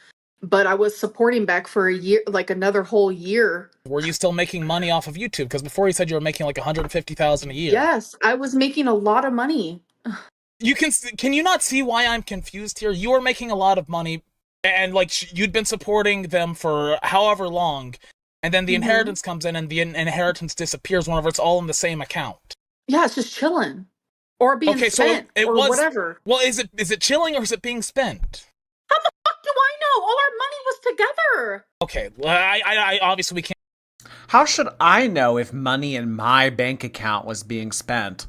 but I was supporting Beck for a year, like another whole year. Were you still making money off of YouTube? Because before you said you were making like $150,000 a year. Yes, I was making a lot of money. Can you not see why I'm confused here? You were making a lot of money, and like you'd been supporting them for however long, and then the inheritance comes in, and the inheritance disappears whenever it's all in the same account. Yeah, it's just chilling, or being spent, or whatever. Well, is it chilling or is it being spent? How the fuck do I know? All our money was together. Okay, well, I obviously we can't. How should I know if money in my bank account was being spent?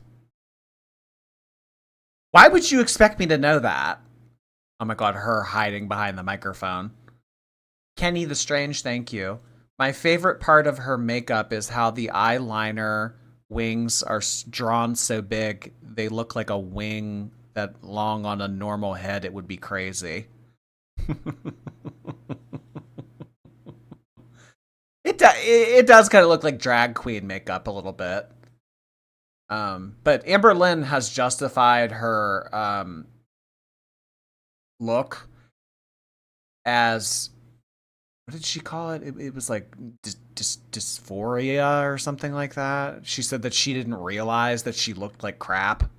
Why would you expect me to know that? Oh my god, her hiding behind the microphone. Kenny the Strange, thank you. My favorite part of her makeup is how the eyeliner wings are drawn so big, they look like a wing that long on a normal head. It would be crazy. It does kind of look like drag queen makeup a little bit. But Amberlynn has justified her look as what did she call it? It was like dysphoria or something like that. She said that she didn't realize that she looked like crap.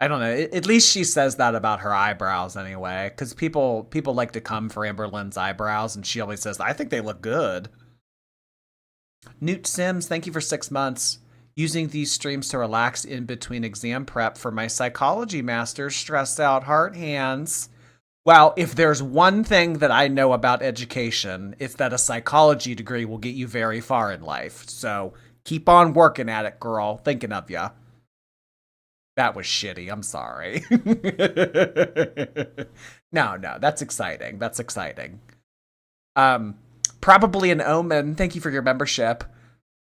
I don't know. At least she says that about her eyebrows anyway, because people like to come for Amberlynn's eyebrows, and she always says, I think they look good. Newt Sims, thank you for 6 months. Using these streams to relax in between exam prep for my psychology master's. Stressed out, heart, hands. Well, if there's one thing that I know about education, it's that a psychology degree will get you very far in life. So keep on working at it, girl. Thinking of ya. That was shitty. I'm sorry. No, that's exciting. That's exciting. Probably an omen. Thank you for your membership.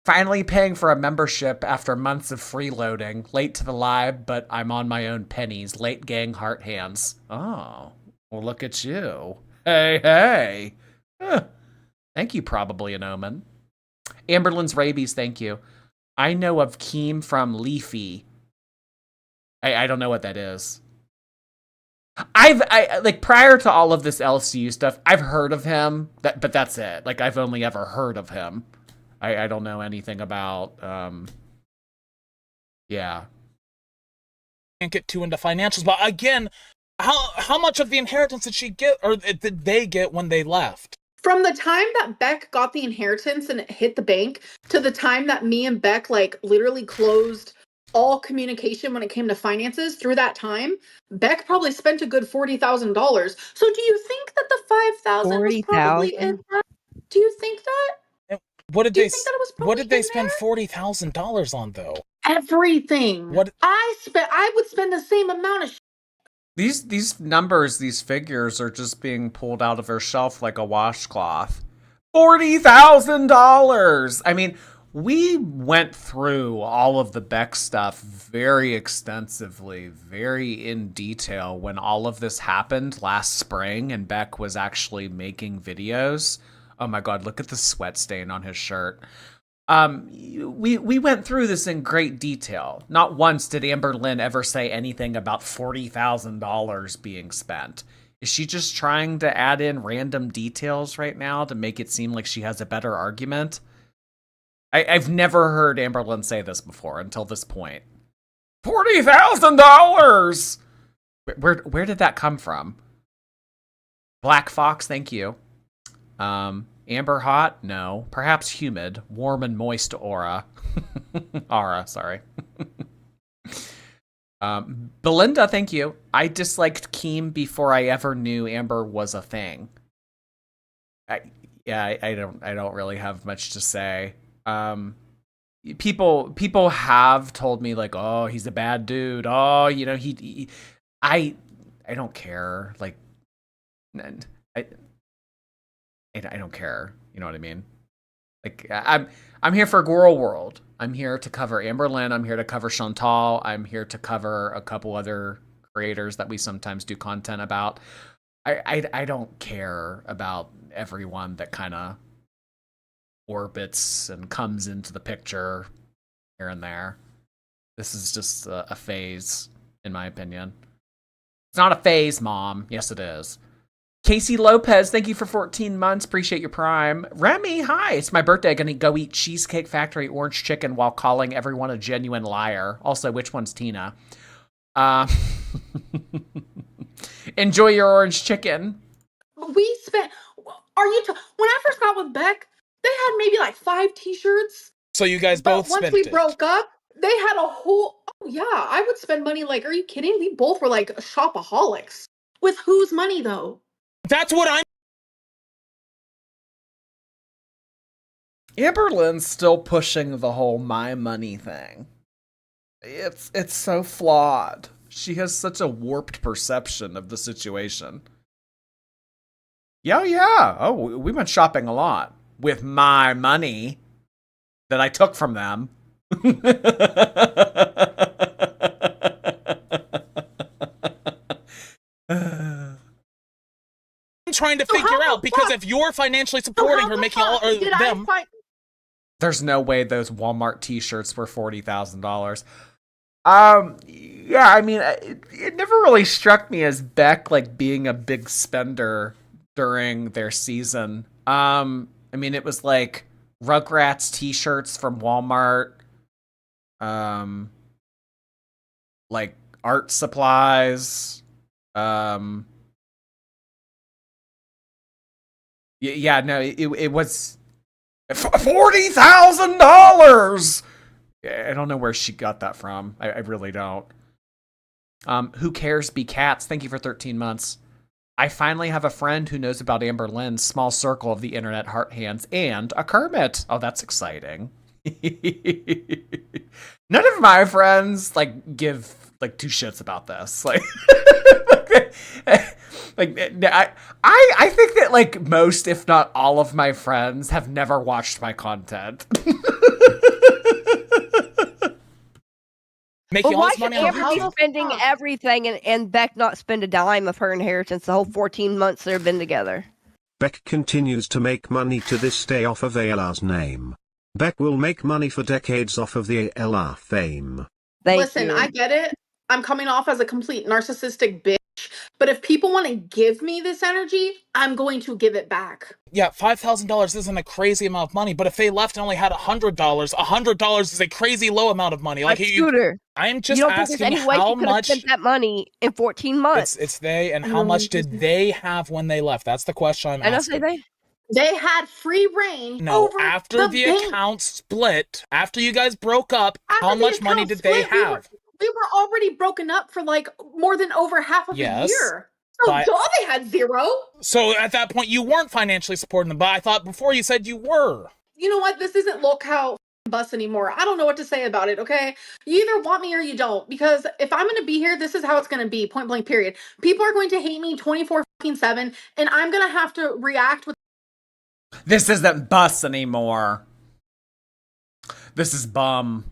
Finally paying for a membership after months of freeloading. Late to the live, but I'm on my own pennies. Late gang, heart, hands. Oh, well, look at you. Hey. Thank you, probably an omen. Amberlynn's rabies, thank you. I know of Keem from Leafy. I don't know what that is. I like prior to all of this LCU stuff, I've heard of him, but that's it. Like I've only ever heard of him. I don't know anything about yeah. Can't get too into financials, but again, how much of the inheritance did she get, or did they get when they left? From the time that Beck got the inheritance and it hit the bank to the time that me and Beck like literally closed all communication when it came to finances, through that time, Beck probably spent a good $40,000. So do you think that the 5,000 was probably in that? Do you think that? What did they spend $40,000 on though? Everything. What I would spend the same amount of These numbers, these figures are just being pulled out of her shelf like a washcloth. $40,000. I mean, we went through all of the Beck stuff very extensively, very in detail when all of this happened last spring and Beck was actually making videos. Oh my God, look at the sweat stain on his shirt. We went through this in great detail. Not once did Amberlynn ever say anything about $40,000 being spent. Is she just trying to add in random details right now to make it seem like she has a better argument? I've never heard Amberlynn say this before until this point. $40,000! Where did that come from? Black Fox, thank you. Amber hot? No. Perhaps humid. Warm and moist aura. Aura, sorry. Belinda, thank you. I disliked Keem before I ever knew Amber was a thing. I don't really have much to say. People have told me like, oh, he's a bad dude. Oh, you know, I don't care. Like, I don't care. You know what I mean? Like, I'm here for Girl World. I'm here to cover Amberlynn. I'm here to cover Chantal. I'm here to cover a couple other creators that we sometimes do content about. I don't care about everyone that kind of orbits and comes into the picture here and there. This is just a phase, in my opinion. It's not a phase, Mom. Yes, it is. Casey Lopez, thank you for 14 months. Appreciate your prime. Remy, hi. It's my birthday. Gonna go eat Cheesecake Factory orange chicken while calling everyone a genuine liar. Also, which one's Tina? Enjoy your orange chicken. We spent. When I first got with Beck, they had maybe like 5 T-shirts. So you guys both spent it. Once we broke up, they had a whole. Oh yeah, I would spend money. Like, are you kidding? We both were like shopaholics. With whose money though? That's what I'm. Amberlynn's still pushing the whole my money thing. It's so flawed. She has such a warped perception of the situation. Yeah. Oh, we went shopping a lot with my money that I took from them. I'm trying to figure out, because if you're financially supporting her, making all them. There's no way those Walmart t-shirts were $40,000. Yeah, I mean, it never really struck me as Beck like being a big spender during their season. I mean, it was like Rugrats t-shirts from Walmart, like art supplies, yeah, no, it was $40,000. I don't know where she got that from. I really don't. Who cares? Be cats. Thank you for 13 months. I finally have a friend who knows about Amberlynn, small circle of the internet heart hands, and a Kermit. Oh, that's exciting. None of my friends like give like two shits about this. Like, I think that like most, if not all of my friends have never watched my content. But why should Amber be spending everything and Beck not spend a dime of her inheritance the whole 14 months they've been together? Beck continues to make money to this day off of Ayla's name. Beck will make money for decades off of the Ayla fame. Listen, I get it. I'm coming off as a complete narcissistic bitch, but if people want to give me this energy, I'm going to give it back. Yeah, $5,000 isn't a crazy amount of money, but if they left and only had $100 is a crazy low amount of money. Like, I'm just asking how much spent that money in 14 months. It's they, and how much did they have when they left? That's the question I'm asking. They had free reign. No, over after the bank. account split, after you guys broke up, how much money did they have? We were already broken up for like more than over half of a year. So but- duh, they had zero. So at that point, you weren't financially supporting them, but I thought before you said you lore. You know what? This isn't locale bus anymore. I don't know what to say about it, okay? You either want me or you don't, because if I'm going to be here, this is how it's going to be, point blank period. People are going to hate me 24/7, and I'm going to have to react with. This isn't bus anymore. This is bum.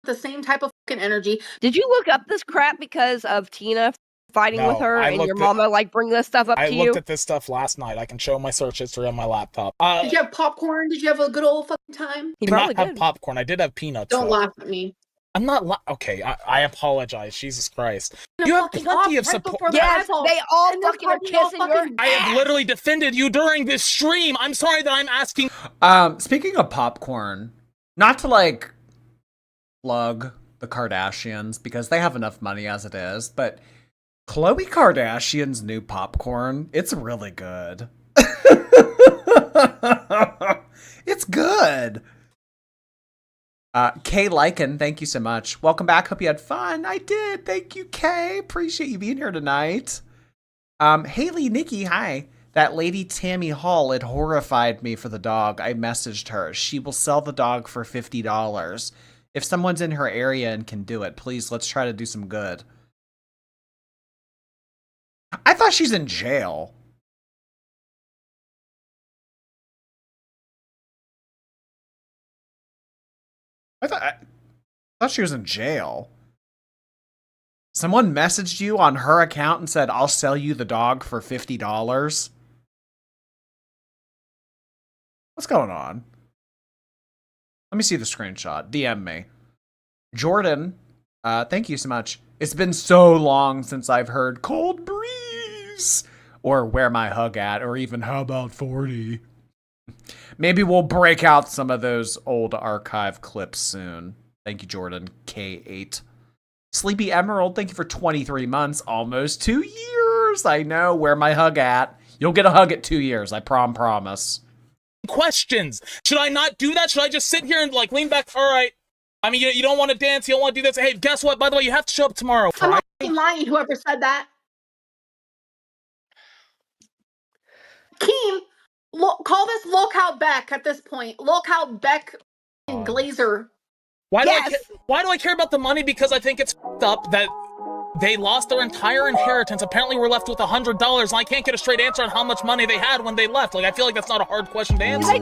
The same type of fucking energy. Did you look up this crap because of Tina fighting with her and your mama like bring this stuff up to you? I looked at this stuff last night. I can show my search history on my laptop. Did you have popcorn? Did you have a good old fucking time? I did not have popcorn. I did have peanuts. Don't laugh at me. I'm not okay. I apologize. Jesus Christ. You have plenty of support. Yes, they all fucking are kissing your I have literally defended you during this stream. I'm sorry that I'm asking. Speaking of popcorn, not to like plug the Kardashians because they have enough money as it is, but Khloe Kardashian's new popcorn, it's really good. It's good. Kay Lycan, thank you so much. Welcome back. Hope you had fun. I did. Thank you, Kay. Appreciate you being here tonight. Haley Nikki, hi. That lady Tammy Hall had horrified me for the dog. I messaged her. She will sell the dog for $50. If someone's in her area and can do it, please, let's try to do some good. I thought she's in jail. I thought she was in jail. Someone messaged you on her account and said, I'll sell you the dog for $50. What's going on? Let me see the screenshot. DM me. Jordan, thank you so much. It's been so long since I've heard Cold Breeze or Where My Hug At or even How About 40. Maybe we'll break out some of those old archive clips soon. Thank you, Jordan. K8. Sleepy Emerald, thank you for 23 months. Almost 2 years. I know. Where My Hug At. You'll get a hug at 2 years. I promise. Questions. Should I not do that? Should I just sit here and like lean back? All right. I mean, you don't want to dance. You don't want to do this. Hey, guess what? By the way, you have to show up tomorrow. I'm not lying, whoever said that. Keem, call this locale Beck at this point. Locale Beck and Glazer. Why do I care about the money? Because I think it's up that they lost their entire inheritance. Apparently, we're left with $100, and I can't get a straight answer on how much money they had when they left. Like, I feel like that's not a hard question to answer.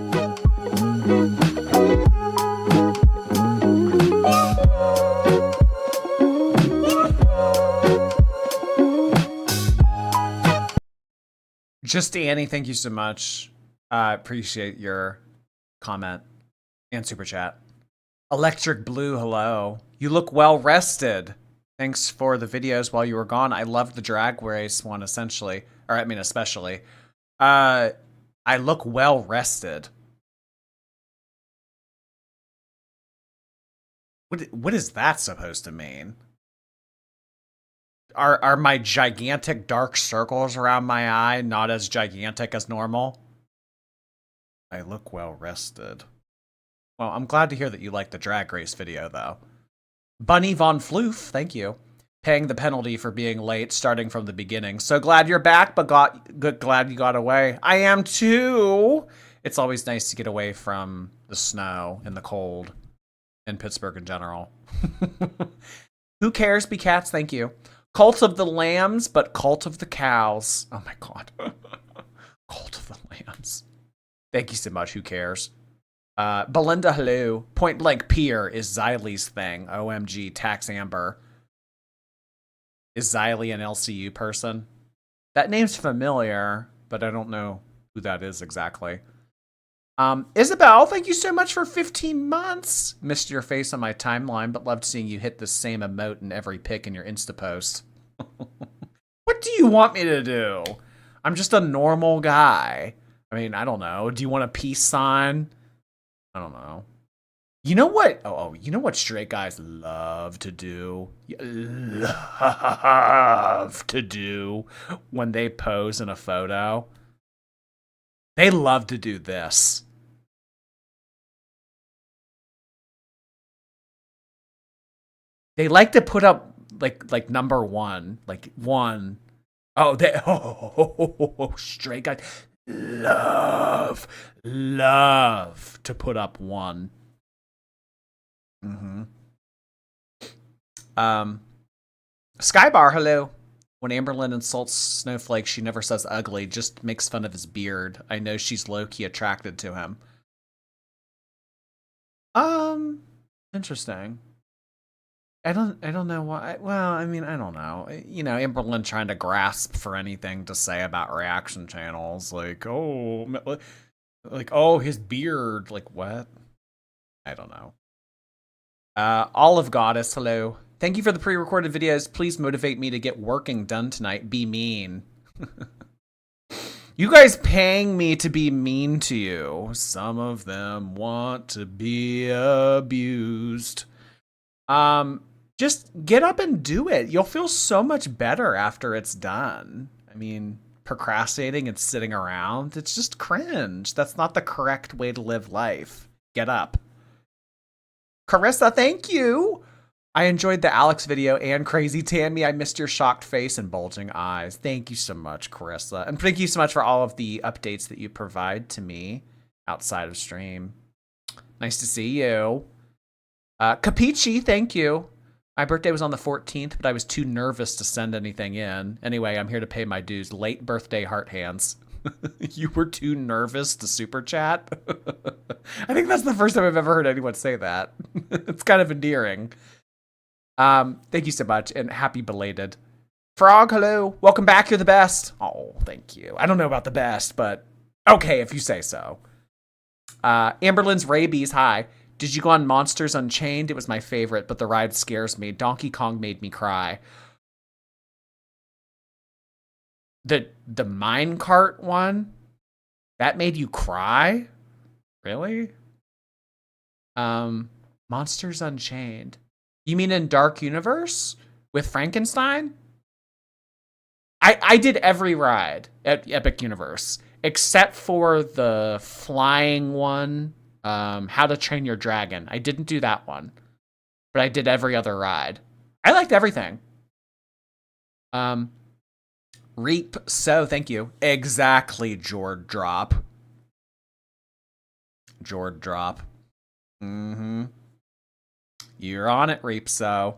Just Annie, thank you so much. Appreciate your comment and super chat. Electric Blue, hello. You look well rested. Thanks for the videos while you were gone. I loved the drag race one essentially. Or I mean especially. I look well rested. What is that supposed to mean? Are my gigantic dark circles around my eye not as gigantic as normal? I look well rested. Well, I'm glad to hear that you liked the drag race video, though. Bunny Von Floof, thank you. Paying the penalty for being late, starting from the beginning. So glad you're back, but glad you got away. I am too! It's always nice to get away from the snow and the cold in Pittsburgh in general. Who cares? Be cats, thank you. Cult of the Lambs, but Cult of the Cows. Oh my god. Cult of the Lambs. Thank you so much. Who cares? Belinda, hello. Point Blank Pier is Xylee's thing. OMG, tax Amber. Is Xylee an LCU person? That name's familiar, but I don't know who that is exactly. Isabel, thank you so much for 15 months. Missed your face on my timeline, but loved seeing you hit the same emote in every pic in your Insta post. What do you want me to do? I'm just a normal guy. I mean, I don't know. Do you want a peace sign? I don't know. You know what? You know what straight guys love to do? Love to do when they pose in a photo? They love to do this. They like to put up like number one, like one. Oh, straight guys love to put up one. Skybar, hello. When Amberlynn insults Snowflake, she never says ugly, just makes fun of his beard. I know she's low-key attracted to him. Interesting. I don't know why. Well, I mean, I don't know. You know, Amberlynn trying to grasp for anything to say about reaction channels, like, oh, his beard, like what? I don't know. Olive Goddess, hello. Thank you for the pre-recorded videos. Please motivate me to get working done tonight. Be mean. You guys paying me to be mean to you. Some of them want to be abused. Just get up and do it. You'll feel so much better after it's done. I mean, procrastinating and sitting around, it's just cringe. That's not the correct way to live life. Get up. Carissa, thank you. I enjoyed the Alex video and Crazy Tammy. I missed your shocked face and bulging eyes. Thank you so much, Carissa. And thank you so much for all of the updates that you provide to me outside of stream. Nice to see you. Capici, thank you. My birthday was on the 14th, but I was too nervous to send anything in. Anyway, I'm here to pay my dues. Late birthday heart hands. You were too nervous to super chat? I think that's the first time I've ever heard anyone say that. It's kind of endearing. Thank you so much, and happy belated. Frog, hello. Welcome back. You're the best. Oh, thank you. I don't know about the best, but okay, if you say so. Amberlynn's rabies, hi. Did you go on Monsters Unchained? It was my favorite, but the ride scares me. Donkey Kong made me cry. The minecart one? That made you cry? Really? Monsters Unchained. You mean in Dark Universe? With Frankenstein? I did every ride at Epic Universe, except for the flying one. How to Train Your Dragon. I didn't do that one, but I did every other ride. I liked everything. Reap, so thank you. Exactly, Jord Drop. Jord Drop. You're on it, Reap, so.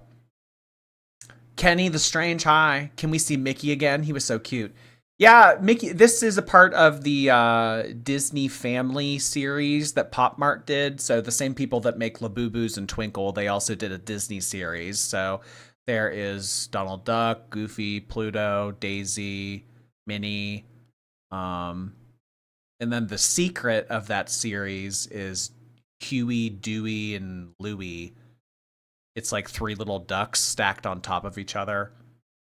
Kenny the Strange, hi. Can we see Mickey again? He was so cute. Yeah, Mickey, this is a part of the Disney Family series that Pop Mart did. So the same people that make Labubu's and Twinkle, they also did a Disney series. So there is Donald Duck, Goofy, Pluto, Daisy, Minnie. And then the secret of that series is Huey, Dewey, and Louie. It's like three little ducks stacked on top of each other.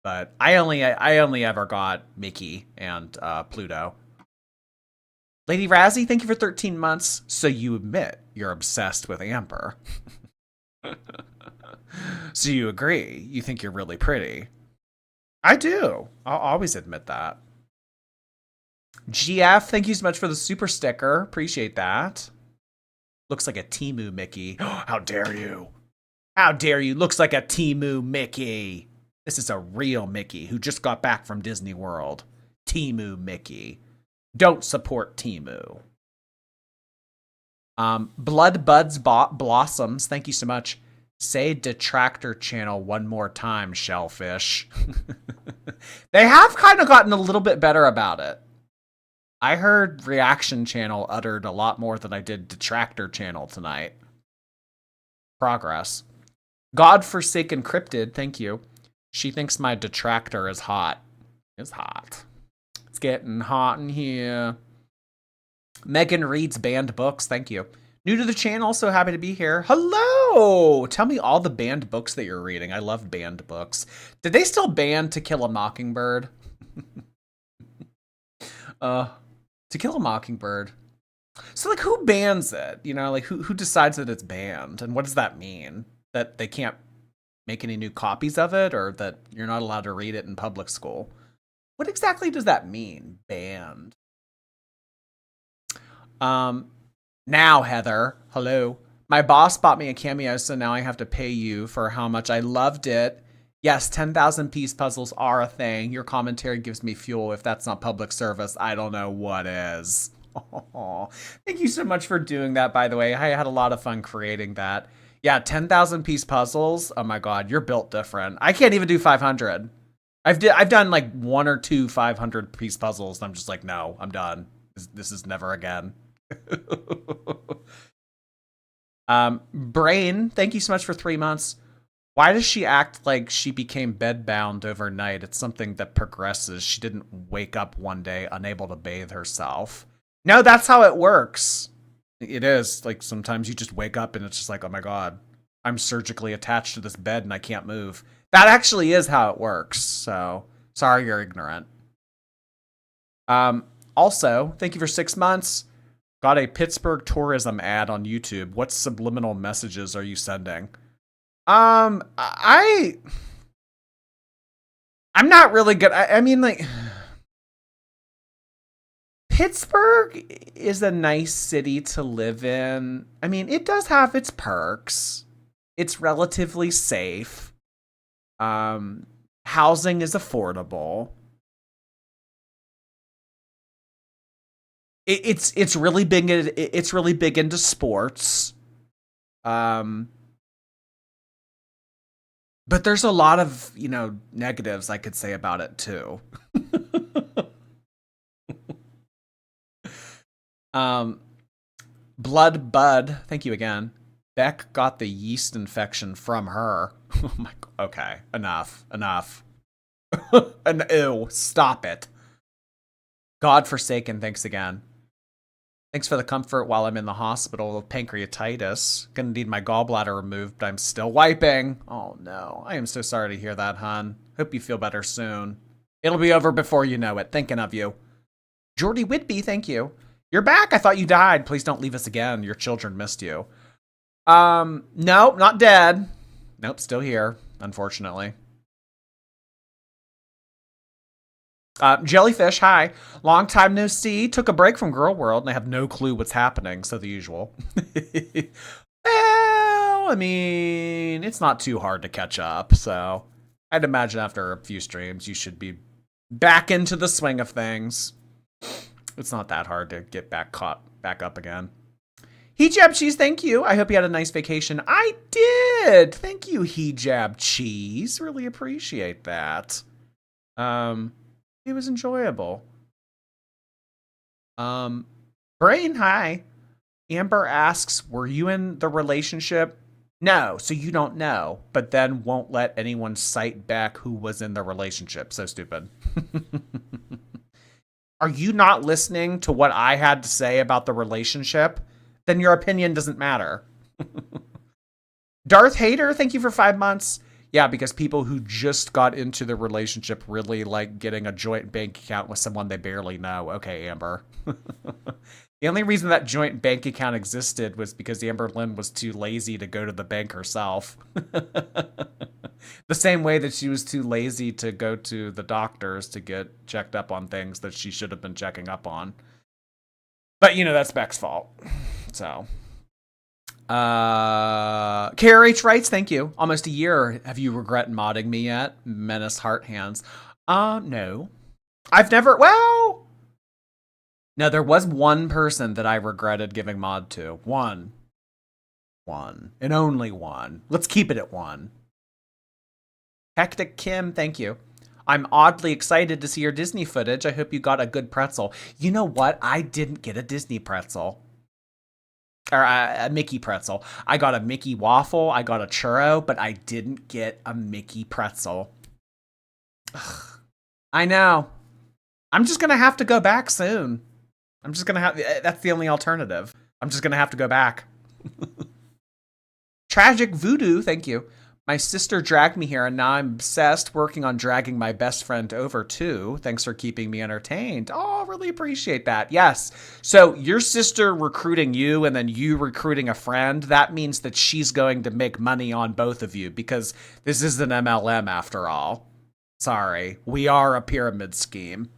But I only ever got Mickey and Pluto. Lady Razzie, thank you for 13 months. So you admit you're obsessed with Amber. So you agree. You think you're really pretty. I do. I'll always admit that. GF, thank you so much for the super sticker. Appreciate that. Looks like a Temu Mickey. How dare you? How dare you? Looks like a Temu Mickey. This is a real Mickey who just got back from Disney World. Temu Mickey. Don't support Temu. Blood Buds Blossoms. Thank you so much. Say Detractor Channel one more time, Shellfish. They have kind of gotten a little bit better about it. I heard Reaction Channel uttered a lot more than I did Detractor Channel tonight. Progress. Godforsaken Cryptid, thank you. She thinks my detractor is hot. It's hot. It's getting hot in here. Megan reads banned books, thank you. New to the channel, so happy to be here. Hello! Tell me all the banned books that you're reading. I love banned books. Did they still ban To Kill a Mockingbird? To Kill a Mockingbird. So, like, who bans it? You know, like, who decides that it's banned? And what does that mean? That they can't make any new copies of it? Or that you're not allowed to read it in public school? What exactly does that mean? Banned. Now, Heather, hello. My boss bought me a cameo, so now I have to pay you for how much I loved it. Yes, 10,000 piece puzzles are a thing. Your commentary gives me fuel. If that's not public service, I don't know what is. Oh, thank you so much for doing that, by the way. I had a lot of fun creating that. Yeah, 10,000 piece puzzles. Oh my God, you're built different. I can't even do 500. I've done like 1 or 2 500 piece puzzles. And I'm just like, no, I'm done. This is never again. Brain, thank you so much for 3 months. Why does she act like she became bedbound overnight? It's something that progresses. She didn't wake up one day unable to bathe herself. No, that's how it works. It is. Like, sometimes you just wake up and it's just like, oh my God, I'm surgically attached to this bed and I can't move. That actually is how it works. So, sorry you're ignorant. Also, thank you for 6 months. Got a Pittsburgh tourism ad on YouTube. What subliminal messages are you sending? I'm not really good. I mean, like, Pittsburgh is a nice city to live in. I mean, it does have its perks. It's relatively safe. Housing is affordable. It's really big. It's really big into sports. But there's a lot of, you know, negatives I could say about it too. Blood Bud, thank you again. Beck got the yeast infection from her. Oh my, okay, enough. Ew, stop it. Godforsaken, thanks again. Thanks for the comfort while I'm in the hospital with pancreatitis. Gonna need my gallbladder removed, but I'm still wiping. Oh no, I am so sorry to hear that, hon. Hope you feel better soon. It'll be over before you know it. Thinking of you. Jordy Whitby, thank you. You're back. I thought you died. Please don't leave us again. Your children missed you. No, not dead. Nope, still here, unfortunately. Jellyfish, hi. Long time no see. Took a break from Girl World and I have no clue what's happening, so the usual. Well, I mean, it's not too hard to catch up, so I'd imagine after a few streams you should be back into the swing of things. It's not that hard to get back up again. Hijab Cheese, thank you. I hope you had a nice vacation. I did. Thank you, Hijab Cheese. Really appreciate that. It was enjoyable. Brain, hi. Amber asks, were you in the relationship? No, so you don't know, but then won't let anyone cite back who was in the relationship. So stupid. Are you not listening to what I had to say about the relationship? Then your opinion doesn't matter. Darth Hater, thank you for 5 months. Yeah, because people who just got into the relationship really like getting a joint bank account with someone they barely know. Okay, Amber. The only reason that joint bank account existed was because Amberlynn was too lazy to go to the bank herself. The same way that she was too lazy to go to the doctors to get checked up on things that she should have been checking up on. But, that's Beck's fault. So... KRH writes, thank you. Almost a year. Have you regret modding me yet? Menace heart hands. No. I've never, well... No, there was one person that I regretted giving mod to. One. And only one. Let's keep it at one. Hectic Kim, thank you. I'm oddly excited to see your Disney footage. I hope you got a good pretzel. You know what? I didn't get a Disney pretzel. Or a Mickey pretzel. I got a Mickey waffle. I got a churro, but I didn't get a Mickey pretzel. Ugh. I know. I'm just going to have to go back soon. I'm just going to have... That's the only alternative. I'm just going to have to go back. Tragic Voodoo, thank you. My sister dragged me here, and now I'm obsessed, working on dragging my best friend over, too. Thanks for keeping me entertained. Oh, really appreciate that. Yes. So your sister recruiting you and then you recruiting a friend, that means that she's going to make money on both of you because this is an MLM after all. Sorry. We are a pyramid scheme.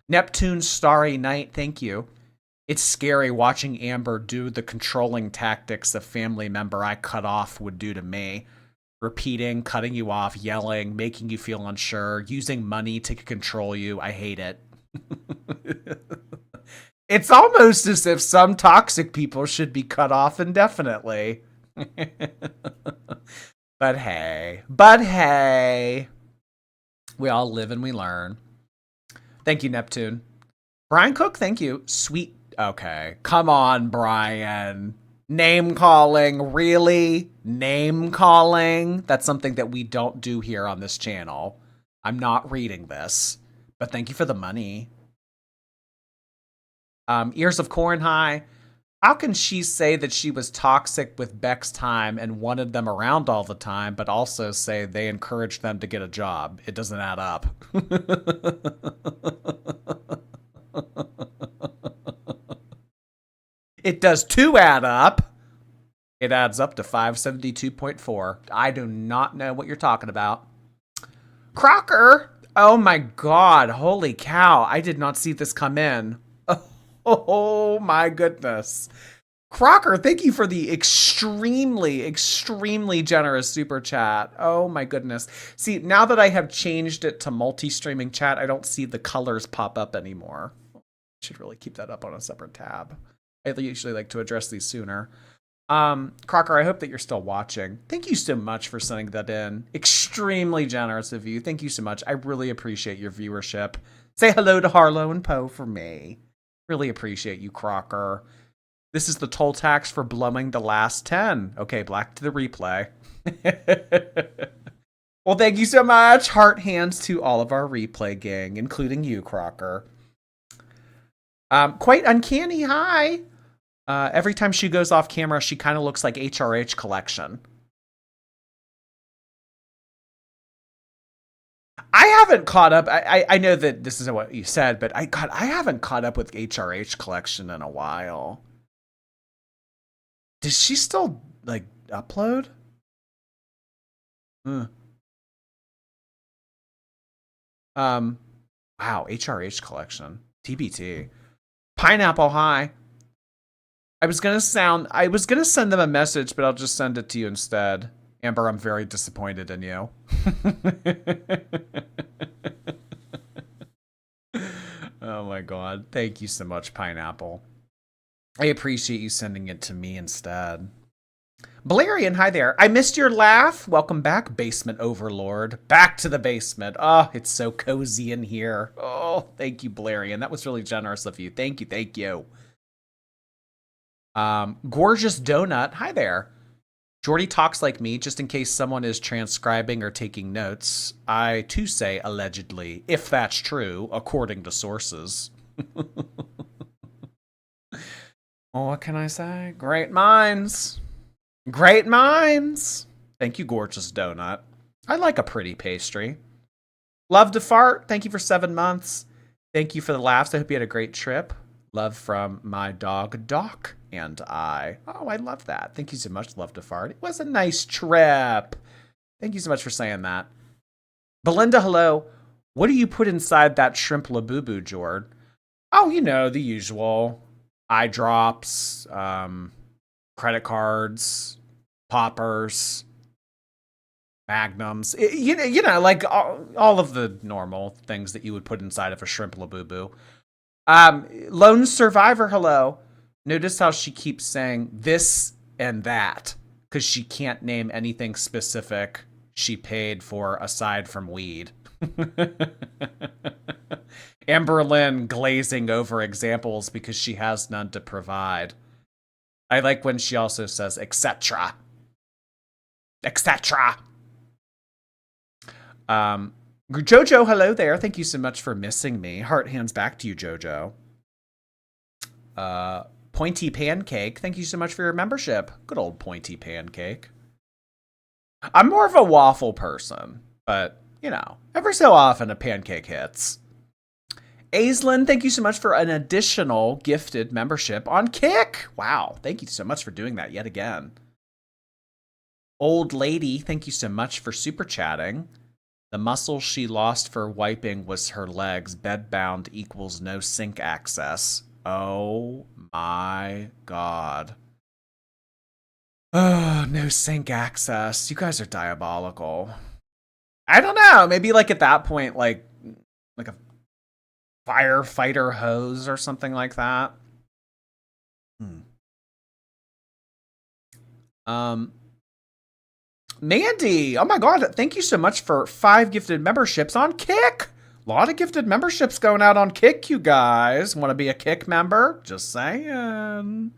Neptune Starry Night, thank you. It's scary watching Amber do the controlling tactics a family member I cut off would do to me. Repeating, cutting you off, yelling, making you feel unsure, using money to control you. I hate it. It's almost as if some toxic people should be cut off indefinitely. But hey. We all live and we learn. Thank you, Neptune. Brian Cook, thank you. Sweet. Okay. Come on, Brian. Name calling, really? Name calling? That's something that we don't do here on this channel. I'm not reading this, but thank you for the money. Ears of Corn, hi. How can she say that she was toxic with Beck's time and wanted them around all the time, but also say they encouraged them to get a job? It doesn't add up. It does too add up. It adds up to 572.4. I do not know what you're talking about. Crocker! Oh my god, holy cow. I did not see this come in. Oh my goodness. Crocker, thank you for the extremely, extremely generous super chat. Oh my goodness. See, now that I have changed it to multi-streaming chat, I don't see the colors pop up anymore. Should really keep that up on a separate tab. I usually like to address these sooner. Crocker, I hope that you're still watching. Thank you so much for sending that in. Extremely generous of you. Thank you so much. I really appreciate your viewership. Say hello to Harlow and Poe for me. Really appreciate you, Crocker. This is the toll tax for blowing the last 10. Okay, back to the replay. Well, thank you so much. Heart hands to all of our replay gang, including you, Crocker. Quite uncanny, hi. Every time she goes off camera, she kind of looks like HRH Collection. I haven't caught up. I know that this isn't what you said, but I haven't caught up with HRH Collection in a while. Does she still, like, upload? Wow, HRH Collection. TBT. Pineapple, hi. I was gonna send them a message, but I'll just send it to you instead. Amber, I'm very disappointed in you. Oh my god. Thank you so much, Pineapple. I appreciate you sending it to me instead. Balerian, hi there. I missed your laugh. Welcome back, Basement Overlord. Back to the basement. Oh, it's so cozy in here. Oh, thank you, Balerian. That was really generous of you. Thank you, thank you. Gorgeous Donut, hi there. Jordy talks like me, just in case someone is transcribing or taking notes. I too say allegedly, if that's true, according to sources. Oh, what can I say? Great minds. Great minds. Thank you, gorgeous donut. I like a pretty pastry. Love to fart. Thank you for 7 months. Thank you for the laughs. I hope you had a great trip. Love from my dog, Doc, and I. Oh, I love that. Thank you so much, Love to fart. It was a nice trip. Thank you so much for saying that. Belinda, hello. What do you put inside that shrimp labubu, Jord? Oh, you know, the usual. Eye drops, credit cards, poppers, magnums. You know, like all of the normal things that you would put inside of a shrimp labubu. Lone Survivor, hello. Notice how she keeps saying this and that because she can't name anything specific she paid for aside from weed. Amberlynn glazing over examples because she has none to provide. I like when she also says, etc. Etc. Jojo, hello there. Thank you so much for missing me. Heart hands back to you, Jojo. Pointy Pancake, thank you so much for your membership. Good old Pointy Pancake. I'm more of a waffle person, but, you know, every so often a pancake hits. Aislinn, thank you so much for an additional gifted membership on Kick. Wow, thank you so much for doing that yet again. Old Lady, thank you so much for super chatting. The muscle she lost for wiping was her legs. Bedbound equals no sink access. Oh my God. Oh, no sink access. You guys are diabolical. I don't know. Maybe like at that point, like a firefighter hose or something like that. Mandy, oh my God, thank you so much for 5 gifted memberships on Kick. A lot of gifted memberships going out on Kick, you guys. Want to be a Kick member? Just saying.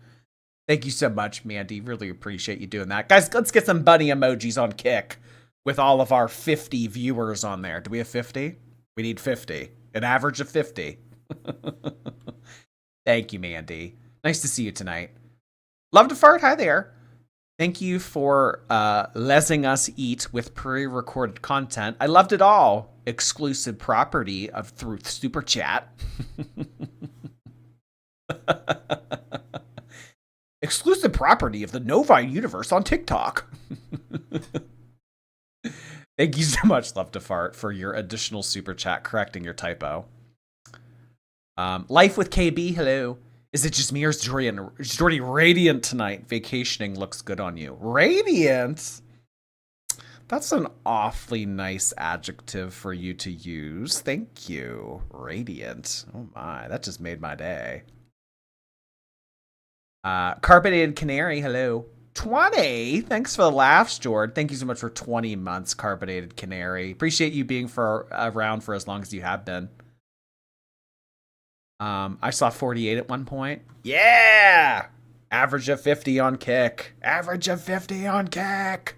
Thank you so much, Mandy. Really appreciate you doing that. Guys, let's get some bunny emojis on Kick with all of our 50 viewers on there. Do we have 50? We need 50. An average of 50. Thank you, Mandy. Nice to see you tonight. Love to fart. Hi there. Thank you for letting us eat with pre-recorded content. I loved it all. Exclusive property of through Super Chat. Exclusive property of the Novi universe on TikTok. Thank you so much, Love to Fart, for your additional super chat correcting your typo. Life with KB, hello. Is it just me or is Jordy radiant tonight? Vacationing looks good on you. Radiant? That's an awfully nice adjective for you to use. Thank you. Radiant. Oh my, that just made my day. Carbonated Canary, hello. 20. Thanks for the laughs, Jord. Thank you so much for 20 months, Carbonated Canary. Appreciate you being around for as long as you have been. I saw 48 at one point. Yeah! Average of 50 on Kick. Average of 50 on Kick.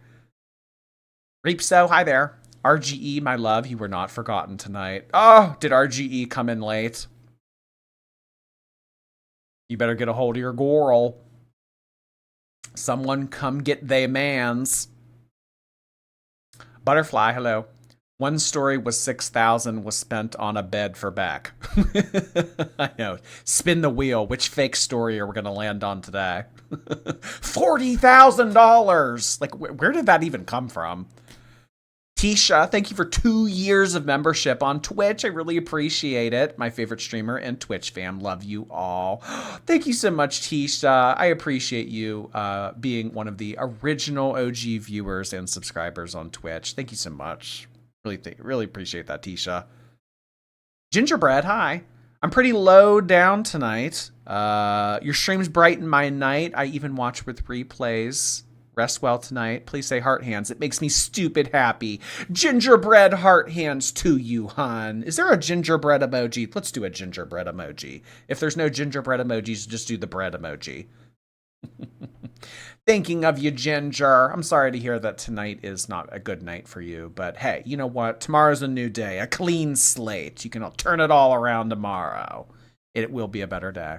Reapso, hi there. RGE, my love, you were not forgotten tonight. Oh, did RGE come in late? You better get a hold of your girl. Someone come get they mans. Butterfly, hello. One story was 6,000 was spent on a bed for Beck. I know. Spin the wheel. Which fake story are we going to land on today? $40,000. Like, where did that even come from? Tisha, thank you for 2 years of membership on Twitch. I really appreciate it. My favorite streamer and Twitch fam. Love you all. Thank you so much, Tisha. I appreciate you being one of the original OG viewers and subscribers on Twitch. Thank you so much. Really appreciate that, Tisha. Gingerbread, hi. I'm pretty low down tonight. Your streams brighten my night. I even watch with replays. Rest well tonight. Please say heart hands. It makes me stupid happy. Gingerbread heart hands to you, hun. Is there a gingerbread emoji? Let's do a gingerbread emoji. If there's no gingerbread emojis, just do the bread emoji. Thinking of you, Ginger. I'm sorry to hear that tonight is not a good night for you, but hey, you know what? Tomorrow's a new day, a clean slate. You can turn it all around tomorrow. It will be a better day.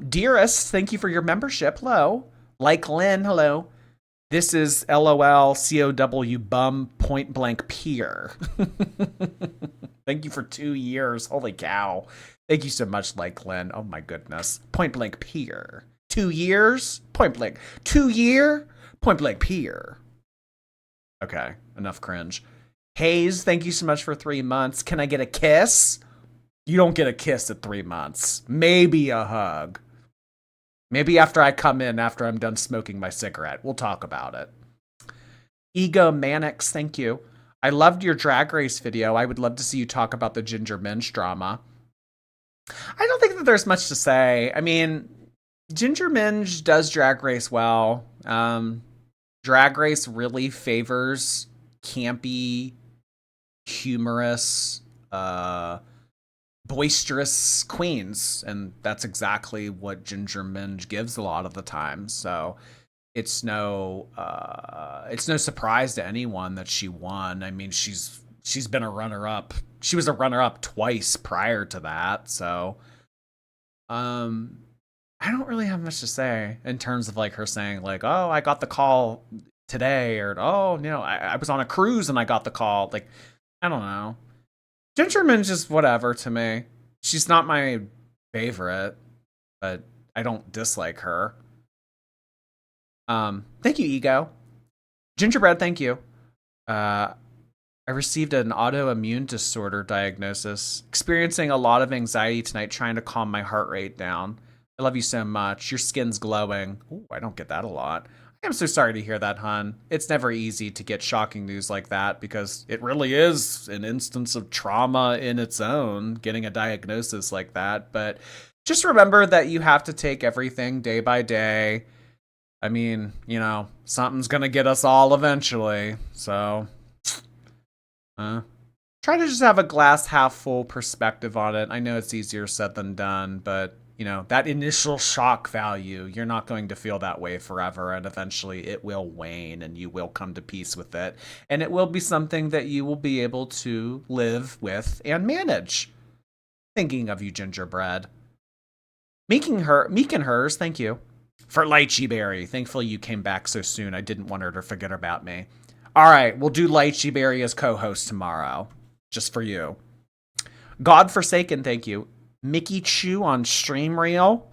Dearest, thank you for your membership. Hello. Like Lynn, hello. This is LOL COW bum point blank peer. Thank you for 2 years. Holy cow. Thank you so much, Like Lynn. Oh my goodness. Point blank peer. 2 years? Point blank. 2 year? Point blank peer. Okay, enough cringe. Hayes, thank you so much for 3 months. Can I get a kiss? You don't get a kiss at 3 months. Maybe a hug. Maybe after I come in, after I'm done smoking my cigarette. We'll talk about it. Ego Manix, thank you. I loved your Drag Race video. I would love to see you talk about the Ginger Minge drama. I don't think that there's much to say. I mean, Ginger Minge does Drag Race well. Drag Race really favors campy, humorous, boisterous queens, and that's exactly what Ginger Minge gives a lot of the time. So it's no surprise to anyone that she won. I mean, she's been a runner-up. She was a runner-up twice prior to that. So I don't really have much to say in terms of like her saying like, oh, I got the call today, or oh, you know, I was on a cruise and I got the call. Like, I don't know. Ginger Minge just whatever to me. She's not my favorite, but I don't dislike her. Thank you, Ego. Gingerbread, thank you. I received an autoimmune disorder diagnosis. Experiencing a lot of anxiety tonight, trying to calm my heart rate down. I love you so much. Your skin's glowing. Ooh, I don't get that a lot. I'm so sorry to hear that, hon. It's never easy to get shocking news like that because it really is an instance of trauma in its own, getting a diagnosis like that. But just remember that you have to take everything day by day. I mean, you know, something's going to get us all eventually. So, try to just have a glass half full perspective on it. I know it's easier said than done, but you know, that initial shock value, you're not going to feel that way forever, and eventually it will wane and you will come to peace with it. And it will be something that you will be able to live with and manage. Thinking of you, Gingerbread. Meek and Hers, thank you. For Lychee Berry, thankfully you came back so soon. I didn't want her to forget about me. All right, we'll do Lychee Berry as co-host tomorrow. Just for you. Godforsaken, thank you. Mickey Chew on Stream Reel.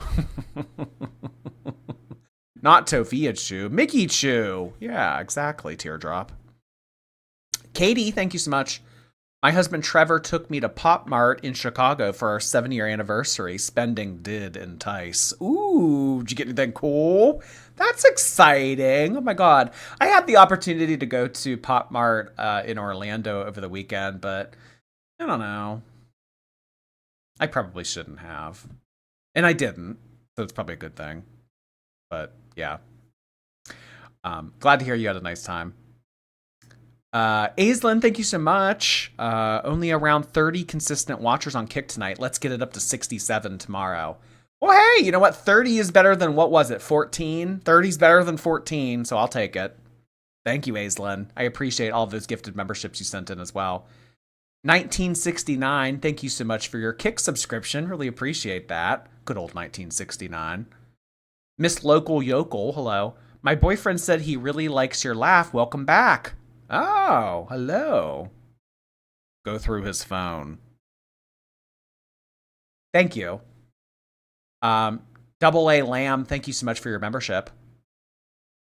Not Tofia Chew. Mickey Chew. Yeah, exactly, Teardrop. Katie, thank you so much. My husband Trevor took me to Pop Mart in Chicago for our 7-year anniversary. Spending did entice. Ooh, did you get anything cool? That's exciting. Oh my God. I had the opportunity to go to Pop Mart in Orlando over the weekend, but I don't know. I probably shouldn't have. And I didn't. So it's probably a good thing. But yeah. Glad to hear you had a nice time. Aislinn, thank you so much. Only around 30 consistent watchers on Kick tonight. Let's get it up to 67 tomorrow. Well, hey, you know what? 30 is better than, what was it, 14? 30 is better than 14, so I'll take it. Thank you, Aislinn. I appreciate all of those gifted memberships you sent in as well. 1969, thank you so much for your Kick subscription. Really appreciate that. Good old 1969. Miss Local Yokel, hello. My boyfriend said he really likes your laugh. Welcome back. Oh, hello. Go through his phone. Thank you. Double A Lamb, thank you so much for your membership.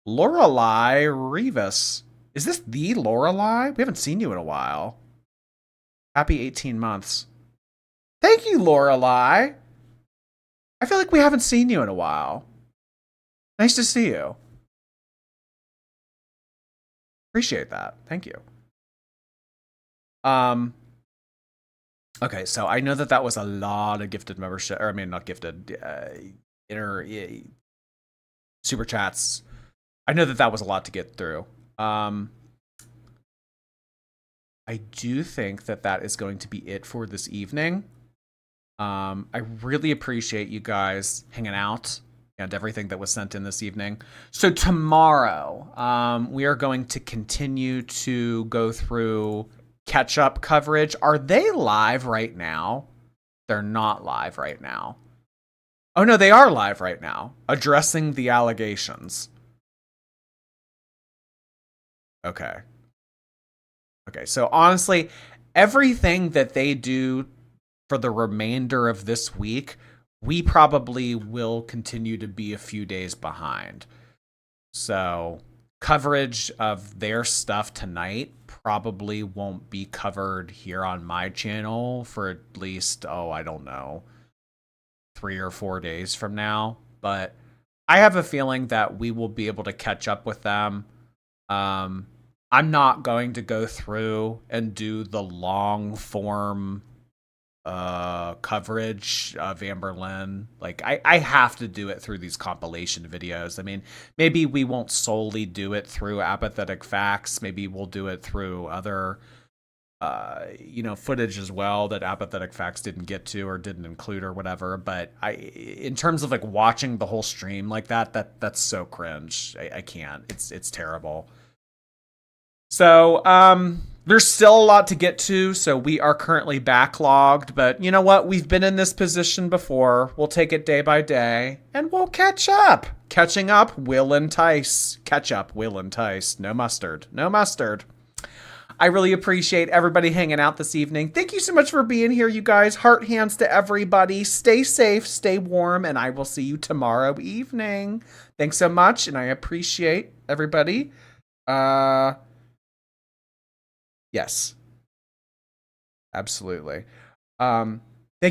Lorelei Rivas. Is this the Lorelei? We haven't seen you in a while. Happy 18 months. Thank you, Lorelei. I feel like we haven't seen you in a while. Nice to see you. Appreciate that. Thank you. Okay, so I know that was a lot of gifted membership, or I mean, not gifted, super chats. I know that was a lot to get through. I do think that is going to be it for this evening. I really appreciate you guys hanging out and everything that was sent in this evening. So tomorrow, we are going to continue to go through catch-up coverage. Are they live right now? They're not live right now. Oh no, they are live right now, addressing the allegations. Okay. Okay, so honestly, everything that they do for the remainder of this week, we probably will continue to be a few days behind. So coverage of their stuff tonight probably won't be covered here on my channel for at least, I don't know, 3 or 4 days from now. But I have a feeling that we will be able to catch up with them. I'm not going to go through and do the long form coverage of Amberlynn. Like I have to do it through these compilation videos. I mean, maybe we won't solely do it through Apathetic Facts. Maybe we'll do it through other footage as well that Apathetic Facts didn't get to or didn't include or whatever. But in terms of like watching the whole stream like that's so cringe. I can't. It's terrible. So, there's still a lot to get to, so we are currently backlogged, but you know what? We've been in this position before. We'll take it day by day, and we'll catch up. Catching up will entice. Catch up will entice. No mustard. No mustard. I really appreciate everybody hanging out this evening. Thank you so much for being here, you guys. Heart hands to everybody. Stay safe, stay warm, and I will see you tomorrow evening. Thanks so much, and I appreciate everybody. Yes. Absolutely.